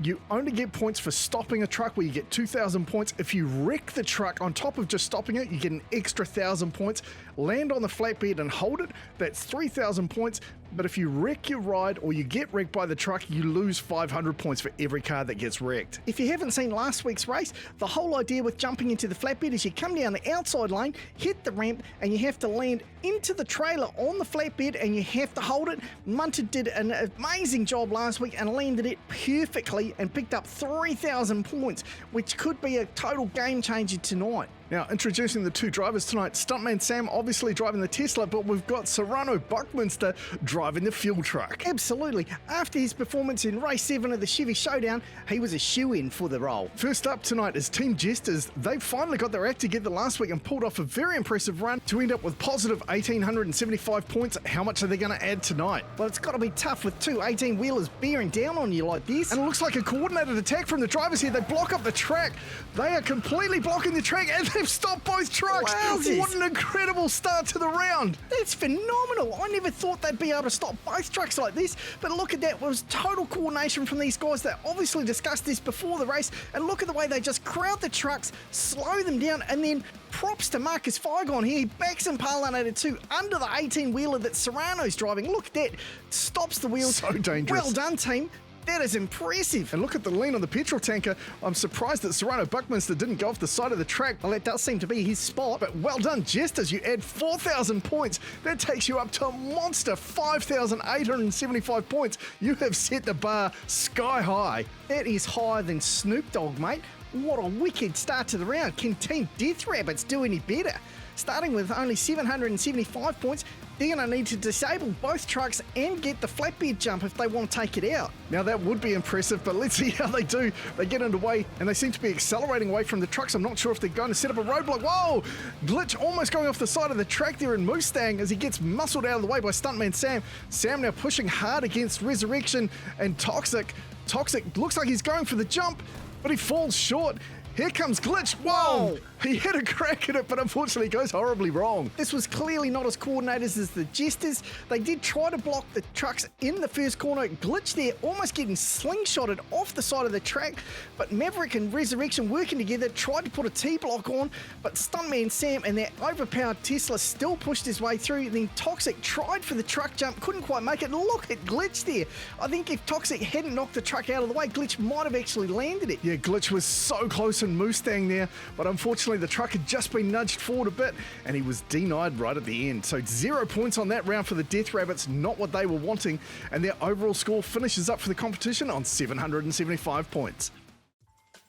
You only get points for stopping a truck, where you get 2,000 points. If you wreck the truck on top of just stopping it, you get an extra 1,000 points. Land on the flatbed and hold it, that's 3,000 points. But if you wreck your ride or you get wrecked by the truck, you lose 500 points for every car that gets wrecked.
If you haven't seen last week's race, the whole idea with jumping into the flatbed is you come down the outside lane, hit the ramp, and you have to land into the trailer on the flatbed and you have to hold it. Munter did an amazing job last week and landed it perfectly and picked up 3,000 points, which could be a total game changer tonight.
Now, introducing the 2 drivers tonight, Stuntman Sam obviously driving the Tesla, but we've got Serrano Buckminster driving the fuel truck.
Absolutely. After his performance in race 7 of the Chevy Showdown, he was a shoo-in for the role.
First up tonight is Team Jesters. They finally got their act together last week and pulled off a very impressive run to end up with positive 1,875 points. How much are they going to add tonight?
Well, it's got to be tough with 2 18-wheelers bearing down on you like this.
And it looks like a coordinated attack from the drivers here. They block up the track. They are completely blocking the track, and they've stopped both trucks.
Wowzers.
What an incredible start to the round.
That's phenomenal. I never thought they'd be able to stop both trucks like this, but look at that. It was total coordination from these guys. They obviously discussed this before the race, and look at the way they just crowd the trucks, slow them down, and then props to Marcus Figon here. He backs and Parlanated 2 under the 18-wheeler that Serrano's driving. Look at that. Stops the wheels.
So dangerous.
Well done, team. That is impressive.
And look at the lean on the petrol tanker. I'm surprised that Serrano Buckminster didn't go off the side of the track.
Well, that does seem to be his spot.
But well done, Jesters. You add 4,000 points. That takes you up to a monster 5,875 points. You have set the bar sky high.
That is higher than Snoop Dogg, mate. What a wicked start to the round. Can Team Death Rabbits do any better? Starting with only 775 points, they're going to need to disable both trucks and get the flatbed jump if they want to take it out.
Now that would be impressive, but let's see how they do. They get underway and they seem to be accelerating away from the trucks. I'm not sure if they're going to set up a roadblock. Whoa! Glitch almost going off the side of the track there in Mustang as he gets muscled out of the way by Stuntman Sam. Sam now pushing hard against Resurrection and Toxic. Toxic looks like he's going for the jump, but he falls short. Here comes Glitch. Whoa! He had a crack at it, but unfortunately goes horribly wrong.
This was clearly not as coordinated as the Jesters. They did try to block the trucks in the first corner. Glitch there, almost getting slingshotted off the side of the track, but Maverick and Resurrection working together tried to put a T-block on, but Stuntman Sam and that overpowered Tesla still pushed his way through. Then Toxic tried for the truck jump, couldn't quite make it. Look at Glitch there. I think if Toxic hadn't knocked the truck out of the way, Glitch might have actually landed it.
Yeah, Glitch was so close in Mustang there, but unfortunately the truck had just been nudged forward a bit and he was denied right at the end. So 0 points on that round for the Death Rabbits, not what they were wanting, and their overall score finishes up for the competition on 775 points.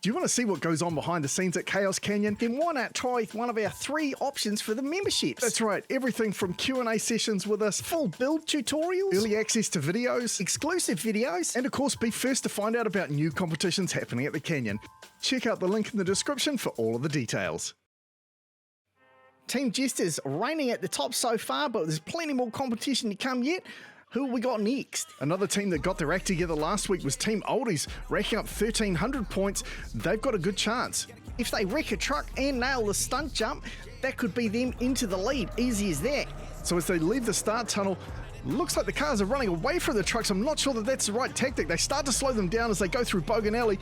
Do you want to see what goes on behind the scenes at Chaos Canyon?
Then why not try one of our 3 options for the memberships?
That's right, everything from Q&A sessions with us,
Full build tutorials,
early access to videos,
exclusive videos,
and of course be first to find out about new competitions happening at the Canyon. Check out the link in the description for all of the details.
Team Jesters reigning at the top so far, but there's plenty more competition to come yet. Who have we got next?
Another team that got their act together last week was Team Oldies, racking up 1,300 points. They've got a good chance.
If they wreck a truck and nail the stunt jump, that could be them into the lead. Easy as that.
So as they leave the start tunnel, looks like the cars are running away from the trucks. I'm not sure that that's the right tactic. They start to slow them down as they go through Bogan Alley.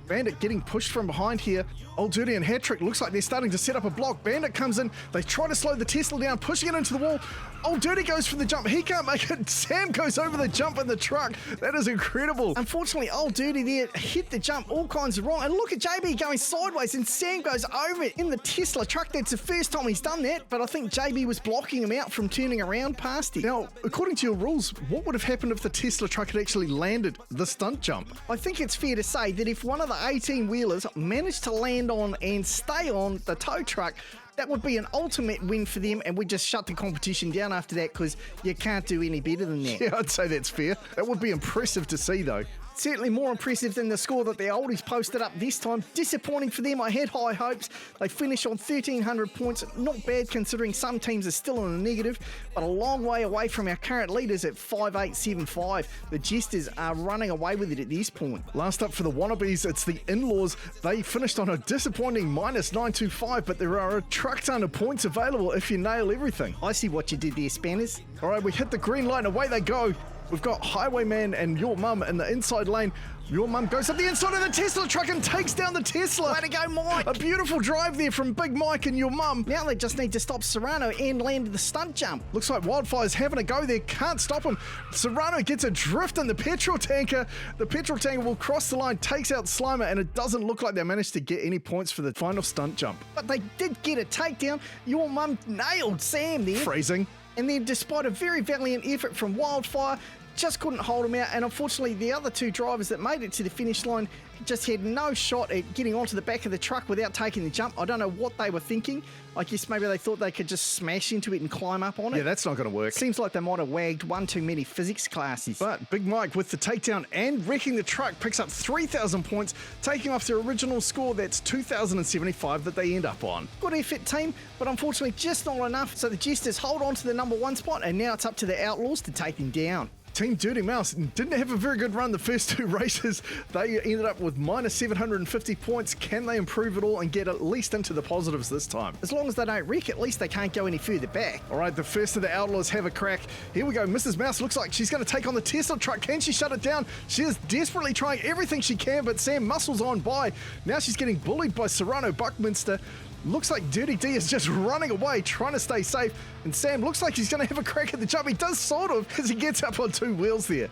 Bandit getting pushed from behind here. Old Dirty and Hattrick looks like they're starting to set up a block. Bandit comes in. They try to slow the Tesla down, pushing it into the wall. Old Dirty goes for the jump. He can't make it. Sam goes over the jump in the truck. That is incredible.
Unfortunately, Old Dirty there hit the jump all kinds of wrong. And look at JB going sideways and Sam goes over it in the Tesla truck. That's the first time he's done that, but I think JB was blocking him out from turning around past him.
Now, according to your rules, what would have happened if the Tesla truck had actually landed the stunt jump?
I think it's fair to say that if one of the 18-wheelers managed to land on and stay on the tow truck, that would be an ultimate win for them, and we just shut the competition down after that because you can't do any better than that.
Yeah, I'd say that's fair. That would be impressive to see, though.
Certainly more impressive than the score that the oldies posted up this time. Disappointing for them, I had high hopes. They finished on 1,300 points, not bad considering some teams are still in the negative, but a long way away from our current leaders at 5,875. The Jesters are running away with it at this point.
Last up for the Wannabes, it's the In-Laws. They finished on a disappointing -925, but there are a truck ton of points available if you nail everything.
I see what you did there, Spanners.
All right, we hit the green light and away they go. We've got Highwayman and Your Mum in the inside lane. Your Mum goes up the inside of the Tesla truck and takes down the Tesla.
Way to go, Mike.
A beautiful drive there from Big Mike and Your Mum.
Now they just need to stop Serrano and land the stunt jump.
Looks like Wildfire's having a go there. Can't stop him. Serrano gets adrift in the petrol tanker. The petrol tanker will cross the line, takes out Slimer, and it doesn't look like they managed to get any points for the final stunt jump.
But they did get a takedown. Your Mum nailed Sam there.
Phrasing.
And then despite a very valiant effort from Wildfire, just couldn't hold him out, and unfortunately the other two drivers that made it to the finish line just had no shot at getting onto the back of the truck without taking the jump. I don't know what they were thinking. I guess maybe they thought they could just smash into it and climb up on it.
Yeah, that's not going to work.
Seems like they might have wagged one too many physics classes.
But Big Mike with the takedown and wrecking the truck picks up 3,000 points, taking off their original score that's 2,075 that they end up on.
Good effort, team, but unfortunately just not enough, so the Jesters hold on to the number one spot, and now it's up to the Outlaws to take them down.
Team Dirty Mouse didn't have a very good run the first two races. They ended up with -750 points. Can they improve it all and get at least into the positives this time?
As long as they don't wreck, at least they can't go any further back.
All right, the first of the Outlaws have a crack. Here we go. Mrs. Mouse looks like she's going to take on the Tesla truck. Can she shut it down? She is desperately trying everything she can, but Sam muscles on by. Now she's getting bullied by Serrano Buckminster. Looks like Dirty D is just running away, trying to stay safe. And Sam looks like he's going to have a crack at the jump. He does sort of, as he gets up on two wheels there.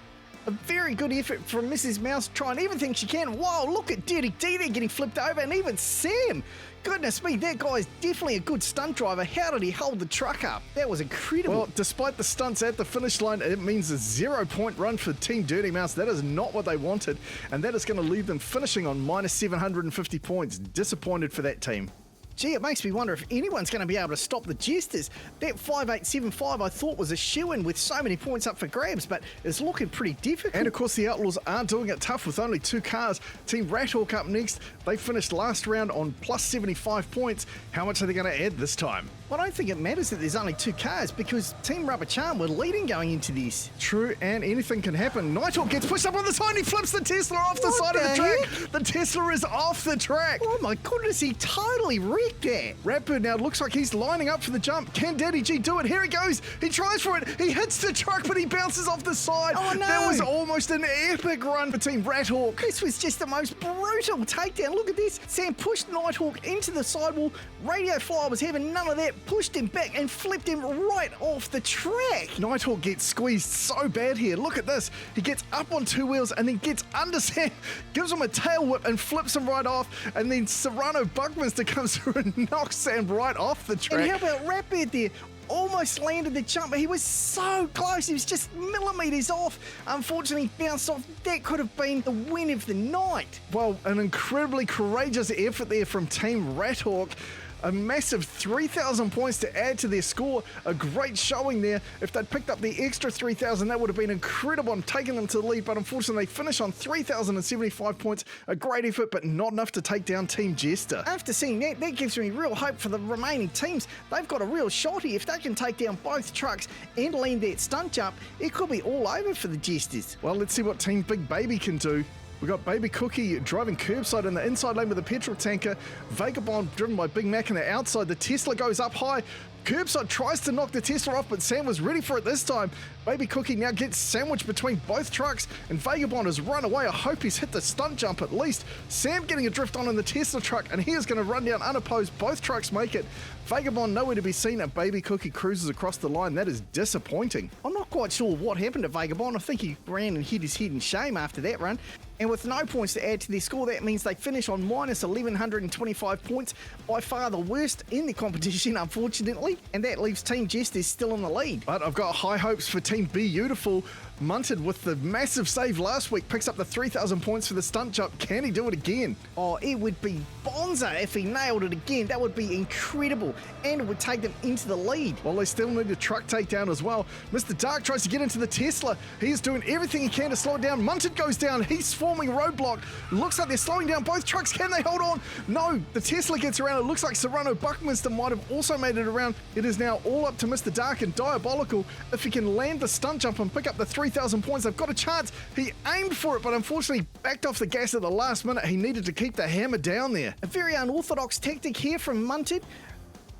A very good effort from Mrs. Mouse, trying everything she can. Whoa, look at Dirty D there getting flipped over, and even Sam. Goodness me, that guy is definitely a good stunt driver. How did he hold the truck up? That was incredible.
Well, despite the stunts at the finish line, it means a 0-point run for Team Dirty Mouse. That is not what they wanted, and that is going to leave them finishing on -750 points. Disappointed for that team.
Gee, it makes me wonder if anyone's going to be able to stop the Jesters. That 5,875 I thought was a shoo-in with so many points up for grabs, but it's looking pretty difficult.
And of course the Outlaws are doing it tough with only two cars. Team Rathawk up next. They finished last round on +75 points. How much are they going to add this time?
Well, I don't think it matters that there's only two cars because Team Rubber Charm were leading going into this.
True, and anything can happen. Nighthawk gets pushed up on the side and he flips the Tesla off the
What
side of the
the
track.
heck?
The Tesla is off the track.
Oh my goodness, he totally wrecked that.
Ratbird now looks like he's lining up for the jump. Can Daddy G do it? Here he goes. He tries for it. He hits the truck, but he bounces off the side.
Oh, no.
That was almost an epic run for Team Rathawk.
This was just the most brutal takedown. Look at this. Sam pushed Nighthawk into the sidewall. Radio Flyer was having none of that. Pushed him back and flipped him right off the track.
Nighthawk gets squeezed so bad here. Look at this. He gets up on two wheels and then gets under Sam, gives him a tail whip and flips him right off. And then Serrano Buckminster comes through and knocks Sam right off the track.
And how about Ratbird there? Almost landed the jump, but he was so close. He was just millimeters off. Unfortunately, bounced off. That could have been the win of the night.
Well, an incredibly courageous effort there from Team Rathawk. A massive 3,000 points to add to their score. A great showing there. If they'd picked up the extra 3,000, that would have been incredible and taken them to the lead. But unfortunately, they finish on 3,075 points. A great effort, but not enough to take down Team Jester.
After seeing that, that gives me real hope for the remaining teams. They've got a real shot here. If they can take down both trucks and land that stunt jump, it could be all over for the Jesters.
Well, let's see what Team Big Baby can do. We've got Baby Cookie driving curbside in the inside lane with a petrol tanker. Vagabond driven by Big Mac on the outside. The Tesla goes up high. Curbside tries to knock the Tesla off, but Sam was ready for it this time. Baby Cookie now gets sandwiched between both trucks, and Vagabond has run away. I hope he's hit the stunt jump at least. Sam getting a drift on in the Tesla truck, and he is going to run down unopposed. Both trucks make it. Vagabond nowhere to be seen, and Baby Cookie cruises across the line. That is disappointing.
I'm not quite sure what happened to Vagabond. I think he ran and hid his head in shame after that run. And with no points to add to their score, that means they finish on -1,125 points, by far the worst in the competition, unfortunately. And that leaves Team Jesters still in the lead.
But I've got high hopes for Team Beautiful. Munted with the massive save last week picks up the 3,000 points for the stunt jump. Can he do it again?
Oh, it would be bonza if he nailed it again. That would be incredible, and it would take them into the lead.
Well, they still need a truck takedown as well. Mr. Dark tries to get into the Tesla. He is doing everything he can to slow it down. Munted goes down. He's forming roadblock. Looks like they're slowing down both trucks. Can they hold on? No, the Tesla gets around. It looks like Serrano Buckminster might have also made it around. It is now all up to Mr. Dark and Diabolical. If he can land the stunt jump and pick up the 3,000 points, they've got a chance. He aimed for it, but unfortunately backed off the gas at the last minute. He needed to keep the hammer down there.
A very unorthodox tactic here from Munted.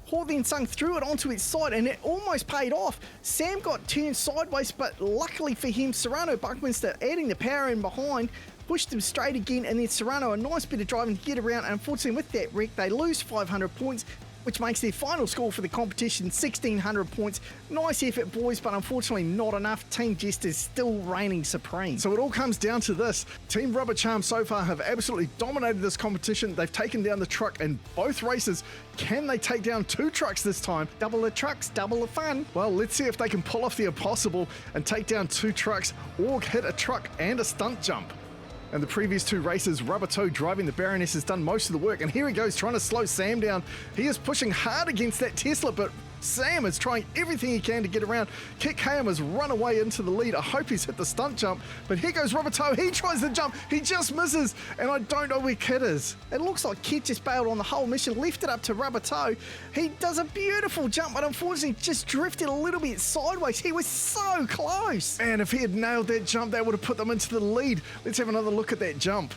Hor then sung through it onto its side, and it almost paid off. Sam got turned sideways, but luckily for him, Serrano Buckminster adding the power in behind, pushed him straight again, and then Serrano a nice bit of driving to get around. Unfortunately, with that wreck, they lose 500 points, which makes their final score for the competition 1,600 points. Nice effort, boys, but unfortunately not enough. Team Jester's still reigning supreme.
So it all comes down to this. Team Rubber Charm so far have absolutely dominated this competition. They've taken down the truck in both races. Can they take down 2 trucks this time?
Double the trucks, double the fun.
Well, let's see if they can pull off the impossible and take down 2 trucks or hit a truck and a stunt jump. In the previous 2 races, Rubber Toe driving the Baroness has done most of the work, and here he goes trying to slow Sam down. He is pushing hard against that Tesla, but Sam is trying everything he can to get around. Kit Kayam has run away into the lead. I hope he's hit the stunt jump, but here goes Rubber Toe. He tries the jump. He just misses, and I don't know where Kit is.
It looks like Kit just bailed on the whole mission, left it up to Rubber Toe. He does a beautiful jump, but unfortunately just drifted a little bit sideways. He was so close.
Man, if he had nailed that jump, that would have put them into the lead. Let's have another look at that jump.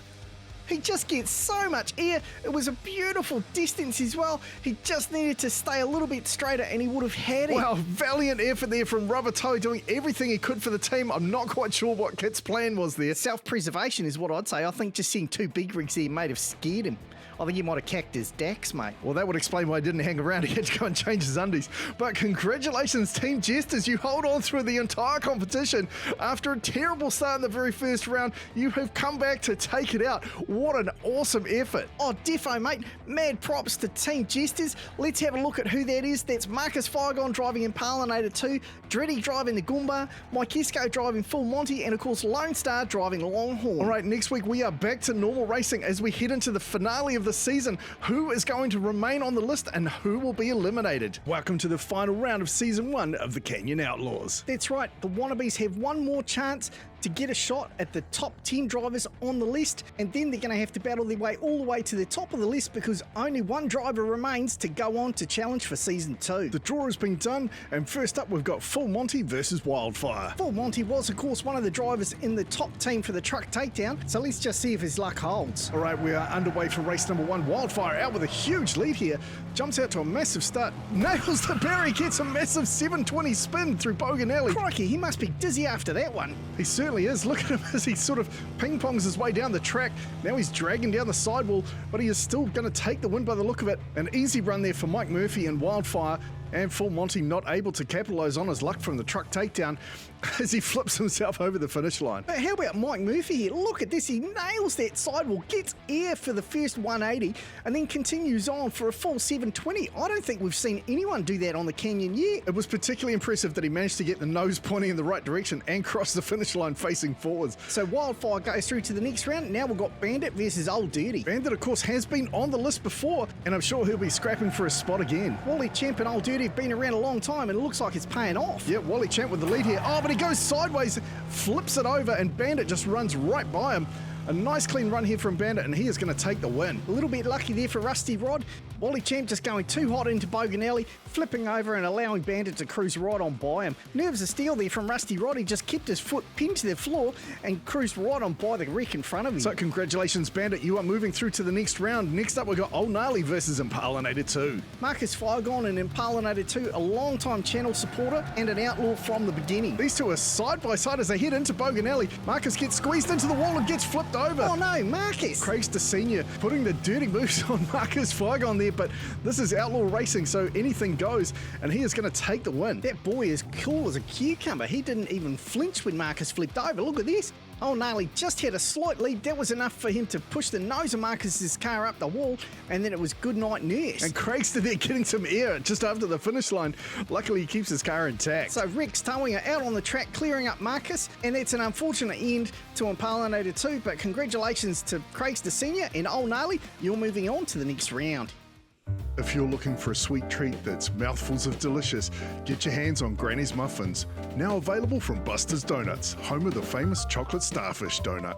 He just gets so much air. It was a beautiful distance as well. He just needed to stay a little bit straighter and he would have had it.
Wow, valiant effort there from Rubber Toe, doing everything he could for the team. I'm not quite sure what Kit's plan was there.
Self-preservation is what I'd say. I think just seeing 2 big rigs there might have scared him. I think he might have cacked his Dax, mate.
Well, that would explain why he didn't hang around. He had to go and change his undies. But congratulations, Team Jesters. You hold on through the entire competition. After a terrible start in the very first round, you have come back to take it out. What an awesome effort.
Oh, defo, mate. Mad props to Team Jesters. Let's have a look at who that is. That's Marcus Firegon driving Impalinator 2, Dreddy driving the Goomba, Mike Isco driving Full Monty, and of course Lone Star driving Longhorn.
All right, next week we are back to normal racing as we head into the finale of the season. Who is going to remain on the list and who will be eliminated? Welcome to the final round of Season 1 of the Canyon Outlaws.
That's right, the Wannabes have one more chance to get a shot at the top 10 drivers on the list, and then they're going to have to battle their way all the way to the top of the list because only one driver remains to go on to challenge for Season 2.
The draw has been done, and first up we've got Full Monty versus Wildfire.
Full Monty was of course one of the drivers in the top team for the truck takedown, so let's just see if his luck holds.
All right, we are underway for race number 1. Wildfire out with a huge lead here, jumps out to a massive start, nails the barrier, gets a massive 720 spin through Boganelli.
Crikey, he must be dizzy after that one.
He certainly is. Look at him as he sort of ping-pongs his way down the track. Now he's dragging down the sidewall, but he is still going to take the win by the look of it. An easy run there for Mike Murphy and Wildfire, and Full Monty not able to capitalise on his luck from the truck takedown as he flips himself over the finish line.
But how about Mike Murphy here? Look at this, he nails that sidewall, gets air for the first 180 and then continues on for a full 720. I don't think we've seen anyone do that on the Canyon yet.
It was particularly impressive that he managed to get the nose pointing in the right direction and cross the finish line facing forwards.
So Wildfire goes through to the next round. Now we've got Bandit versus Old Dirty.
Bandit, of course, has been on the list before, and I'm sure he'll be scrapping for a spot again.
Wally Champ and Old Dirty have been around a long time and it looks like it's paying off.
Yeah, Wally Champ with the lead here. Oh, but he goes sideways, flips it over, and Bandit just runs right by him. A nice clean run here from Bandit, and he is going to take the win.
A little bit lucky there for Rusty Rod. Wally Champ just going too hot into Boganelli, flipping over and allowing Bandit to cruise right on by him. Nerves of steel there from Rusty Rod. He just kept his foot pinned to the floor and cruised right on by the wreck in front of him.
So congratulations, Bandit. You are moving through to the next round. Next up, we've got Old Gnarly versus Impalinator 2.
Marcus Firegon and Impalinator 2, a long-time channel supporter and an outlaw from the beginning.
These two are side by side as they head into Boganelli. Marcus gets squeezed into the wall and gets flipped over.
Oh no, Marcus!
Craig's the senior putting the dirty moves on Marcus Firegon there, but this is outlaw racing, so anything goes, and he is going to take the win.
That boy is cool as a cucumber. He didn't even flinch when Marcus flipped over. Look at this. O'Neill just had a slight lead. That was enough for him to push the nose of Marcus's car up the wall, and then it was good night nurse.
And Craig's there getting some air just after the finish line. Luckily, he keeps his car intact.
So Rex towing her out on the track, clearing up Marcus, and it's an unfortunate end to Impalinator 2, but congratulations to Craig's the senior, and O'Neill, you're moving on to the next round.
If you're looking for a sweet treat that's mouthfuls of delicious, get your hands on Granny's Muffins, now available from Buster's Donuts, home of the famous chocolate starfish donut.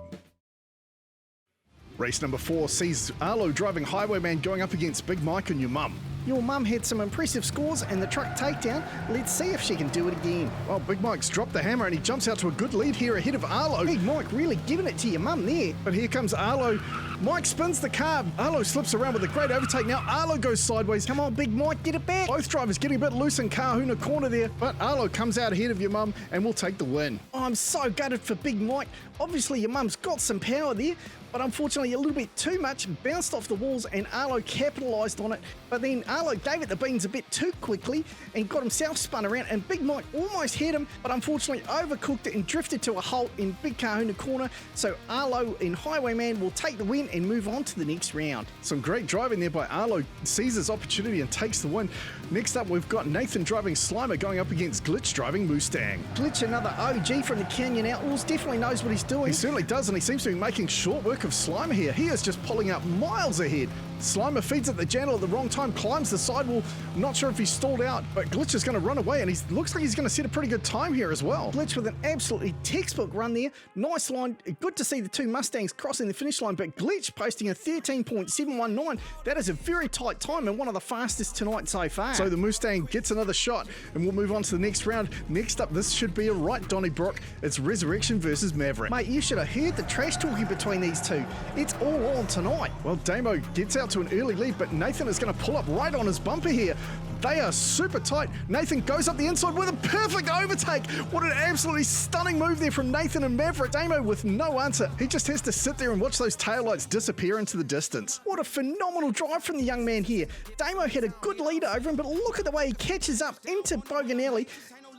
Race number 4 sees Arlo driving Highwayman going up against Big Mike and your mum.
Your mum had some impressive scores in the truck takedown. Let's see if she can do it again.
Well, Big Mike's dropped the hammer and he jumps out to a good lead here ahead of Arlo.
Big Mike really giving it to your mum there.
But here comes Arlo. Mike spins the car. Arlo slips around with a great overtake. Now Arlo goes sideways.
Come on, Big Mike, get it back.
Both drivers getting a bit loose in Kahuna corner there, but Arlo comes out ahead of your mum and will take the win.
Oh, I'm so gutted for Big Mike. Obviously, your mum's got some power there, but unfortunately a little bit too much, bounced off the walls, and Arlo capitalised on it. But then Arlo gave it the beans a bit too quickly and got himself spun around, and Big Mike almost hit him, but unfortunately overcooked it and drifted to a halt in Big Kahuna corner. So Arlo and Highwayman will take the win and move on to the next round.
Some great driving there by Arlo, sees his opportunity and takes the win. Next up, we've got Nathan driving Slimer going up against Glitch driving Mustang.
Glitch, another OG from the Canyon Outlaws, definitely knows what he's doing.
He certainly does, and he seems to be making short work of Slimer here. He is just pulling out miles ahead. Slimer feeds at the channel at the wrong time, climbs the sidewall. Not sure if he's stalled out, but Glitch is going to run away, and he looks like he's going to set a pretty good time here as well.
Glitch with an absolutely textbook run there. Nice line. Good to see the two Mustangs crossing the finish line, but Glitch posting a 13.719. That is a very tight time and one of the fastest tonight so far.
So the Mustang gets another shot, and we'll move on to the next round. Next up, this should be a right, Donnybrook. It's Resurrection versus Maverick.
Mate, you should have heard the trash talking between these two. It's all on tonight.
Well, Damo gets out to an early lead, but Nathan is going to pull up right on his bumper here. They are super tight. Nathan goes up the inside with a perfect overtake. What an absolutely stunning move there from Nathan and Maverick. Damo with no answer. He just has to sit there and watch those taillights disappear into the distance.
What a phenomenal drive from the young man here. Damo had a good lead over him, but look at the way he catches up into Boganelli,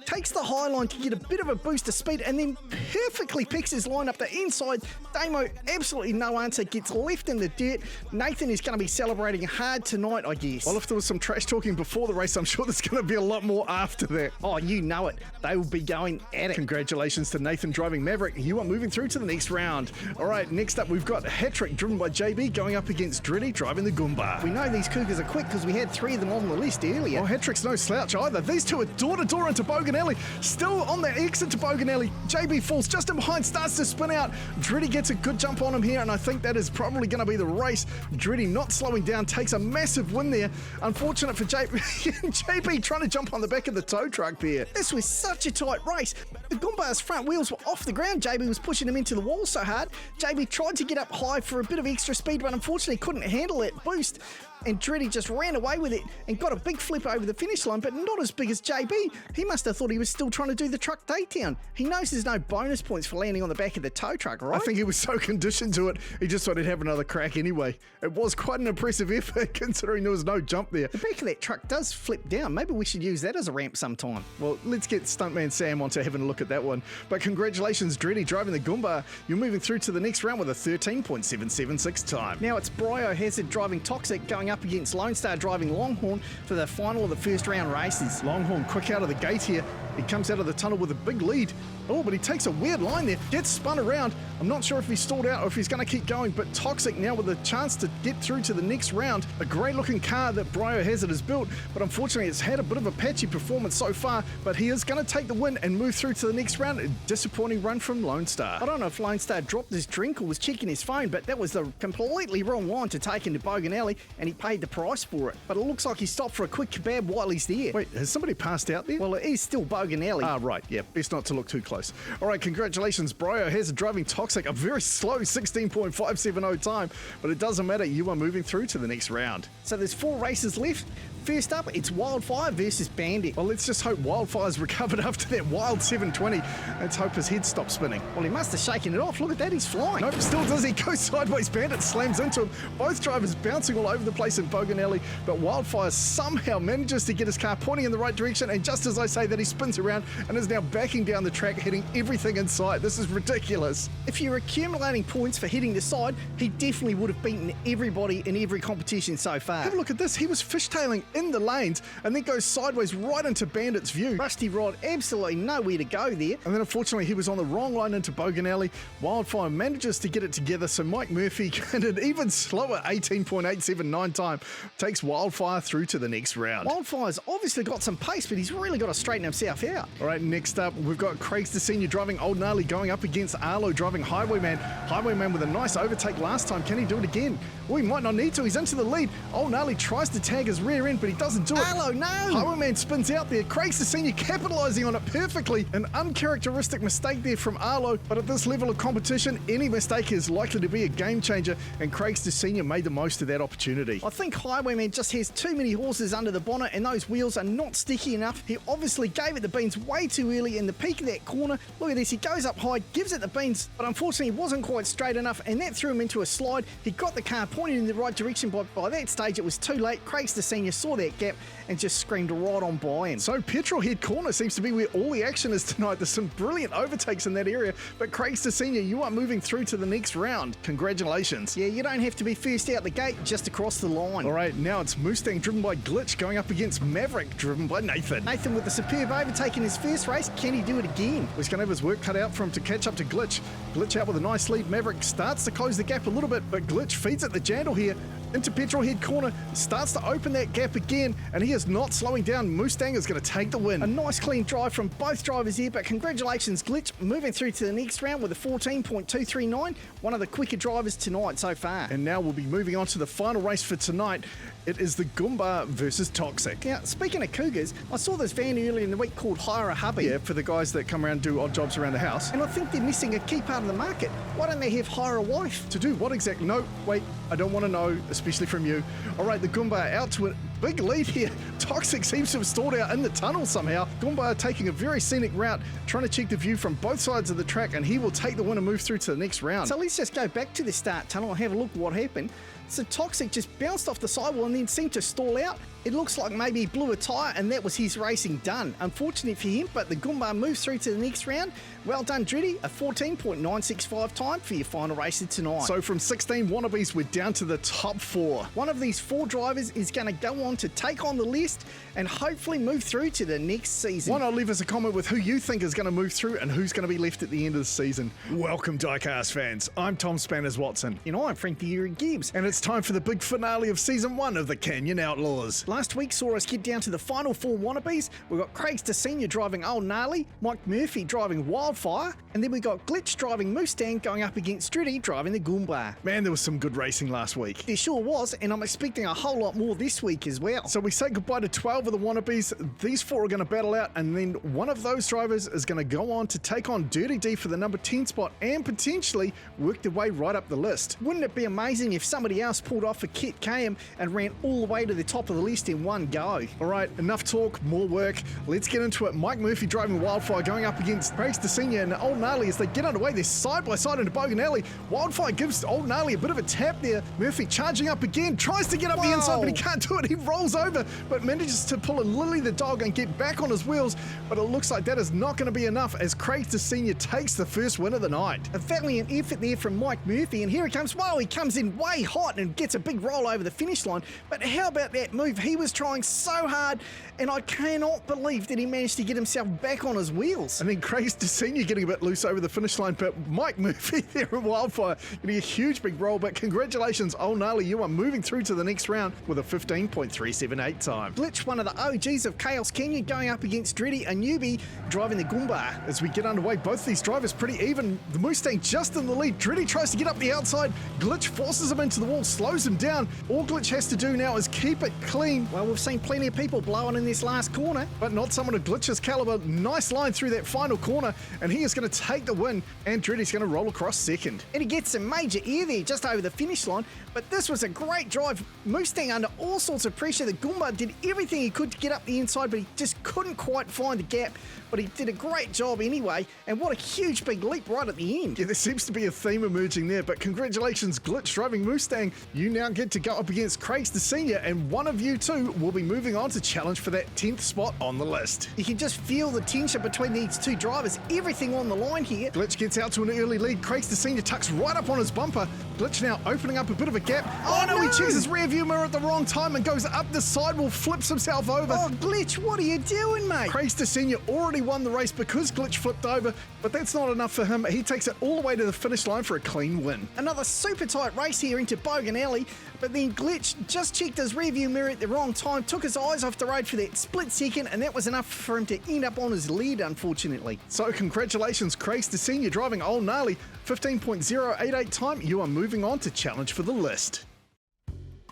takes the high line to get a bit of a boost of speed, and then perfectly picks his line up the inside. Damo, absolutely no answer, gets left in the dirt. Nathan is going to be celebrating hard tonight, I guess.
Well, if there was some trash talking before the race, I'm sure there's going to be a lot more after that.
Oh, you know it. They will be going at it.
Congratulations to Nathan driving Maverick. You are moving through to the next round. All right, next up, we've got Hattrick driven by JB going up against Dreddy driving the Goomba.
We know these Cougars are quick because we had 3 of them on the list earlier.
Well, Hattrick's no slouch either. These two are door-to-door into Boganelli. Still on the exit to Boganelli. JB falls just in behind, starts to spin out. Dreddy gets a good jump on him here, and I think that is probably going to be the race. Dreddy not slowing down, takes a massive win there. Unfortunate for JB. JB trying to jump on the back of the tow truck there.
This was such a tight race. The Goomba's front wheels were off the ground. JB was pushing him into the wall so hard. JB tried to get up high for a bit of extra speed, but unfortunately couldn't handle that boost. And Dreddy just ran away with it and got a big flip over the finish line, but not as big as JB. He must have thought he was still trying to do the truck takedown. He knows there's no bonus points for landing on the back of the tow truck, right?
I think he was so conditioned to it, he just thought he'd have another crack anyway. It was quite an impressive effort considering there was no jump there.
The back of that truck does flip down. Maybe we should use that as a ramp sometime.
Well, let's get Stuntman Sam onto having a look at that one. But congratulations, Dreddy driving the Goomba. You're moving through to the next round with a 13.776 time.
Now it's Biohazard driving Toxic going up against Lone Star driving Longhorn for the final of the first round races.
Longhorn quick out of the gate here. He comes out of the tunnel with a big lead. Oh, but he takes a weird line there, gets spun around. I'm not sure if he stalled out or if he's going to keep going, but Toxic now with a chance to get through to the next round. A great looking car that Biohazard has built, but unfortunately it's had a bit of a patchy performance so far, but he is going to take the win and move through to the next round. A disappointing run from Lone Star.
I don't know if Lone Star dropped his drink or was checking his phone, but that was the completely wrong line to take into Boganelli, and he paid the price for it. But it looks like he stopped for a quick kebab while he's there.
Wait, has somebody passed out there?
Well, it is still Boganelli.
Ah, right, yeah, best not to look too close. All right, congratulations, Biohazard driving Toxic, a very slow 16.570 time, but it doesn't matter, you are moving through to the next round.
So there's 4 races left. First up, it's Wildfire versus Bandit.
Well, let's just hope Wildfire's recovered after that wild 720. Let's hope his head stops spinning.
Well, he must have shaken it off. Look at that, he's flying.
Nope, still does. He goes sideways. Bandit slams into him. Both drivers bouncing all over the place in Bogan Alley, but Wildfire somehow manages to get his car pointing in the right direction, and just as I say that, he spins around and is now backing down the track, hitting everything in sight. This is ridiculous.
If you're accumulating points for hitting the side, he definitely would have beaten everybody in every competition so far.
Have a look at this. He was fishtailing in the lanes and then goes sideways right into Bandit's view.
Rusty Rod, absolutely nowhere to go there.
And then unfortunately he was on the wrong line into Bogan Alley. Wildfire manages to get it together, so Mike Murphy, at an even slower 18.879 time, takes Wildfire through to the next round.
Wildfire's obviously got some pace, but he's really got to straighten himself out.
All right, next up, we've got Craig's the Senior driving Old Gnarly going up against Arlo driving Highwayman. Highwayman with a nice overtake last time. Can he do it again? Oh, he might not need to. He's into the lead. Old Gnarly tries to tag his rear end, but he doesn't do it.
Arlo, no!
Highwayman spins out there. Craig's the Senior capitalising on it perfectly. An uncharacteristic mistake there from Arlo, but at this level of competition, any mistake is likely to be a game changer, and Craig's the Senior made the most of that opportunity.
I think Highwayman just has too many horses under the bonnet, and those wheels are not sticky enough. He obviously gave it the beans way too early in the peak of that corner. Look at this, he goes up high, gives it the beans, but unfortunately wasn't quite straight enough, and that threw him into a slide. He got the car pointed in the right direction, but by that stage it was too late. Craig's the Senior saw that gap and just screamed right on by him.
So Petrolhead Corner seems to be where all the action is tonight. There's some brilliant overtakes in that area, but Craig's the Senior, you are moving through to the next round. Congratulations.
Yeah, you don't have to be first out the gate, just across the line.
All right, now it's Mustang driven by Glitch going up against Maverick driven by Nathan.
Nathan with a superb overtake in his first race. Can he do it again?
He's going to have his work cut out for him to catch up to Glitch. Glitch out with a nice lead. Maverick starts to close the gap a little bit, but Glitch feeds it the jandle here into Petrolhead Corner, starts to open that gap again, and he is not slowing down. Mustang is going to take the win.
A nice clean drive from both drivers here, but congratulations Glitch, moving through to the next round with a 14.239, one of the quicker drivers tonight so far.
And now we'll be moving on to the final race for tonight. It is the Goomba versus Toxic.
Now, speaking of cougars, I saw this van earlier in the week called Hire a Hubby.
Yeah, for the guys that come around and do odd jobs around the house.
And I think they're missing a key part of the market. Why don't they have Hire a Wife?
To do what exactly? No, wait, I don't want to know, especially from you. All right, the Goomba out to a big lead here. Toxic seems to have stalled out in the tunnel somehow. Goomba taking a very scenic route, trying to check the view from both sides of the track, and he will take the win and move through to the next round.
So let's just go back to the start tunnel and have a look what happened. So Toxic just bounced off the sidewall and then seemed to stall out. It looks like maybe he blew a tyre and that was his racing done. Unfortunate for him, but the Goomba moves through to the next round. Well done, Dreddy. A 14.965 time for your final race of tonight.
So from 16 wannabes, we're down to the top 4.
One of these 4 drivers is going to go on to take on the list and hopefully move through to the next season.
Why not leave us a comment with who you think is going to move through and who's going to be left at the end of the season. Welcome, Diecast fans. I'm Tom Spanners-Watson.
And I'm Frank the Uri Gibbs.
And it's time for the big finale of Season 1 of the Canyon Outlaws.
Last week saw us get down to the final 4 wannabes. We've got Craig's the Senior driving Old Gnarly, Mike Murphy driving Wildfire, and then we got Glitch driving Mustang going up against Dreddy driving the Goomba.
Man, there was some good racing last week.
There sure was, and I'm expecting a whole lot more this week as well.
So we say goodbye to 12 of the wannabes. These 4 are going to battle out, and then one of those drivers is going to go on to take on Dirty D for the number 10 spot and potentially work their way right up the list.
Wouldn't it be amazing if somebody else pulled off a Kit KM and ran all the way to the top of the list in one go?
All right, enough talk, more work. Let's get into it. Mike Murphy driving Wildfire going up against Craig's the Senior and Old Gnarly as they get underway. They're side by side into Bogan Alley. Wildfire gives Old Gnarly a bit of a tap there. Murphy charging up again, tries to get up the inside, but he can't do it. He rolls over, but manages to pull a Lily the dog and get back on his wheels. But it looks like that is not going to be enough as Craig's the Senior takes the first win of the night.
A valiant effort there from Mike Murphy, and here he comes. Whoa, he comes in way hot and gets a big roll over the finish line. But how about that move? He was trying so hard, and I cannot believe that he managed to get himself back on his wheels.
And then Craig's the Senior getting a bit loose over the finish line, but Mike Murphy there in Wildfire getting a huge big roll. But congratulations, Old Gnarly, you are moving through to the next round with a 15.378 time.
Glitch, one of the OGs of Chaos Canyon, going up against Dreddy, a newbie, driving the Goomba.
As we get underway, both these drivers pretty even. The Mustang just in the lead. Dreddy tries to get up the outside. Glitch forces him into the wall, slows him down. All Glitch has to do now is keep it clean.
Well, we've seen plenty of people blowing in this last corner.
But not someone of Glitch's caliber. Nice line through that final corner, and he is going to take the win, and Dreddy's going to roll across second.
And he gets some major air there just over the finish line, but this was a great drive. Mustang under all sorts of pressure pressure. The Goomba did everything he could to get up the inside, but he just couldn't quite find the gap. But he did a great job anyway, and what a huge big leap right at the end.
Yeah, there seems to be a theme emerging there, but congratulations, Glitch driving Mustang. You now get to go up against Craig's the Senior, and one of you two will be moving on to challenge for that 10th spot on the list.
You can just feel the tension between these two drivers, everything on the line here.
Glitch gets out to an early lead. Craig's the Senior tucks right up on his bumper. Glitch now opening up a bit of a gap. Oh no, he checks his rear view mirror at the wrong time and goes up the sidewall, flips himself over.
Oh, Glitch, what are you doing, mate?
Craig's the Senior already won the race because Glitch flipped over, but that's not enough for him. He takes it all the way to the finish line for a clean win.
Another super tight race here into Bogan Alley, but then Glitch just checked his rearview mirror at the wrong time, took his eyes off the road for that split second, and that was enough for him to end up on his lead, unfortunately.
So congratulations, Craig's the Senior driving Old Gnarly, 15.088 time. You are moving on to challenge for the list.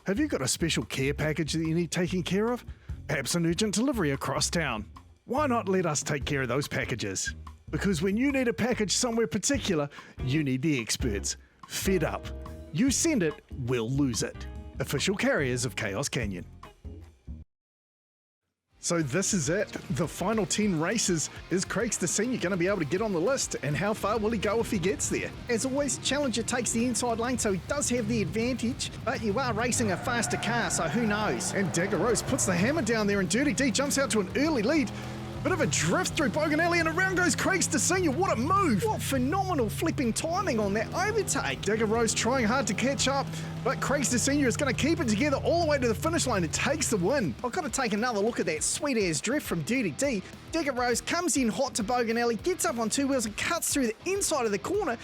Have you got a special care package that you need taken care of? Perhaps an urgent delivery across town? Why not let us take care of those packages? Because when you need a package somewhere particular, you need the experts. Fed Up. You send it, we'll lose it. Official carriers of Chaos Canyon. So this is it. The final 10 races. Is Craig's the Senior going to be able to get on the list? And how far will he go if he gets there?
As always, Challenger takes the inside lane, so he does have the advantage, but you are racing a faster car, so who knows?
And Dagger Rose puts the hammer down there, and Dirty D jumps out to an early lead. Bit of a drift through Bogan Alley, and around goes Craig's the Senior. What a move!
What phenomenal flipping timing on that overtake.
Dagger Rose trying hard to catch up, but Craig's the Senior is going to keep it together all the way to the finish line and takes the win.
I've got to take another look at that sweet-ass drift from Dirty D. Dagger Rose comes in hot to Bogan Alley, gets up on two wheels and cuts through the inside of the corner.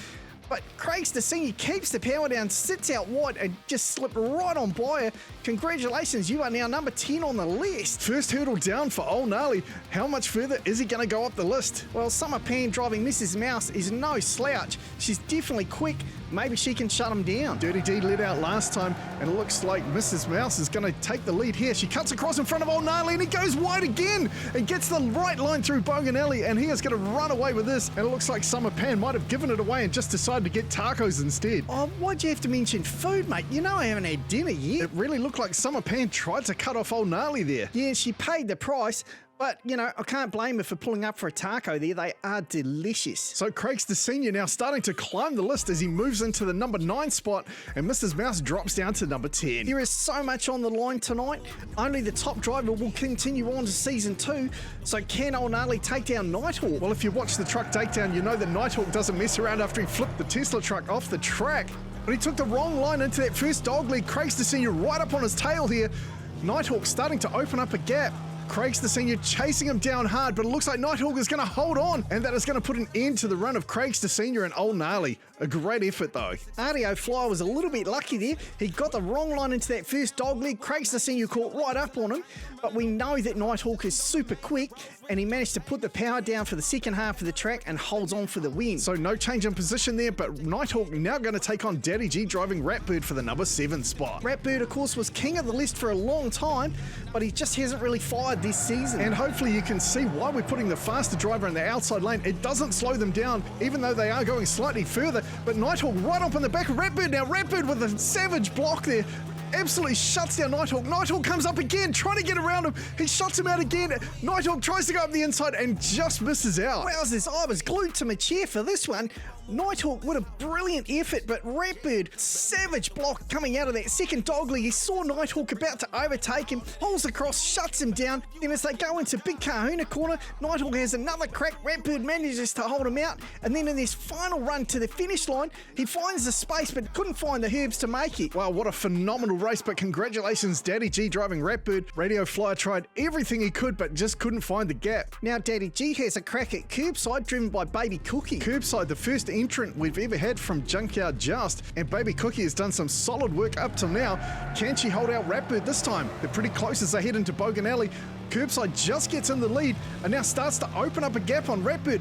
But Craig's the Senior keeps the power down, sits out wide and just slipped right on by her. Congratulations, you are now number 10 on the list.
First hurdle down for Old Gnarly. How much further is he going to go up the list?
Well, Summer Pan driving Mrs. Mouse is no slouch. She's definitely quick. Maybe she can shut him down.
Dirty D led out last time, and it looks like Mrs. Mouse is going to take the lead here. She cuts across in front of Old Gnarly, and he goes wide again and gets the right line through Bogan Alley, and he is going to run away with this. And it looks like Summer Pan might have given it away and just decided to get tacos instead.
Oh, why'd you have to mention food, mate? You know I haven't had dinner yet.
It really looked like Summer Pan tried to cut off Old Gnarly there.
Yeah, she paid the price. But, you know, I can't blame her for pulling up for a taco there. They are delicious.
So Craig's the Senior now starting to climb the list as he moves into the number 9 spot, and Mrs. Mouse drops down to number 10.
There is so much on the line tonight. Only the top driver will continue on to season 2. So can Old Gnarly take down Nighthawk?
Well, if you watch the truck takedown, you know that Nighthawk doesn't mess around after he flipped the Tesla truck off the track. But he took the wrong line into that first dog lead. Craig's the Senior right up on his tail here. Nighthawk starting to open up a gap. Craig's the Senior chasing him down hard, but it looks like Nighthawk is going to hold on, and that is going to put an end to the run of Craig's the Senior and Old Gnarly. A great effort though.
RDO Flyer was a little bit lucky there. He got the wrong line into that first dog leg. Craig's the Senior caught right up on him, but we know that Nighthawk is super quick, and he managed to put the power down for the second half of the track and holds on for the win.
So no change in position there, but Nighthawk now going to take on Daddy G driving Ratbird for the number 7 spot.
Ratbird, of course, was king of the list for a long time, but he just hasn't really fired this season.
And hopefully you can see why we're putting the faster driver in the outside lane. It doesn't slow them down, even though they are going slightly further. But Nighthawk right up in the back of Ratbird now. Ratbird with a savage block there. Absolutely shuts down Nighthawk. Nighthawk comes up again, trying to get around him. He shuts him out again. Nighthawk tries to go up the inside and just misses out.
Wowzers, I was glued to my chair for this one. Nighthawk with a brilliant effort, but Ratbird, savage block coming out of that second dogleg. He saw Nighthawk about to overtake him, pulls across, shuts him down. Then as they go into Big Kahuna corner, Nighthawk has another crack. Ratbird manages to hold him out, and then in this final run to the finish line, he finds the space but couldn't find the herbs to make it.
Wow, what a phenomenal race, but congratulations Daddy G driving Ratbird. Radio Flyer tried everything he could but just couldn't find the gap.
Now Daddy G has a crack at Curbside, driven by Baby Cookie.
Curbside, the first entrant we've ever had from Junkyard Joust, and Baby Cookie has done some solid work up till now. Can she hold out Ratbird this time? They're pretty close as they head into Bogan Alley. Curbside just gets in the lead and now starts to open up a gap on Ratbird.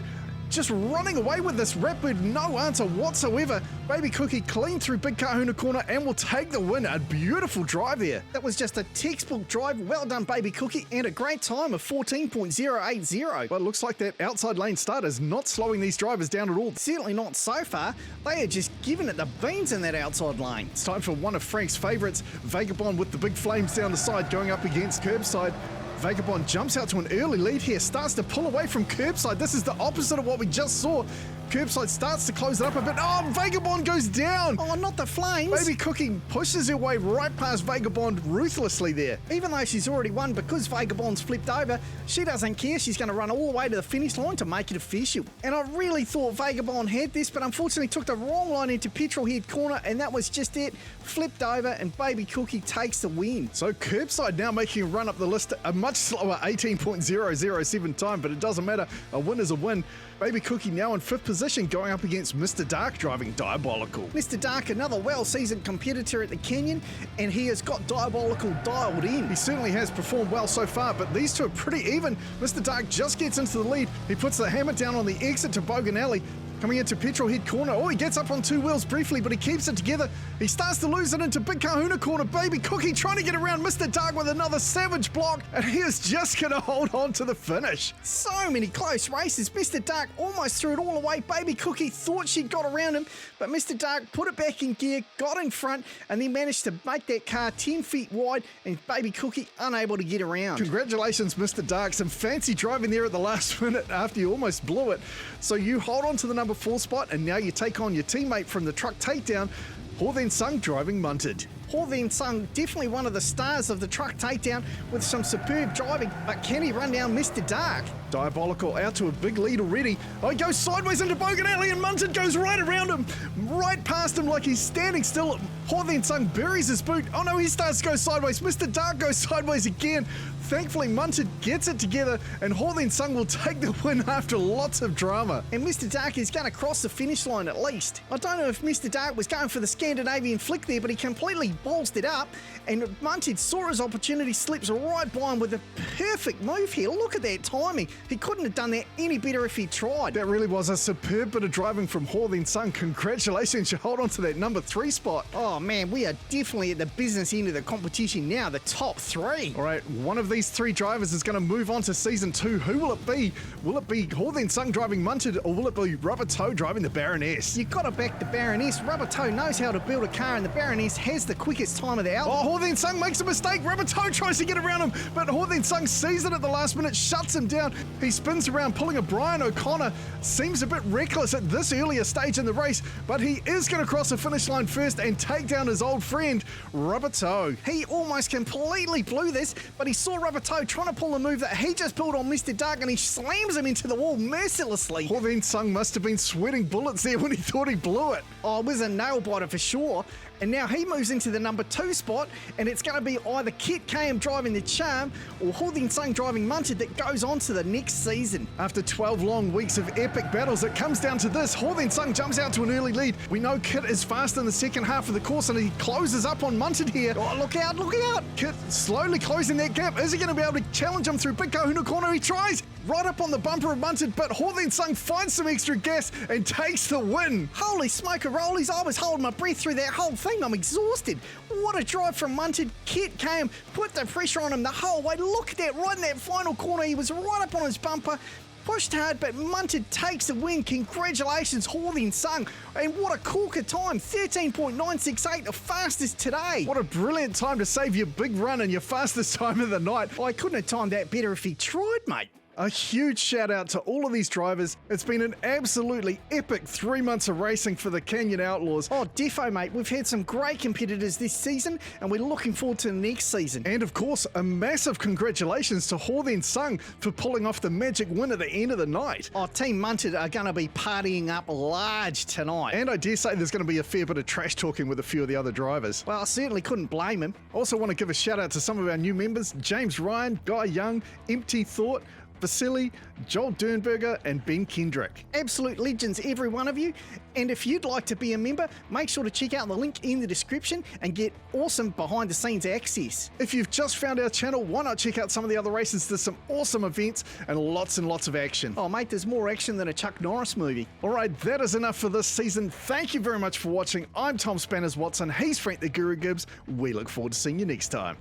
just running away with this. Ratbird, no answer whatsoever. Baby Cookie clean through Big Kahuna Corner and will take the win. A beautiful drive there.
That was just a textbook drive. Well done, Baby Cookie, and a great time of 14.080.
But it looks like that outside lane start is not slowing these drivers down at all.
Certainly not so far. They are just giving it the beans in that outside lane.
It's time for one of Frank's favourites. Vagabond with the big flames down the side going up against Curbside. Vagabond jumps out to an early lead here, starts to pull away from Curbside. This is the opposite of what we just saw. Curbside starts to close it up a bit. Oh, Vagabond goes down.
Oh, not the flames.
Baby Cookie pushes her way right past Vagabond ruthlessly there.
Even though she's already won, because Vagabond's flipped over, she doesn't care. She's going to run all the way to the finish line to make it official. And I really thought Vagabond had this, but unfortunately took the wrong line into Petrolhead Corner, and that was just it. Flipped over, and Baby Cookie takes the win.
So Curbside now making a run up the list, a much slower 18.007 time, but it doesn't matter. A win is a win. Baby Cookie now in 5th position, going up against Mr. Dark driving Diabolical.
Mr. Dark, another well-seasoned competitor at the Canyon, and he has got Diabolical dialed in.
He certainly has performed well so far, but these two are pretty even. Mr. Dark just gets into the lead. He puts the hammer down on the exit to Bogan Alley. Coming into Petrolhead Corner. Oh, he gets up on 2 wheels briefly, but he keeps it together. He starts to lose it into Big Kahuna Corner. Baby Cookie trying to get around Mr. Dark with another savage block, and he is just going to hold on to the finish.
So many close races. Mr. Dark almost threw it all away. Baby Cookie thought she'd got around him, but Mr. Dark put it back in gear, got in front, and then managed to make that car 10 feet wide, and Baby Cookie unable to get around.
Congratulations, Mr. Dark. Some fancy driving there at the last minute after you almost blew it. So you hold on to the number 4 spot, and now you take on your teammate from the truck takedown, Horthen Sung driving Munted.
Horthen Sung, definitely one of the stars of the truck takedown with some superb driving, but can he run down Mr. Dark?
Diabolical out to a big lead already. Oh, he goes sideways into Bogan Alley, and Munted goes right around him, right past him like he's standing still. Horthen Sung buries his boot. Oh no, he starts to go sideways. Mr. Dark goes sideways again. Thankfully, Munted gets it together, and Horthen Sung will take the win after lots of drama.
And Mr. Dark is going to cross the finish line at least. I don't know if Mr. Dark was going for the Scandinavian flick there, but he completely ballsed it up, and Munted saw his opportunity, slips right by him with a perfect move here. Look at that timing. He couldn't have done that any better if he tried.
That really was a superb bit of driving from Horthen Sung. Congratulations, you hold on to that number 3 spot.
Oh man, we are definitely at the business end of the competition now, the top 3.
All right, one of these 3 drivers is going to move on to Season 2. Who will it be? Will it be Horthen Sung driving Munted, or will it be Rubber Toe driving the Baroness?
You've got to back the Baroness. Rubber Toe knows how to build a car, and the Baroness has the quickest time of the Outlaw.
Oh, Horthen Sung makes a mistake. Rubber Toe tries to get around him, but Horthen Sung sees it at the last minute, shuts him down. He spins around, pulling a Brian O'Connor. Seems a bit reckless at this earlier stage in the race, but he is going to cross the finish line first and take down his old friend, Rubber Toe.
He almost completely blew this, but he saw Rubber Toe trying to pull a move that he just pulled on Mr. Dark, and he slams him into the wall mercilessly.
Horthen Sung must have been sweating bullets there when he thought he blew it.
Oh, it was a nail biter for sure. And now he moves into the number 2 spot, and it's going to be either Kit KM driving the Charm or Horthen Sung driving Munted that goes on to the next season.
After 12 long weeks of epic battles, it comes down to this. Horthen Sung jumps out to an early lead. We know Kit is fast in the second half of the course, and he closes up on Munted here.
Oh, look out, look out!
Kit slowly closing that gap. Is he going to be able to challenge him through Big Kahuna Corner? He tries right up on the bumper of Munted, but Horthen Sung finds some extra gas and takes the win.
Holy smoke-a-rollies, I was holding my breath through that whole thing. I'm exhausted. What a drive from Munted. Kit came, put the pressure on him the whole way. Look at that, right in that final corner. He was right up on his bumper. Pushed hard, but Munted takes the win. Congratulations, Horthen Sung. And what a corker time. 13.968, the fastest today.
What a brilliant time to save your big run and your fastest time of the night.
I couldn't have timed that better if he tried, mate.
A huge shout out to all of these drivers. It's been an absolutely epic 3 months of racing for the Canyon Outlaws.
Oh, defo, mate. We've had some great competitors this season, and we're looking forward to the next season.
And of course, a massive congratulations to Horthen Sung for pulling off the magic win at the end of the night.
Oh, Team Munted are going to be partying up large tonight.
And I dare say there's going to be a fair bit of trash talking with a few of the other drivers.
Well, I certainly couldn't blame him.
Also want to give a shout out to some of our new members, James Ryan, Guy Young, Empty Thought, Vasily, Joel Dernberger, and Ben Kendrick.
Absolute legends, every one of you. And if you'd like to be a member, make sure to check out the link in the description and get awesome behind the scenes access.
If you've just found our channel, why not check out some of the other races? There's some awesome events and lots of action.
Oh mate, there's more action than a Chuck Norris movie.
Alright, that is enough for this season. Thank you very much for watching. I'm Tom Spanners Watson. He's Frank the Guru Gibbs. We look forward to seeing you next time.